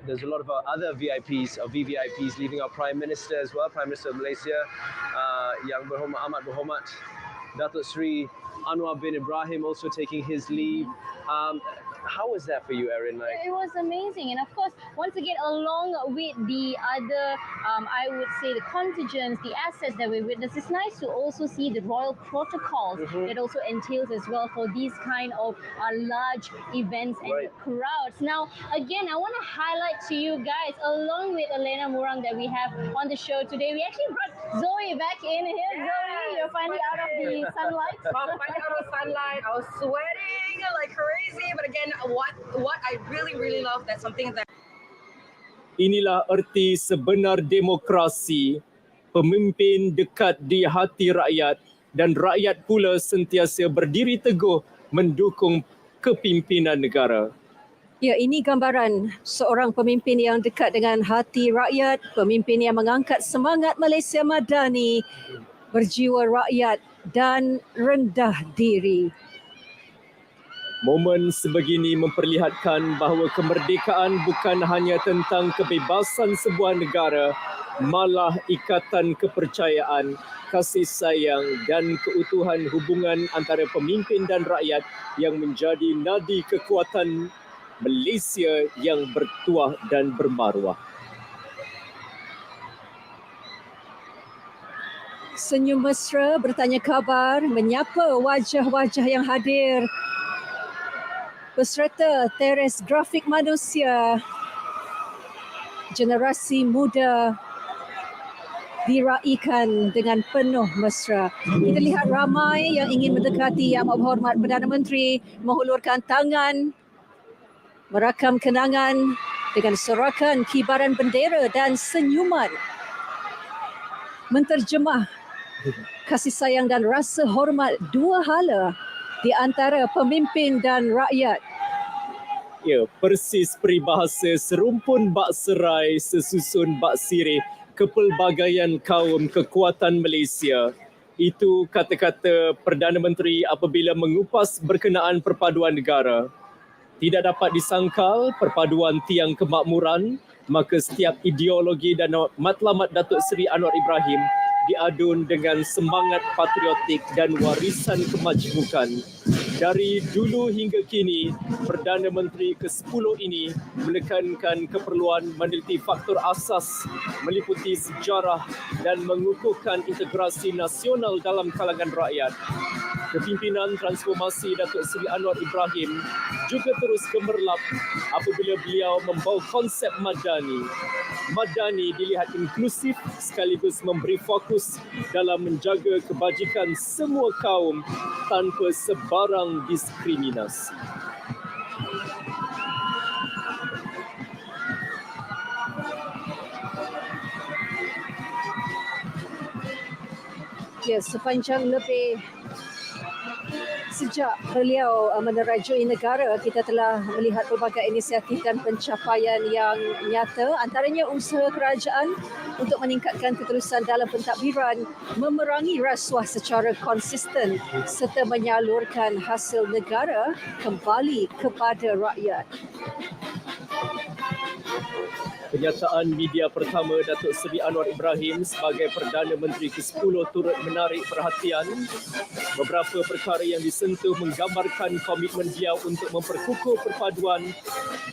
there's a lot of other VIPs, or VVIPs, leaving our Prime Minister as well, Prime Minister of Malaysia, Yang Berhormat Amat Berhormat Datuk Sri Anwar bin Ibrahim also taking his leave. How was that for you, Erin? Like, It was amazing, and of course, once again, along with the other, I would say, the contingents, the assets that we witnessed, it's nice to also see the royal protocols that also entails as well for these kind of large events and crowds. Now, again, I want to highlight to you guys, along with Elena Murang that we have on the show today, we actually brought Zoe back in here. Zoe, you're finally out of the sunlight. I'm finally out of the sunlight. I was sweating like crazy, but again, what I really love, that's something that Inilah erti sebenar demokrasi. Pemimpin dekat di hati rakyat dan rakyat pula sentiasa berdiri teguh mendukung kepimpinan negara. Ya, ini gambaran seorang pemimpin yang dekat dengan hati rakyat, pemimpin yang mengangkat semangat Malaysia Madani, berjiwa rakyat dan rendah diri. Momen sebegini memperlihatkan bahawa kemerdekaan bukan hanya tentang kebebasan sebuah negara, malah ikatan kepercayaan, kasih sayang dan keutuhan hubungan antara pemimpin dan rakyat yang menjadi nadi kekuatan Malaysia yang bertuah dan bermaruah. Senyum mesra, bertanya khabar, menyapa wajah-wajah yang hadir. Peserta teres grafik manusia, generasi muda diraikan dengan penuh mesra. Kita lihat ramai yang ingin mendekati Yang Amat Berhormat Perdana Menteri, menghulurkan tangan, merakam kenangan dengan sorakan kibaran bendera dan senyuman. Menterjemah kasih sayang dan rasa hormat dua hala di antara pemimpin dan rakyat. Ya, persis peribahasa serumpun bak serai, sesusun bak sirih, kepelbagaian kaum kekuatan Malaysia. Itu kata-kata Perdana Menteri apabila mengupas berkenaan perpaduan negara. Tidak dapat disangkal perpaduan tiang kemakmuran, maka setiap ideologi dan matlamat Datuk Seri Anwar Ibrahim diadun dengan semangat patriotik dan warisan kemajmukan. Dari dulu hingga kini, Perdana Menteri ke-10 ini menekankan keperluan meneliti faktor asas, meliputi sejarah dan mengukuhkan integrasi nasional dalam kalangan rakyat. Kepimpinan transformasi Datuk Seri Anwar Ibrahim juga terus gemerlap apabila beliau membawa konsep Madani. Madani dilihat inklusif sekaligus memberi fokus dalam menjaga kebajikan semua kaum tanpa sebarang diskriminasi. Ya, sepanjang lebih sejak beliau menerajui negara, kita telah melihat pelbagai inisiatif dan pencapaian yang nyata, antaranya usaha kerajaan untuk meningkatkan ketulusan dalam pentadbiran, memerangi rasuah secara konsisten serta menyalurkan hasil negara kembali kepada rakyat. Kenyataan media pertama Datuk Seri Anwar Ibrahim sebagai Perdana Menteri ke-10 turut menarik perhatian. Beberapa perkara yang disentuh menggambarkan komitmen beliau untuk memperkukuh perpaduan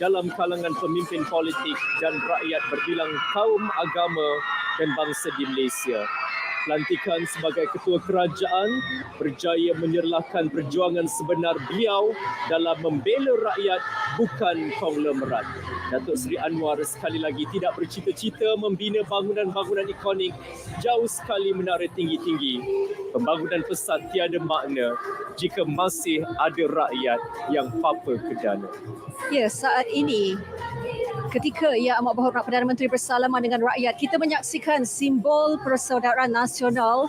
dalam kalangan pemimpin politik dan rakyat berbilang kaum, agama dan bangsa di Malaysia. Pelantikan sebagai ketua kerajaan berjaya menyerlahkan perjuangan sebenar beliau dalam membela rakyat bukan konglomerat. Datuk Seri Anwar sekali lagi tidak bercita-cita membina bangunan-bangunan ikonik jauh sekali menara tinggi-tinggi. Pembangunan pesat tiada makna jika masih ada rakyat yang papa ke dana. Ya, saat ini ketika Yang Amat Berhormat Perdana Menteri bersalaman dengan rakyat, kita menyaksikan simbol persaudaraan nasional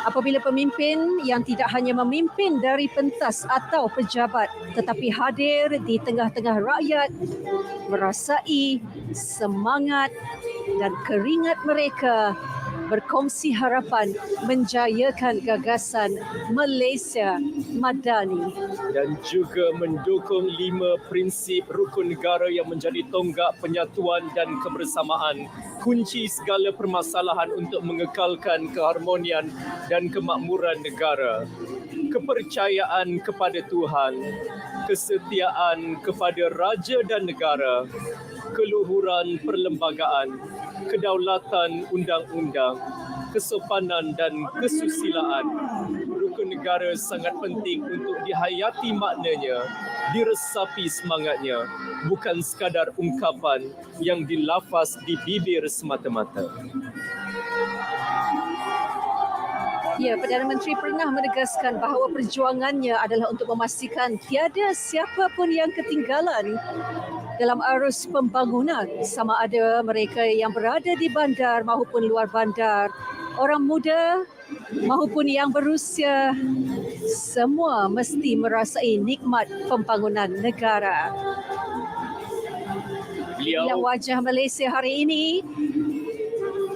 apabila pemimpin yang tidak hanya memimpin dari pentas atau pejabat tetapi hadir di tengah-tengah rakyat, merasai semangat dan keringat mereka, berkongsi harapan menjayakan gagasan Malaysia Madani dan juga mendukung 5 prinsip rukun negara yang menjadi tonggak penyatuan dan kebersamaan, kunci segala permasalahan untuk mengekalkan keharmonian dan kemakmuran negara. kepercayaan kepada Tuhan, kesetiaan kepada raja dan negara, keluhuran perlembagaan, kedaulatan undang-undang, kesopanan dan kesusilaan. Rukun negara sangat penting untuk dihayati maknanya, diresapi semangatnya, bukan sekadar ungkapan yang dilafaz di bibir semata-mata. Ya, Perdana Menteri pernah menegaskan bahawa perjuangannya adalah untuk memastikan tiada siapa pun yang ketinggalan dalam arus pembangunan, sama ada mereka yang berada di bandar maupun luar bandar, orang muda maupun yang berusia, semua mesti merasai nikmat pembangunan negara. Inilah wajah Malaysia hari ini.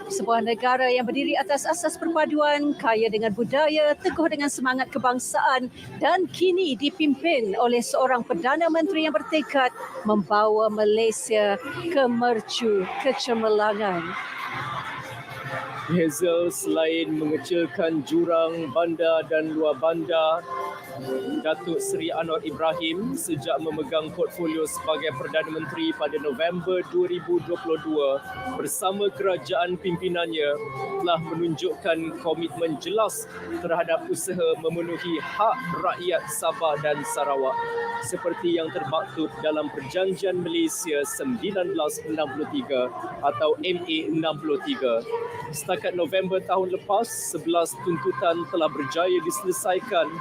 Sebuah negara yang berdiri atas asas perpaduan, kaya dengan budaya, teguh dengan semangat kebangsaan dan kini dipimpin oleh seorang Perdana Menteri yang bertekad membawa Malaysia ke mercu kecemerlangan. Hazel selain mengecilkan jurang bandar dan luar bandar, Datuk Seri Anwar Ibrahim sejak memegang portfolio sebagai Perdana Menteri pada November 2022 bersama kerajaan pimpinannya telah menunjukkan komitmen jelas terhadap usaha memenuhi hak rakyat Sabah dan Sarawak seperti yang termaktub dalam Perjanjian Malaysia 1963 atau MA 63. Setakat November tahun lepas, 11 tuntutan telah berjaya diselesaikan.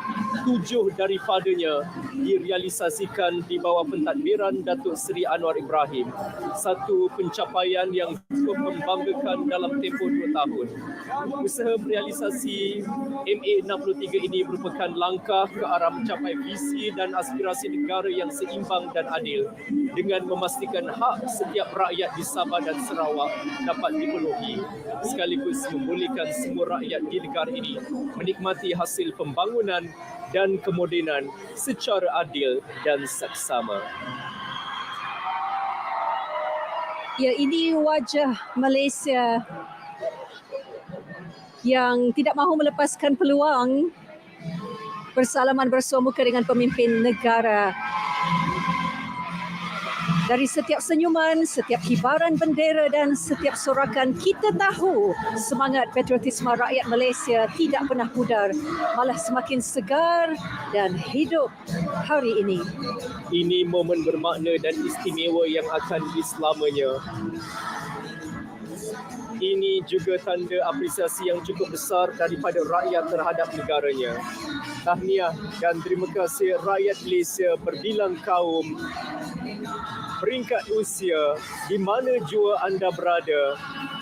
7 daripadanya direalisasikan di bawah pentadbiran Datuk Seri Anwar Ibrahim. Satu pencapaian yang cukup membanggakan dalam tempoh 2 tahun. Usaha merealisasi MA 63 ini merupakan langkah ke arah mencapai visi dan aspirasi negara yang seimbang dan adil dengan memastikan hak setiap rakyat di Sabah dan Sarawak dapat dipenuhi, sekaligus membolehkan semua rakyat di negara ini menikmati hasil pembangunan dan kemodenan secara adil dan saksama. Ya, ini wajah Malaysia yang tidak mahu melepaskan peluang bersalaman bersua muka dengan pemimpin negara. Dari setiap senyuman, setiap kibaran bendera dan setiap sorakan, kita tahu semangat patriotisme rakyat Malaysia tidak pernah pudar, malah semakin segar dan hidup hari ini. Ini momen bermakna dan istimewa yang akan diselamanya. Ini juga tanda apresiasi yang cukup besar daripada rakyat terhadap negaranya. Tahniah dan terima kasih rakyat Malaysia berbilang kaum, peringkat usia, di mana jua anda berada,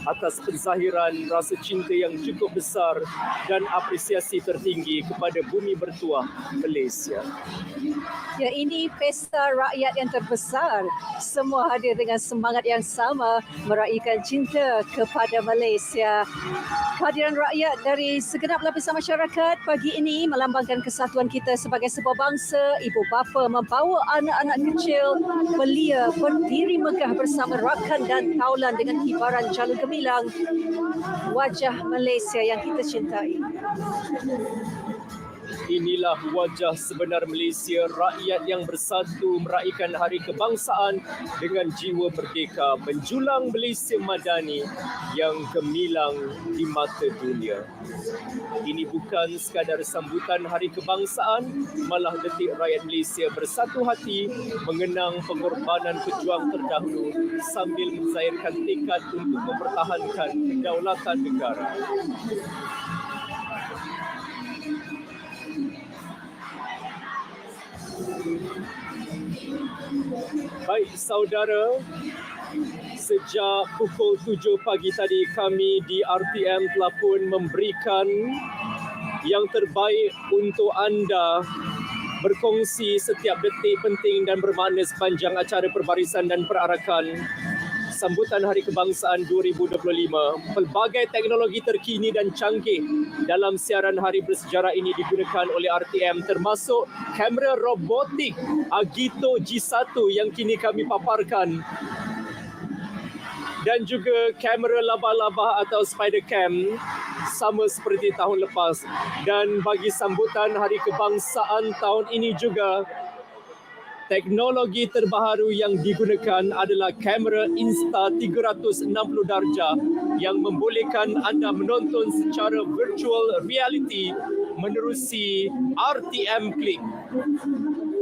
atas penzahiran rasa cinta yang cukup besar dan apresiasi tertinggi kepada bumi bertuah Malaysia. Ya, ini pesta rakyat yang terbesar. Semua hadir dengan semangat yang sama meraihkan cinta kepada Malaysia. Kehadiran rakyat dari segenap lapisan masyarakat pagi ini melambangkan kesatuan kita sebagai sebuah bangsa. Ibu bapa membawa anak-anak kecil belia berdiri megah bersama rakan dan taulan dengan kibaran jalur gemilang. Wajah Malaysia yang kita cintai. Inilah wajah sebenar Malaysia, rakyat yang bersatu meraihkan Hari Kebangsaan dengan jiwa merdeka, menjulang Malaysia madani yang gemilang di mata dunia. Ini bukan sekadar sambutan Hari Kebangsaan, malah detik rakyat Malaysia bersatu hati mengenang pengorbanan pejuang terdahulu sambil menzahirkan tekad untuk mempertahankan kedaulatan negara. Baik saudara, sejak pukul 7 pagi tadi kami di RTM telah pun memberikan yang terbaik untuk anda, berkongsi setiap detik penting dan bermakna sepanjang acara perbarisan dan perarakan sambutan Hari Kebangsaan 2025. Pelbagai teknologi terkini dan canggih dalam siaran hari bersejarah ini digunakan oleh RTM, termasuk kamera robotik Agito G1 yang kini kami paparkan. dan juga kamera labah-labah atau spider cam sama seperti tahun lepas. Dan bagi sambutan Hari Kebangsaan tahun ini juga, teknologi terbaru yang digunakan adalah kamera Insta 360 darjah yang membolehkan anda menonton secara virtual reality menerusi RTM Click.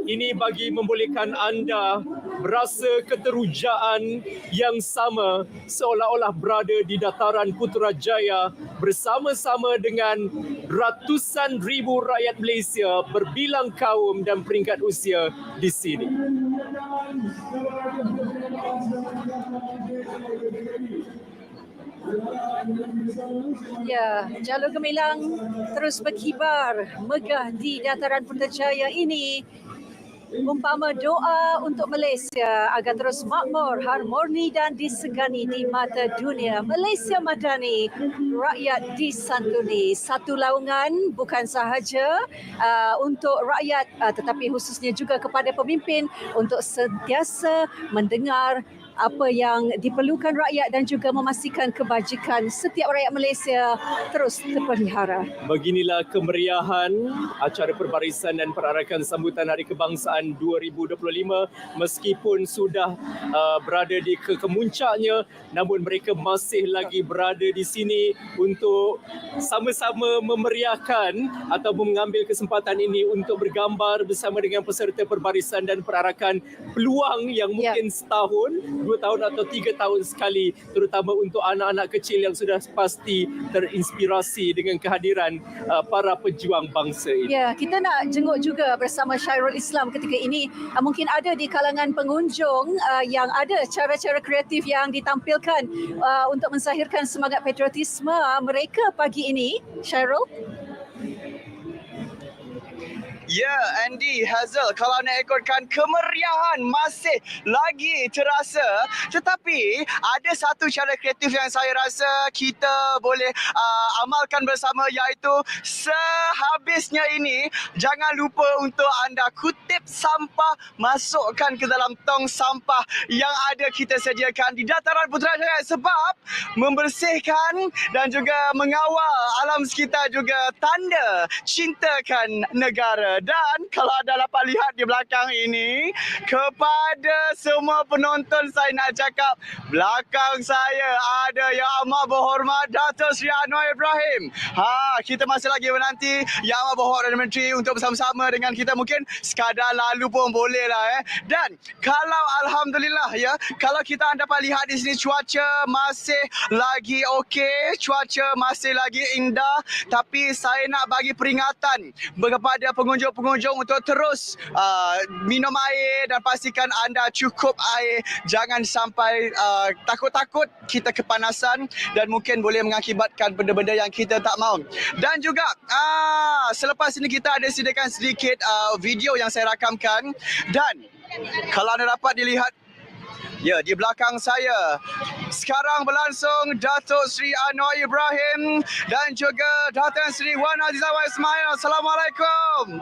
Ini bagi membolehkan anda berasa keterujaan yang sama seolah-olah berada di dataran Putrajaya bersama-sama dengan ratusan ribu rakyat Malaysia berbilang kaum dan peringkat usia di sini. Ya, jalur gemilang terus berkibar megah di dataran Putrajaya ini. Umpama doa untuk Malaysia agar terus makmur, harmoni dan disegani di mata dunia. Malaysia Madani, rakyat disantuni. Satu laungan bukan sahaja untuk rakyat tetapi khususnya juga kepada pemimpin untuk sentiasa mendengar apa yang diperlukan rakyat dan juga memastikan kebajikan setiap rakyat Malaysia terus terpelihara. Beginilah kemeriahan acara perbarisan dan perarakan sambutan Hari Kebangsaan 2025. Meskipun sudah berada di kemuncaknya, namun mereka masih lagi berada di sini untuk sama-sama memeriahkan atau mengambil kesempatan ini untuk bergambar bersama dengan peserta perbarisan dan perarakan peluang yang mungkin setahun, 2 tahun atau 3 tahun sekali, terutama untuk anak-anak kecil yang sudah pasti terinspirasi dengan kehadiran para pejuang bangsa ini. Ya, kita nak jenguk juga bersama Syairul Islam ketika ini. Mungkin ada di kalangan pengunjung yang ada cara-cara kreatif yang ditampilkan untuk menzahirkan semangat patriotisme mereka pagi ini. Syairul? Ya, Andy, Hazel, kalau nak ikutkan kemeriahan masih lagi terasa. Tetapi ada satu cara kreatif yang saya rasa kita boleh amalkan bersama, iaitu sehabisnya ini jangan lupa untuk anda kutip sampah, masukkan ke dalam tong sampah yang ada kita sediakan di dataran Putrajaya, sebab membersihkan dan juga mengawal alam sekitar juga tanda cintakan negara. Dan kalau anda dapat lihat di belakang ini, kepada semua penonton saya nak cakap, belakang saya ada Yang Amat Berhormat Dato' Seri Anwar Ibrahim. Kita masih lagi menanti Yang Amat Berhormat dan Menteri untuk bersama-sama dengan kita, mungkin sekadar lalu pun boleh lah. Dan kalau alhamdulillah ya, kalau kita dapat lihat di sini cuaca masih lagi okey, cuaca masih lagi indah, tapi saya nak bagi peringatan kepada pengunjung untuk terus minum air dan pastikan anda cukup air. Jangan sampai takut-takut kita kepanasan dan mungkin boleh mengakibatkan benda-benda yang kita tak mahu. Dan juga selepas ini kita ada sediakan sedikit video yang saya rakamkan, dan kalau anda dapat dilihat, ya, di belakang saya sekarang berlangsung Dato' Seri Anwar Ibrahim dan juga Dato' Seri Wan Azizah Ismail. Assalamualaikum.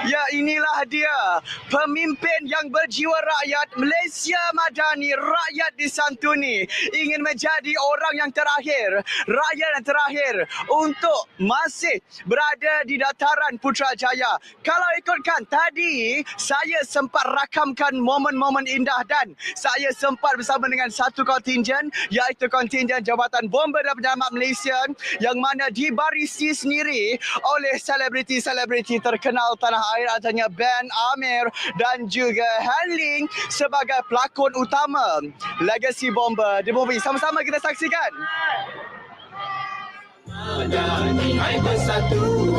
Ya, inilah dia, pemimpin yang berjiwa rakyat, Malaysia Madani, rakyat disantuni, ingin menjadi orang yang terakhir, rakyat yang terakhir untuk masih berada di dataran Putrajaya. Kalau ikutkan tadi, saya sempat rakamkan momen-momen indah dan saya sempat bersama dengan satu kontingen, iaitu kontingen Jabatan Bomber dan Penyelamat Malaysia, yang mana dibarisi sendiri oleh selebriti-selebriti terkenal tanah air, antaranya Ben Amir dan juga Handling sebagai pelakon utama Legacy Bomber di movie. Sama-sama kita saksikan. Madani, hai bersatu